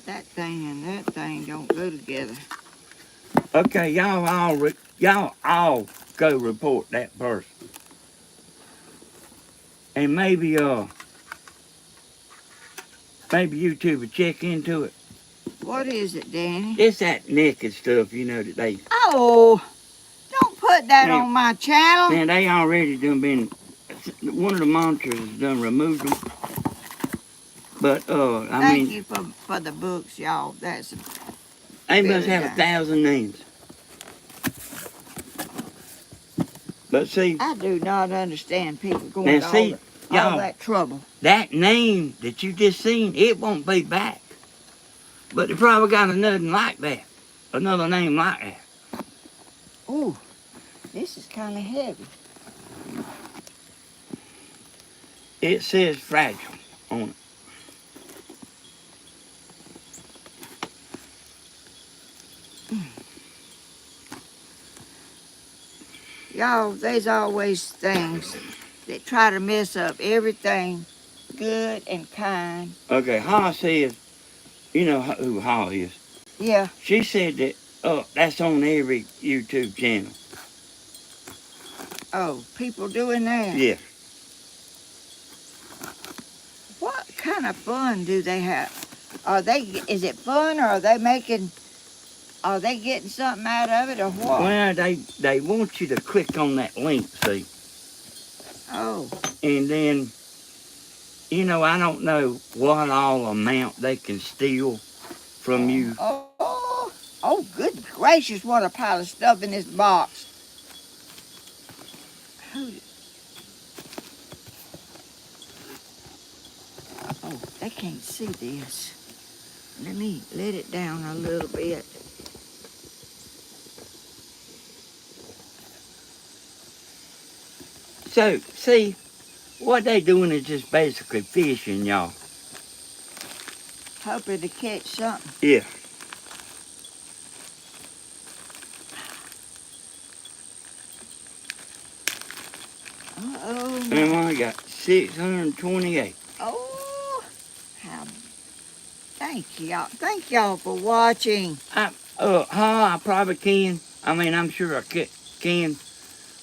That thing and that thing don't go together. Okay, y'all all go report that person. And maybe you two would check into it. What is it, Danny? It's that naked stuff, you know, that they... Oh, don't put that on my channel. Man, they already done been... One of the monitors has done removed them. But, Thank you for the books, y'all. That's they must really have nice. 1,000 names. But see... I do not understand people going to all that trouble. That name that you just seen, it won't be back. But they probably got another like that. Another name like that. Ooh, this is kind of heavy. It says fragile on it. Y'all, there's always things that try to mess up everything good and kind. Okay, Ha says, you know who Ha is. Yeah. She said that that's on every YouTube channel. Oh, people doing that? Yeah. What kind of fun do they have? Is it fun or are they getting something out of it or what? Well, they want you to click on that link, see? Oh. And then, you know, I don't know what all amount they can steal from you. Oh, good gracious, what a pile of stuff in this box. Oh, they can't see this. Let me let it down a little bit. So, see, what they doing is just basically fishing, y'all. Hoping to catch something. Yeah. Uh-oh. And I got 628. Oh, thank y'all. Thank y'all for watching. I probably can. I mean, I'm sure I can.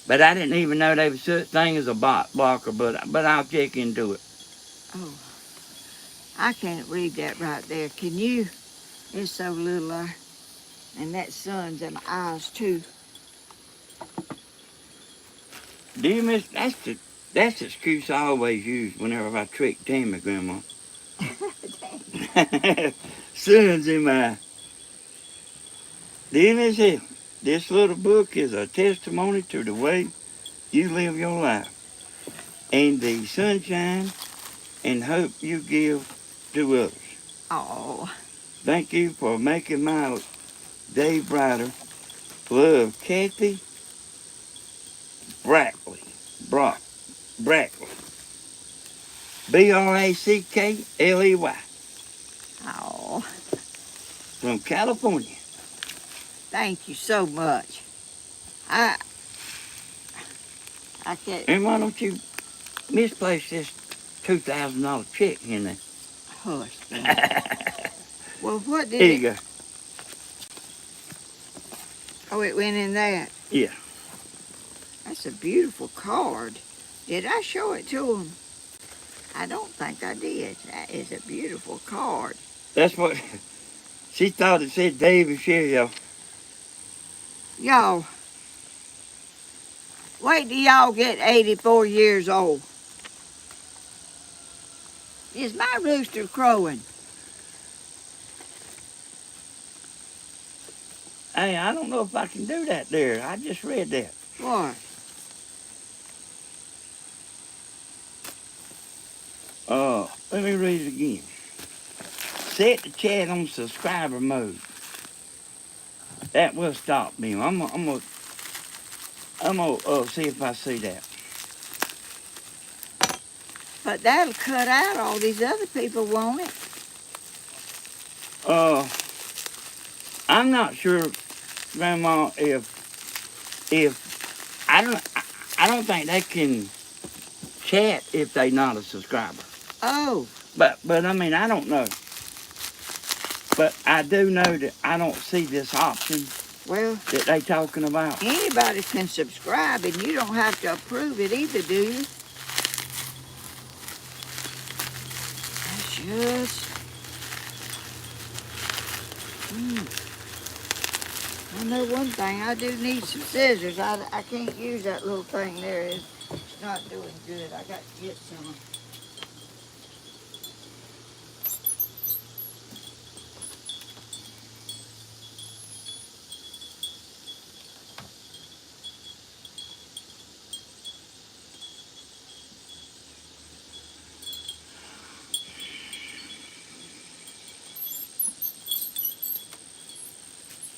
But I didn't even know there was such thing as a bot blocker, but I'll check into it. Oh, I can't read that right there. Can you? It's so little there. And that sun's in my eyes too. Do you miss? That's the excuse I always use whenever I trick Tammy, Grandma. Sons in my. Dear as hell, this little book is a testimony to the way you live your life and the sunshine and hope you give to others. Oh, Thank you for making my day brighter. Love, Kathy Brackley. Brackley. Brackley. oh, From California. thank you so much. I can't And why don't you misplace this $2,000 check in there? hush. Well, what did Here it? you go. Oh, it went in that. Yeah. That's a beautiful card. Did I show it to him? I don't think I did. That is a beautiful card. That's what she thought it said David Sherrill. Y'all, wait till y'all get 84 years old. Is my rooster crowing? Hey, I don't know if I can do that there. I just read that. What? Let me read it again. Set the chat on subscriber mode. That will stop me. I'm gonna see if I see that. But that'll cut out all these other people, won't it? I'm not sure, Grandma, if I don't think they can chat if they not a subscriber. Oh, But I mean I don't know. But I do know that I don't see this option well, that they talking about. anybody can subscribe and you don't have to approve it either, do you? That's just... I know one thing, I do need some scissors. I can't use that little thing there. It's not doing good. I got to get some.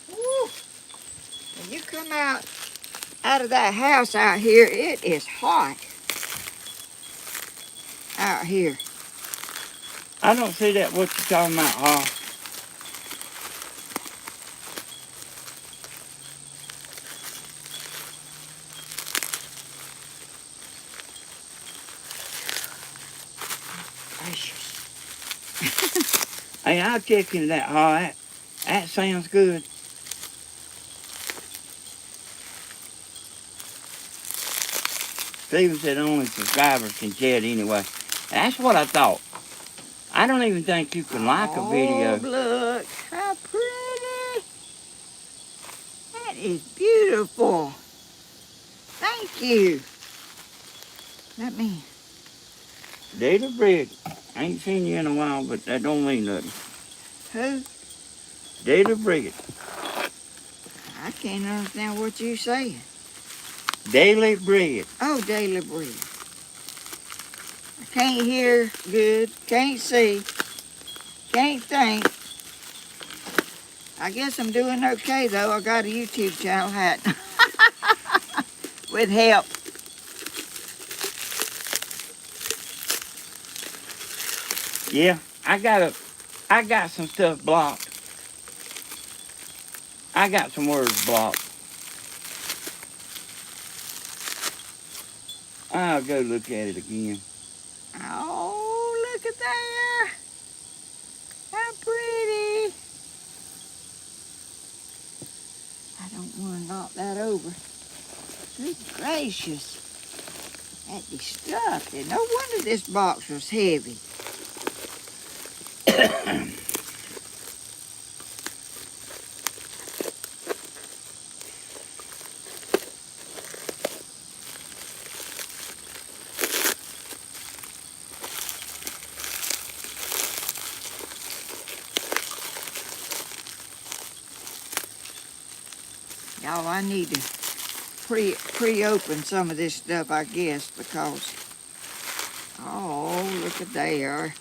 Woo! When you come out of that house out here, it is hot out here. I don't see that what you're talking about, huh? Gracious. Hey, I'll check into that, huh? That sounds good. Steven said only subscribers can chat anyway. That's what I thought. I don't even think you can like a video. Oh, look, how pretty. That is beautiful. Thank you. Let me... Data bread. I ain't seen you in a while, but that don't mean nothing. Who? Data bread. I can't understand what you're saying. Daily bread. Oh, daily bread. I can't hear good, can't see, can't think. I guess I'm doing okay, though. I got a YouTube channel hat. With help. Yeah, I got some stuff blocked. I got some words blocked. I'll go look at it again. Oh, look at there. How pretty. I don't want to knock that over. Good gracious. That be stuffed. No wonder this box was heavy. Y'all, I need to pre-open some of this stuff, I guess, because, oh, look at there.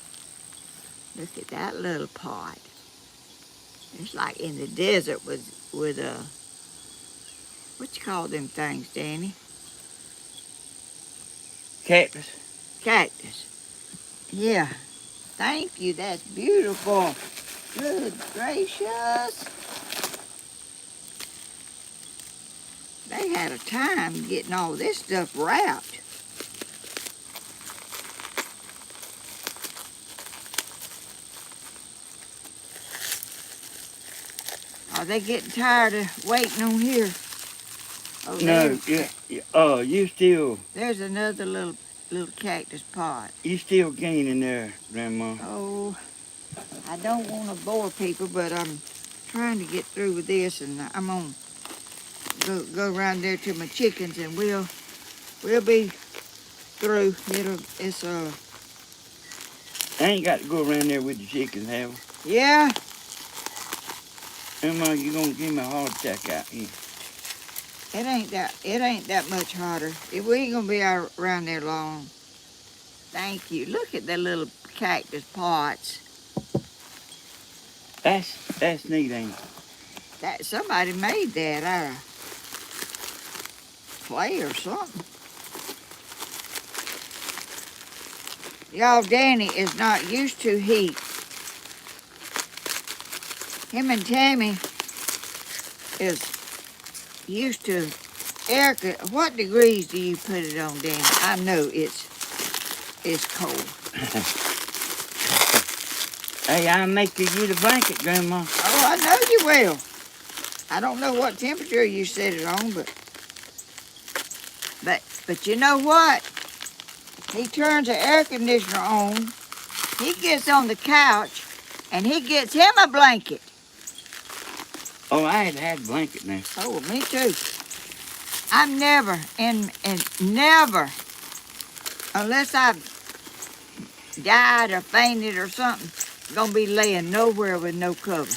Look at that little pot. It's like in the desert with what you call them things, Danny? Cactus. Cactus. Yeah. Thank you. That's beautiful. Good gracious. They had a time getting all this stuff wrapped. Are they getting tired of waiting on here? Oh, No, you still there's another little cactus pot. gaining there, Grandma. Oh, I don't want to bore people, but I'm trying to get through with this, and I'm gonna go around there to my chickens, and we'll be through. It's I ain't got to go around there with the chickens, have I? yeah. Grandma, you gonna give me a heart attack out here. It ain't that much hotter. We ain't gonna be around there long. Thank you. Look at the little cactus pots. That's neat, ain't it? That somebody made that out of clay or something. Y'all, Danny is not used to heat. Him and Tammy is used to air. What degrees do you put it on, Danny? I know it's cold. Hey, I'll make you the blanket, Grandma. Oh, I know you will. I don't know what temperature you set it on, but you know what? He turns the air conditioner on. He gets on the couch, and he gets him a blanket. Oh, I had a blanket now. Oh, well, me too. I'm never, and never, unless I've died or fainted or something, gonna be laying nowhere with no cover.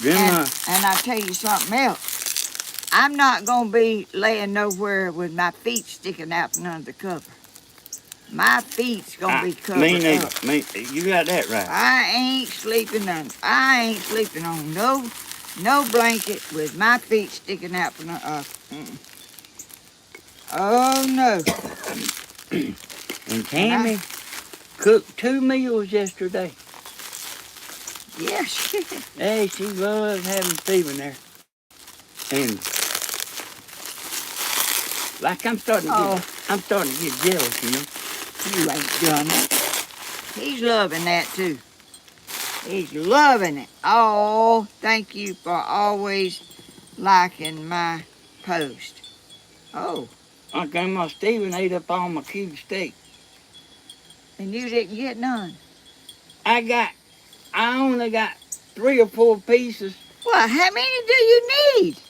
Grandma. And I'll tell you something else. I'm not gonna be laying nowhere with my feet sticking out from under the cover. My feet's gonna be covered Me neither. up. You got that right. I ain't sleeping on no blanket with my feet sticking out from the Oh no. And Tammy cooked 2 meals yesterday. Yes. Hey, she loves having Stephen there. And like I'm starting to get jealous, you know. You ain't done it. He's loving that too. He's loving it. Oh, thank you for always liking my post. Oh. My Grandma Stephen ate up all my cube steak. And you didn't get none? I only got 3 or 4 pieces. Well, how many do you need?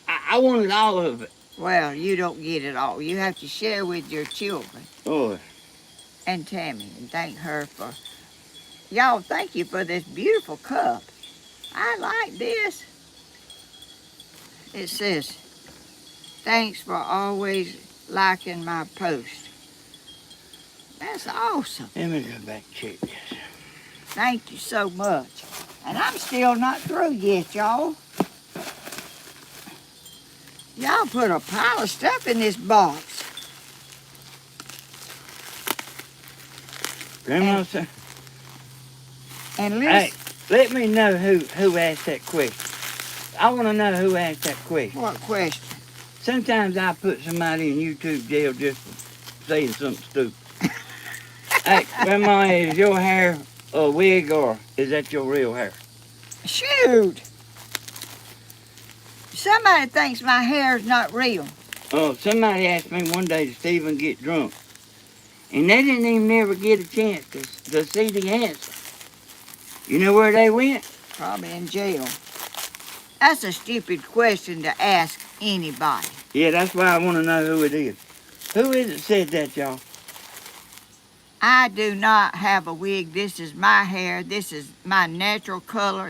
I wanted all of it. Well, you don't get it all. You have to share with your children. Oh. And Tammy, and thank her for... Y'all, thank you for this beautiful cup. I like this. It says, thanks for always liking my post. That's awesome. Let me go back and check this. Thank you so much. And I'm still not through yet, y'all. Y'all put a pile of stuff in this box. Grandma said, And hey, listen, let me know who asked that question. I want to know who asked that question. what question? Sometimes I put somebody in YouTube jail just for saying something stupid. Hey, Grandma, is your hair a wig or is that your real hair? Shoot! Somebody thinks my hair's not real. Oh, somebody asked me one day to Stephen get drunk. And they didn't even ever get a chance to see the answer. You know where they went? Probably in jail. That's a stupid question to ask anybody. Yeah, that's why I want to know who it is. Who is it said that, y'all? I do not have a wig. This is my hair. This is my natural color.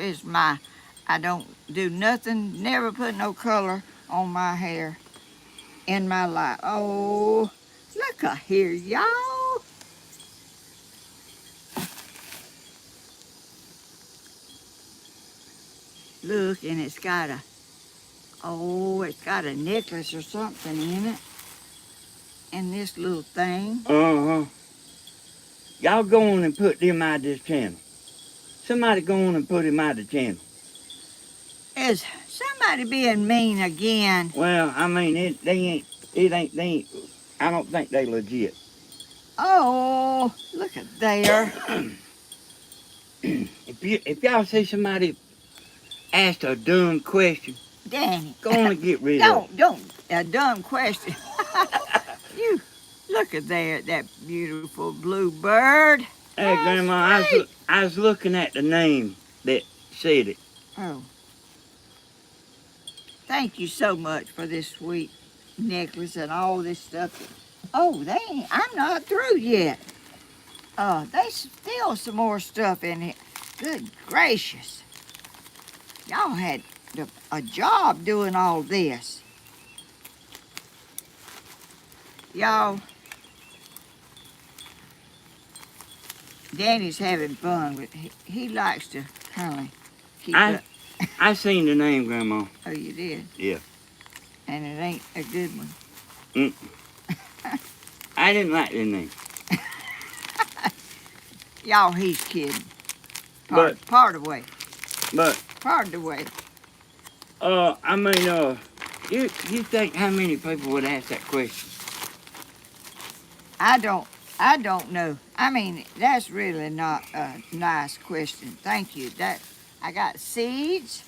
I don't do nothing, never put no color on my hair in my life. Oh, look here, y'all. Look, and it's got a necklace or something in it. And this little thing. Uh-huh. Y'all go on and put them out of this channel. Somebody go on and put him out of the channel. Is somebody being mean again? Well, I mean, they ain't, I don't think they legit. Oh, look at there. If y'all see somebody ask a dumb question, Danny. go on and get rid of it. Don't. A dumb question. You look at that beautiful blue bird. Hey, That's Grandma, sweet. I was looking at the name that said it. Oh. Thank you so much for this sweet necklace and all this stuff. Oh, I'm not through yet. There's still some more stuff in here. Good gracious. Y'all had a job doing all this. Y'all, Danny's having fun with he likes to kind of keep up. I seen the name, Grandma. Oh, you did? Yeah. And it ain't a good one. I didn't like the name. Y'all, he's kidding. But Part of the way. But Part of the way. I mean, you think how many people would ask that question? I don't know. I mean, that's really not a nice question. Thank you. I got seeds.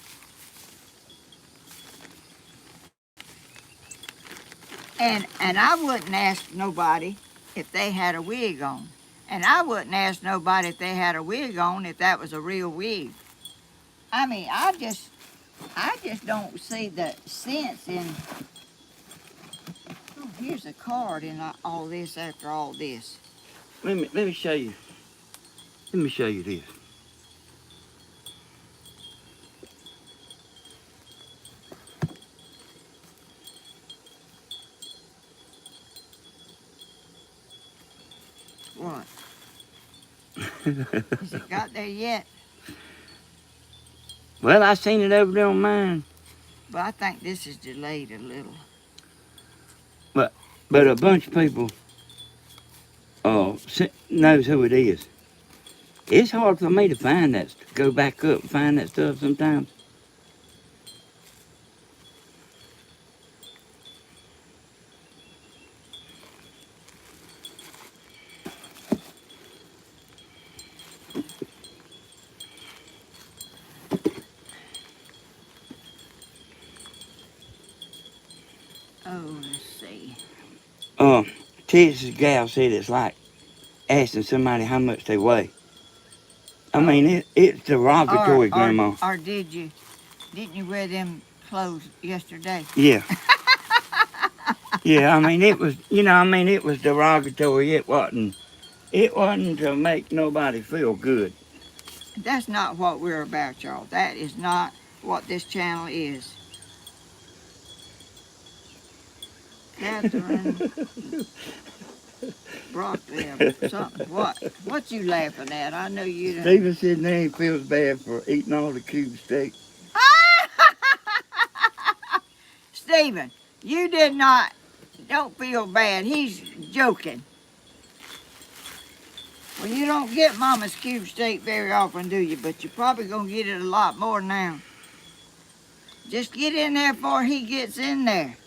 And I wouldn't ask nobody if they had a wig on. And I wouldn't ask nobody if they had a wig on if that was a real wig. I mean, I just don't see the sense in. Oh, here's a card in all this after all this. Let me show you. Let me show you this. What? Has it got there yet? Well, I seen it over there on mine. But I think this is delayed a little. But a bunch of people knows who it is. It's hard for me to find that, go back up and find that stuff sometimes. Oh, let's see. Texas gal said it's like asking somebody how much they weigh. I mean, it's derogatory, Grandma. Or didn't you wear them clothes yesterday? Yeah. Yeah, I mean, it was, it was derogatory. It wasn't to make nobody feel good. That's not what we're about, y'all. That is not what this channel is. Catherine broccoli or something. What you laughing at? I know you don't. Stephen said name feels bad for eating all the cube steak. Stephen, you don't feel bad. He's joking. Well, you don't get Mama's cube steak very often, do you? But you're probably going to get it a lot more now. Just get in there before he gets in there.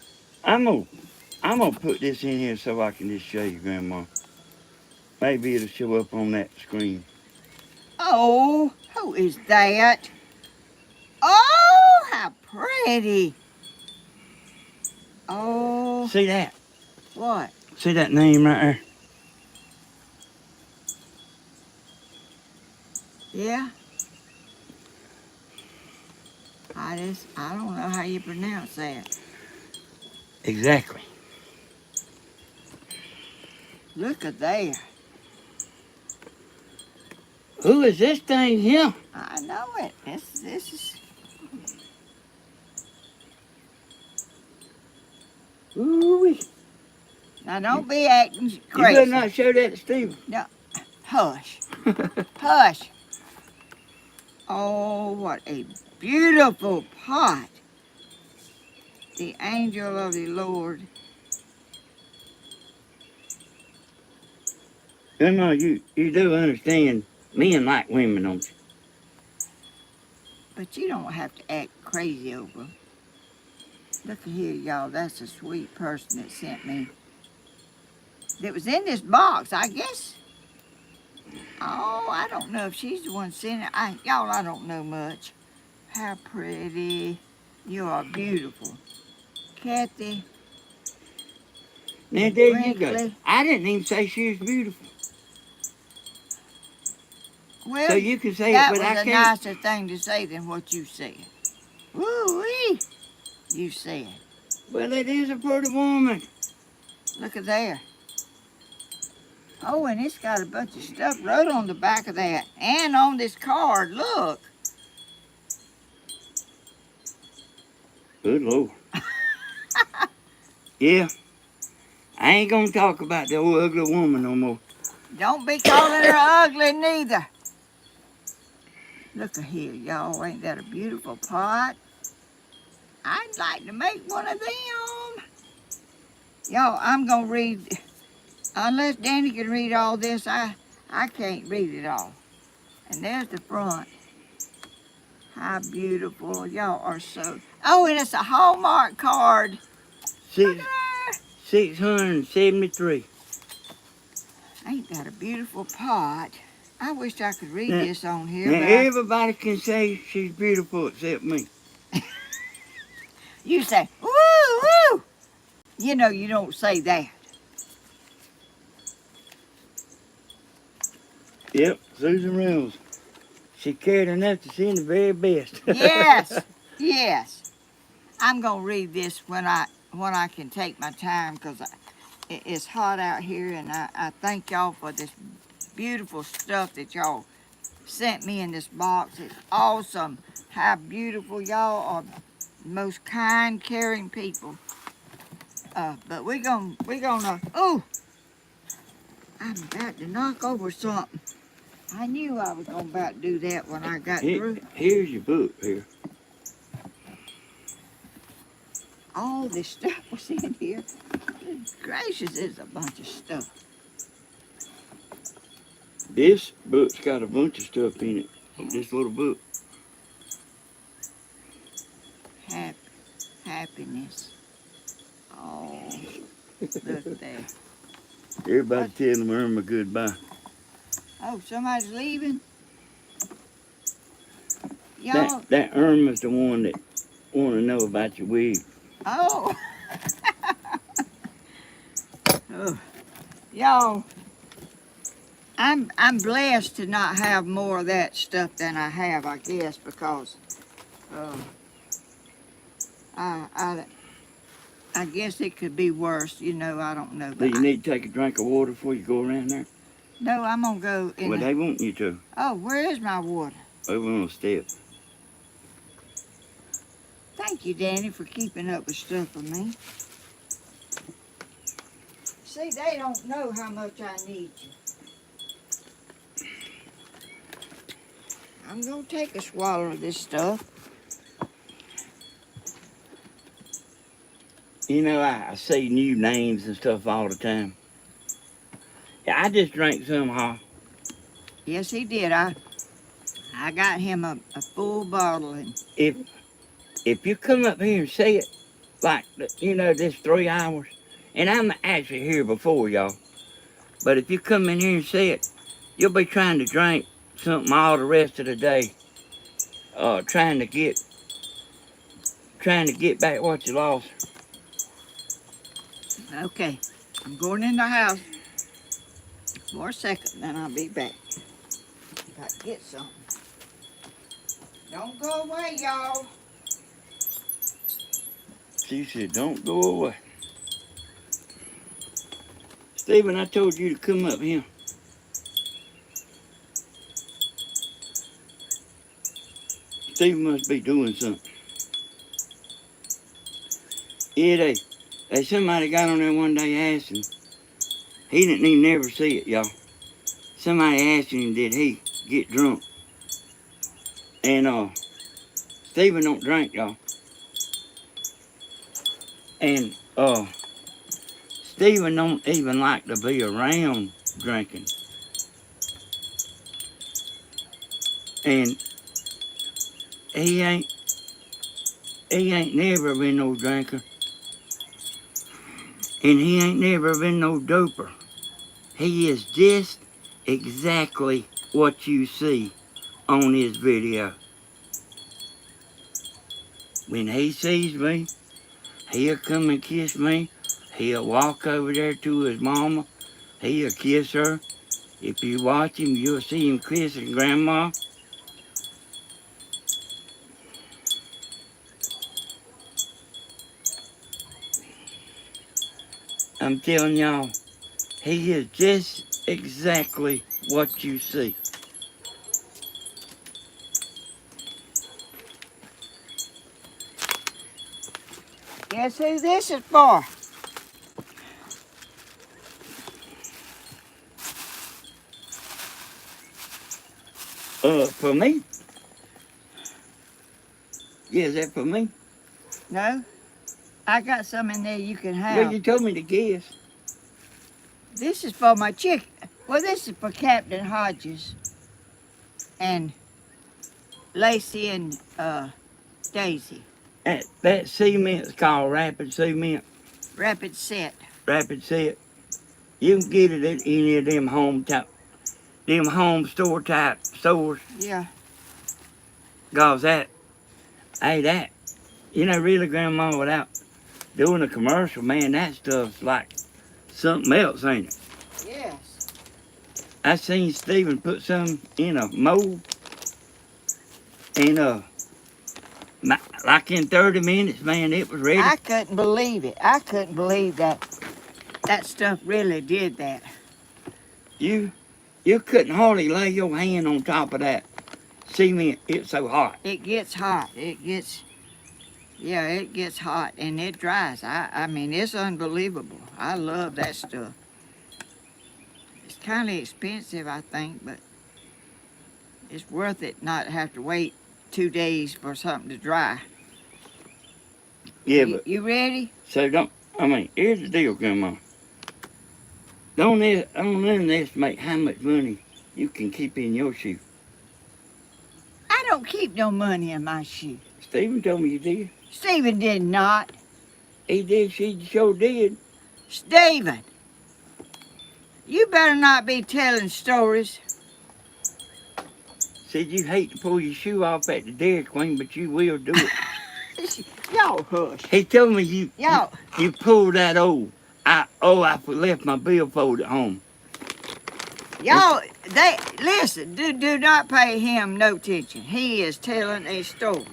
I'm gonna put this in here so I can just show you, Grandma. Maybe it'll show up on that screen. Oh, who is that? Oh, how pretty. Oh. See that? What? See that name right there? Yeah. I don't know how you pronounce that. Exactly. Look at there. Who is this thing here? I know it. This is Ooh-wee. Now don't be acting You better crazy. not show that to Stephen. Hush. Hush. Oh, what a beautiful pot. The angel of the Lord. Grandma, you do understand men like women, don't you? But you don't have to act crazy over 'em. Look at here, y'all. That's a sweet person that sent me. That was in this box, I guess. Oh, I don't know if she's the one sent it. Y'all, I don't know much. How pretty. You are beautiful. Kathy. Now, there you go. Brinkley. I didn't even say she was beautiful. Well, So you can say it, that but was I a can't. nicer thing to say than what you said. Woo-wee, you said. Well, it is a pretty woman. Look at there. Oh, and it's got a bunch of stuff wrote on the back of that. And on this card, look. Good Lord. Yeah, I ain't gonna talk about the old ugly woman no more. Don't be calling her ugly neither. Look at here, y'all. Ain't that a beautiful pot? I'd like to make one of them. Y'all, I'm going to read. Unless Danny can read all this, I can't read it all. And there's the front. How beautiful. Y'all are so... Oh, and it's a Hallmark card. Look at her. 673. Ain't that a beautiful pot? I wish I could read Now- this on here, Now, but everybody can say she's beautiful except me. you say, woo, woo. You know you don't say that. Yep, Susan Reynolds. She cared enough to send the very best. Yes, yes. I'm gonna read this when I can take my time because it's hot out here, and I thank y'all for this beautiful stuff that y'all sent me in this box. It's awesome. How beautiful y'all are. Most kind, caring people. But we're gonna. Oh, I'm about to knock over something. I knew I was gonna about to do that when I got through. Here's your book here. All this stuff was in here. Good gracious, there's a bunch of stuff. This book's got a bunch of stuff in it. This little book. Happiness. Oh, look there. Everybody telling Irma goodbye. Oh, somebody's leaving? Y'all, That Irma's the one that want to know about your wig. oh. Oh. Y'all, I'm blessed to not have more of that stuff than I have, I guess, because I guess it could be worse, you know, I don't know. Do But you need to take a drink of water before you go around there? no, I'm gonna go in. Well, they want you to. Oh, where is my water? Over on the step. Thank you, Danny, for keeping up with stuff for me. See, they don't know how much I need you. I'm gonna take a swallow of this stuff. You know, I see new names and stuff all the time. Yeah, I just drank some, huh? Yes, he did. I got him a full bottle. And If you come up here and say it, like, you know, this 3 hours, and I'm actually here before y'all, but if you come in here and say it, you'll be trying to drink something all the rest of the day, trying to get back what you lost. okay, I'm going in the house for a second, then I'll be back. Got to get something. Don't go away, y'all. She said, don't go away. Stephen, I told you to come up here. Stephen must be doing something. Yeah, That somebody got on there one day asking. He didn't even never see it, y'all. Somebody asked him, did he get drunk? And Stephen don't drink, y'all. And Stephen don't even like to be around drinking. And he ain't never been no drinker. And he ain't never been no doper. He is just exactly what you see on his video. When he sees me, he'll come and kiss me. He'll walk over there to his mama. He'll kiss her. If you watch him, you'll see him kissing Grandma. I'm telling y'all, he is just exactly what you see. Guess who this is for? For me? Yeah, is that for me? No? I got some in there you can have. Well, you told me to guess. This is for my chicken. Well, this is for Captain Hodges and Lacey and Daisy. That cement's called rapid cement. Rapid set. Rapid set. You can get it at any of them home store type stores. Yeah. Cause that, really, Grandma, without doing a commercial, man, that stuff's like something else, ain't it? Yes. I seen Stephen put some in a mold, and like in 30 minutes, man, it was ready. I couldn't believe it. I couldn't believe that stuff really did that. You couldn't hardly lay your hand on top of that cement. It's so hot. It gets hot. It gets hot and it dries. I mean, it's unbelievable. I love that stuff. It's kind of expensive, I think, but it's worth it not to have to wait 2 days for something to dry. Yeah, but You ready? so here's the deal, Grandma. Don't underestimate how much money you can keep in your shoe. I don't keep no money in my shoe. Stephen told me you did. Stephen did not. He did. She sure did. Stephen, you better not be telling stories. Said you hate to pull your shoe off at the Dairy Queen, but you will do it. Y'all hush. He told me you Y'all. pulled that old. I left my billfold at home. Y'all, listen, do not pay him no attention. He is telling a story.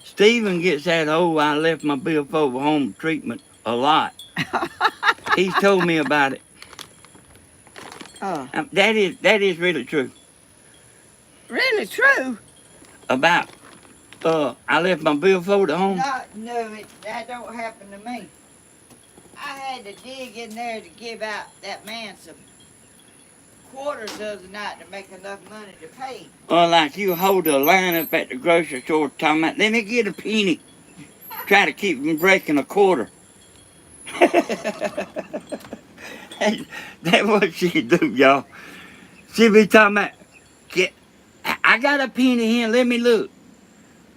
Stephen gets that I left my billfold at home treatment a lot. He's told me about it. Oh. That is really true. Really true? About I left my billfold at home. No, that don't happen to me. I had to dig in there to give out that man some quarters the other night to make enough money to pay. Like you hold a line up at the grocery store talking about, let me get a penny. Try to keep from breaking a quarter. That's what she do, y'all. She be talking about, I got a penny here, let me look.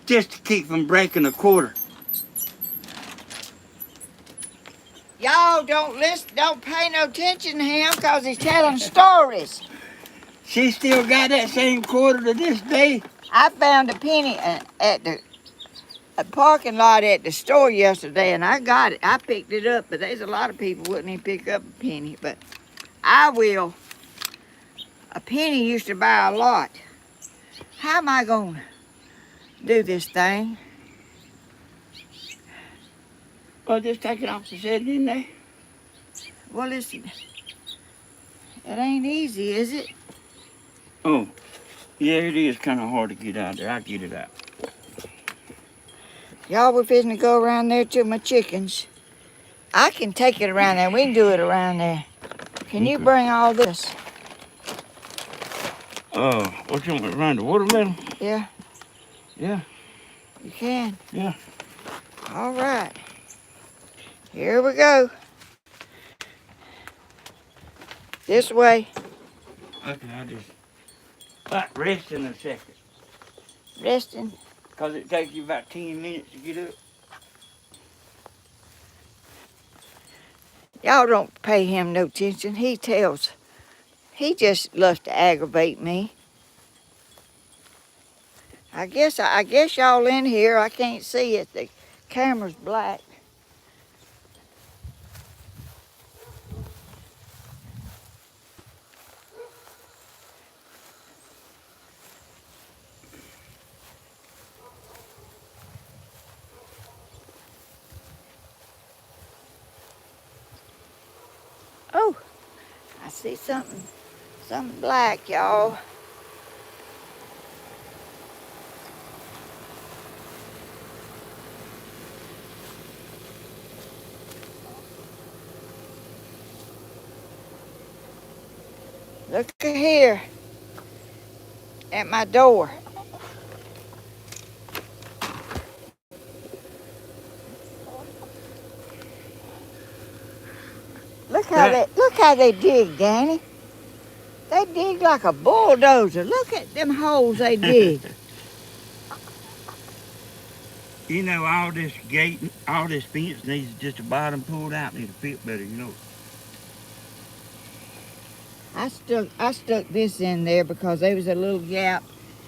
Just to keep from breaking a quarter. Y'all don't pay no attention to him because he's telling stories. She still got that same quarter to this day. I found a penny at the parking lot at the store yesterday, and I got it. I picked it up, but there's a lot of people wouldn't even pick up a penny, but I will. A penny used to buy a lot. How am I going to do this thing? Well, just take it off the set in there. Well, listen, it ain't easy, is it? Oh, yeah, it is kind of hard to get out there. I get it out. Y'all were fixing to go around there to my chickens. I can take it around there. We can do it around there. Can you bring all this? What you want around the watermelon? Yeah. Yeah. You can? Yeah. All right. Here we go. This way. Okay, I just rest in a second. Resting. Because it takes you about 10 minutes to get up. Y'all don't pay him no attention. He just loves to aggravate me. I guess y'all in here. I can't see it. The camera's black. Oh, I see something black, y'all. Look here at my door. Look how they dig, Danny. They dig like a bulldozer. Look at them holes they dig. You know, all this gate, all this fence needs just the bottom pulled out and it'll fit better, you know. I stuck this in there because there was a little gap,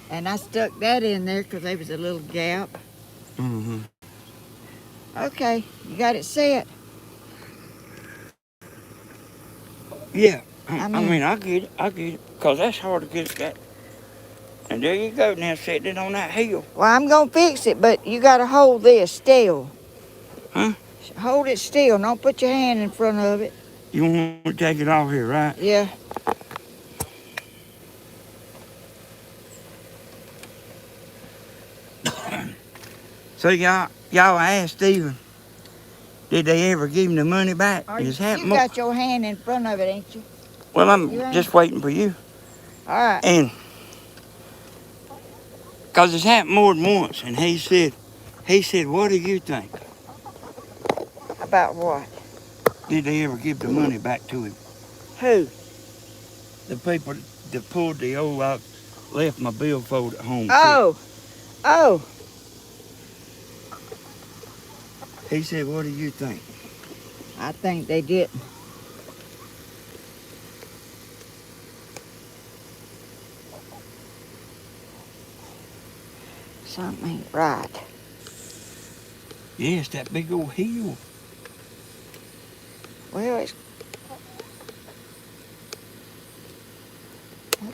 and I stuck that in there because there was a little gap. Mm-hmm. Okay, you got it set. Yeah, I mean, I get it, because that's hard to get that. And there you go, now setting it on that hill. Well, I'm going to fix it, but you got to hold this still. Huh? Hold it still. Don't put your hand in front of it. You want to take it off here, right? Yeah. So y'all asked Stephen, did they ever give him the money back? You got your hand in front of it, ain't you? Well, I'm just waiting for you. All right. And because it's happened more than once, and he said, what do you think? About what? Did they ever give the money back to him? Who? The people that pulled the old out, left my billfold at home. Oh. He said, what do you think? I think they didn't. Something ain't right. Yeah, it's that big old hill. Well, it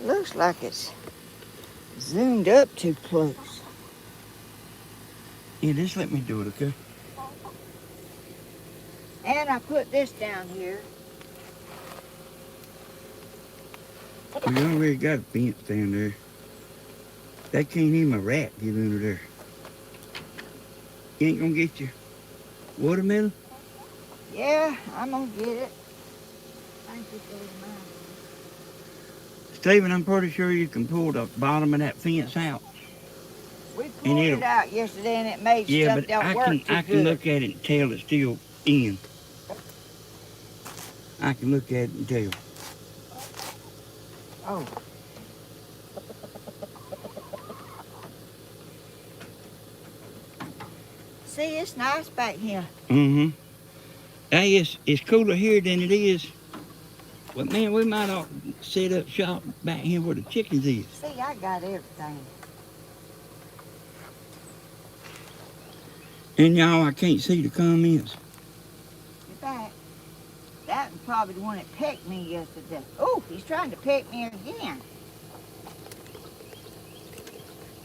looks like it's zoomed up too close. Yeah, just let me do it, okay? And I put this down here. We already got a fence down there. They can't even a rat get under there. You ain't gonna get your watermelon? Yeah, I'm gonna get it. Thank you for reminding me. Stephen, I'm pretty sure you can pull the bottom of that fence out. We pulled it out yesterday and it made yeah, stuff but don't work too I can look at it and tell it's still in. I can look at it and tell. Oh. See, it's nice back here. Mm-hmm. Hey, it's cooler here than it is. But man, we might ought to set up shop back here where the chickens is. See, I got everything. And y'all, I can't see the comments. In fact, that was probably the one that pecked me yesterday. Oh, he's trying to peck me again.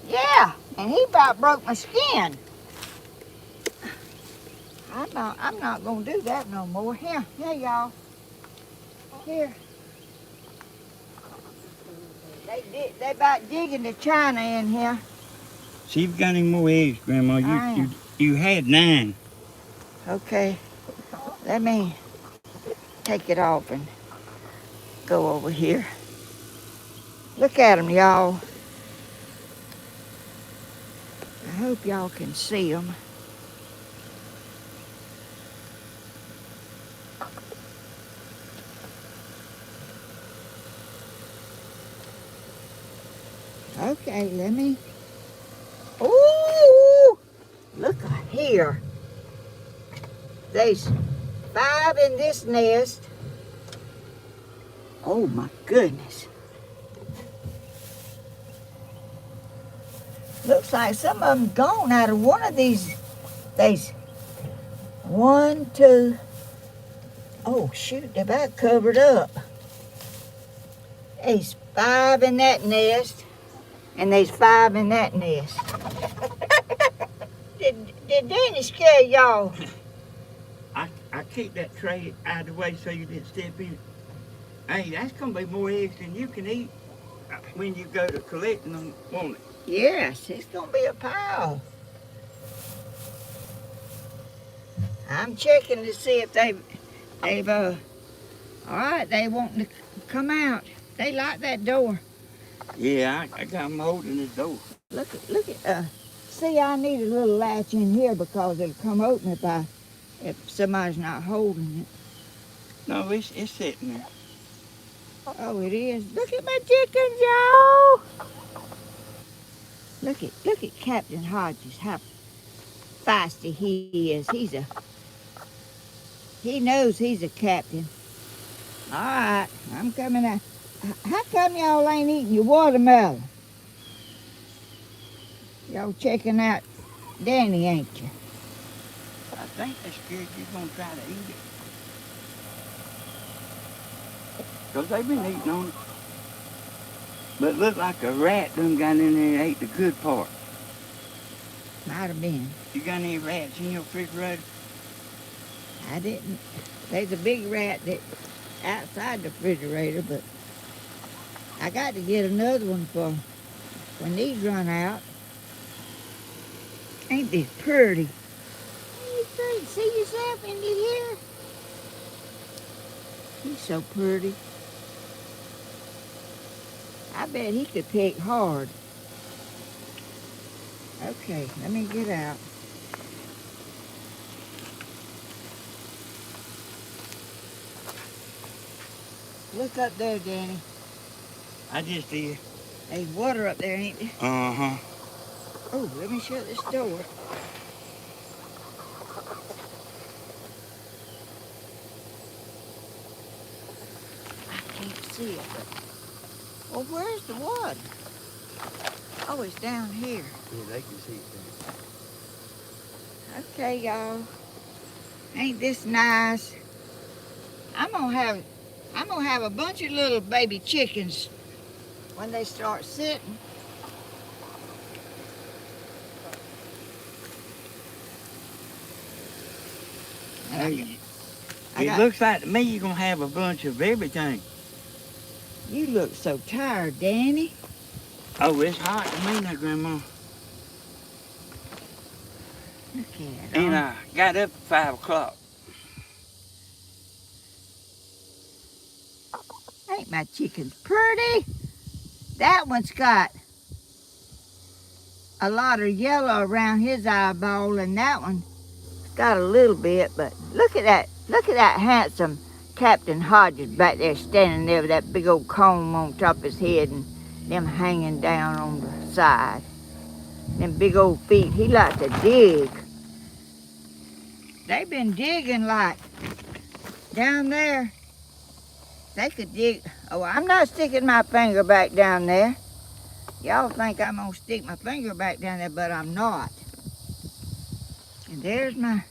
Yeah, and he about broke my skin. I'm not gonna do that no more. Here, y'all. Here. They about digging the china in here. See if you got any more eggs, Grandma. You had 9. Okay. Let me take it off and go over here. Look at them, y'all. I hope y'all can see them. Okay, let me. Ooh! Look here. There's 5 in this nest. Oh my goodness. Looks like some of them gone out of one of these. There's 1, 2. Oh shoot, they're about covered up. There's 5 in that nest, and there's 5 in that nest. Did Danny scare y'all? I keep that tray out of the way so you didn't step in it. Hey, that's gonna be more eggs than you can eat when you go to collecting them, won't it? Yes, it's gonna be a pile. I'm checking to see if they've all right, they wanting to come out. They like that door. Yeah, I got them holding the door. Look at, see, I need a little latch in here because it'll come open if somebody's not holding it. No, it's sitting there. Oh, it is. Look at my chickens, y'all. Look at Captain Hodges, how feisty he is. He knows he's a captain. All right, I'm coming out. How come y'all ain't eating your watermelon? Y'all checking out Danny, ain't you? I think they're scared you're gonna try to eat it. Because they've been eating on it. But it looked like a rat done got in there and ate the good part. Might have been. You got any rats in your refrigerator? I didn't. There's a big rat that outside the refrigerator, but I got to get another one for when these run out. Ain't this pretty? You pretty. See yourself in here? He's so pretty. I bet he could pick hard. Okay, let me get out. Look up there, Danny. I just did. There's water up there, ain't there? Uh-huh. Oh, let me shut this door. I can't see it, but... Well, where's the water? Oh, it's down here. Yeah, they can see it there. Okay, y'all. Ain't this nice? I'm gonna have a bunch of little baby chickens when they start sitting. Hey, it looks like to me you're going to have a bunch of everything. You look so tired, Danny. Oh, it's hot to me now, Grandma. Look at it. And I got up at 5 o'clock. Ain't my chickens pretty? That one's got a lot of yellow around his eyeball, and that one got a little bit, but look at that. Look at that handsome Captain Hodges back there standing there with that big old comb on top of his head and them hanging down on the side. Them big old feet. He likes to dig. They've been digging like down there. They could dig. Oh, I'm not sticking my finger back down there. Y'all think I'm gonna stick my finger back down there, but I'm not. And there's my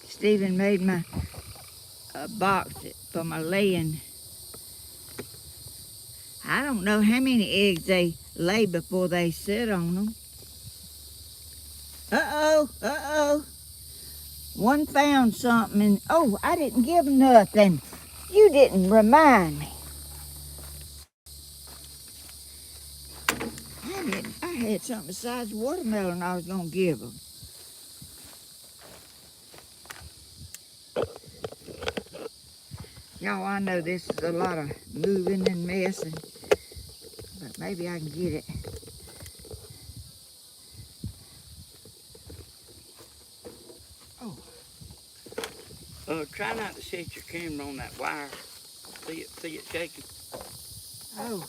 Stephen made my box for my laying. I don't know how many eggs they lay before they sit on them. Uh-oh. One found something and, oh, I didn't give nothing. You didn't remind me. I had something besides watermelon I was gonna give them. Y'all, I know this is a lot of moving and messing, but maybe I can get it. Try not to set your camera on that wire. See it shaking? Oh,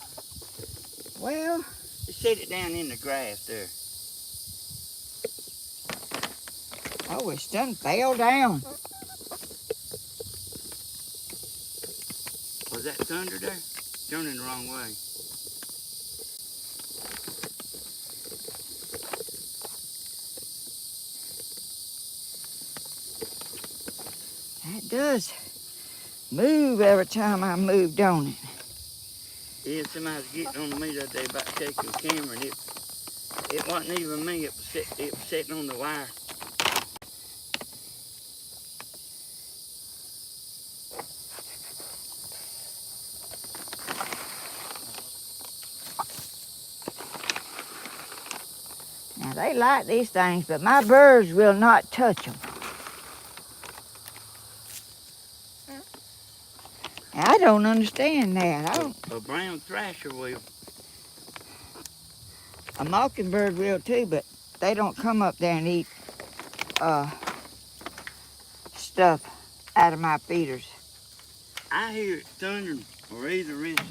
well. Just set it down in the grass there. Oh, it's done fell down. Was that thunder there? Turning the wrong way. That does move every time I move, don't it? Yeah, somebody's getting on me the other day about taking the camera, and it wasn't even me. It was sitting on the wire. Now, they like these things, but my birds will not touch them. I don't understand that. A brown thrasher will. A mockingbird will too, but they don't come up there and eat stuff out of my feeders. I hear it thundering, or either it's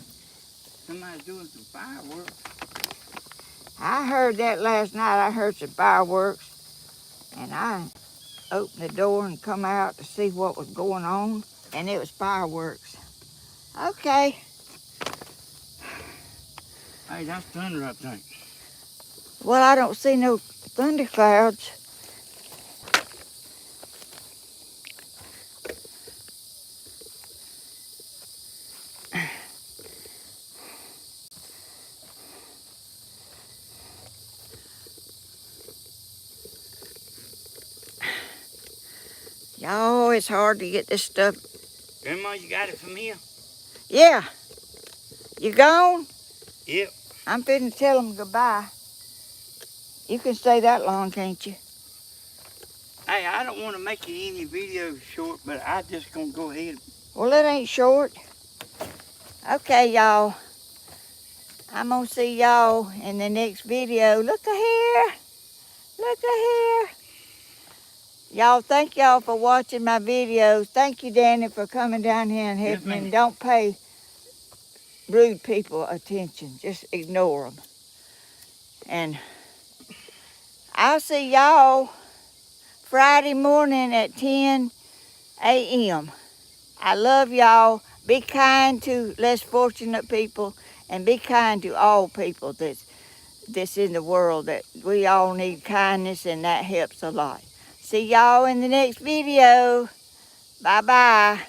somebody's doing some fireworks. I heard that last night. I heard some fireworks, and I opened the door and come out to see what was going on, and it was fireworks. Okay. Hey, that's thunder, I think. Well, I don't see no thunderclouds. Y'all, it's hard to get this stuff. Grandma, you got it from here? Yeah. You gone? Yep. I'm finna tell them goodbye. You can stay that long, can't you? Hey, I don't want to make any videos short, but I just gonna go ahead. Well, it ain't short. Okay, y'all. I'm gonna see y'all in the next video. Look here. Look here. Y'all, thank y'all for watching my videos. Thank you, Danny, for coming down here and helping me. And don't pay rude people attention. Just ignore them. And I'll see y'all Friday morning at 10 a.m. I love y'all. Be kind to less fortunate people and be kind to all people that's in the world. That we all need kindness, and that helps a lot. See y'all in the next video. Bye-bye.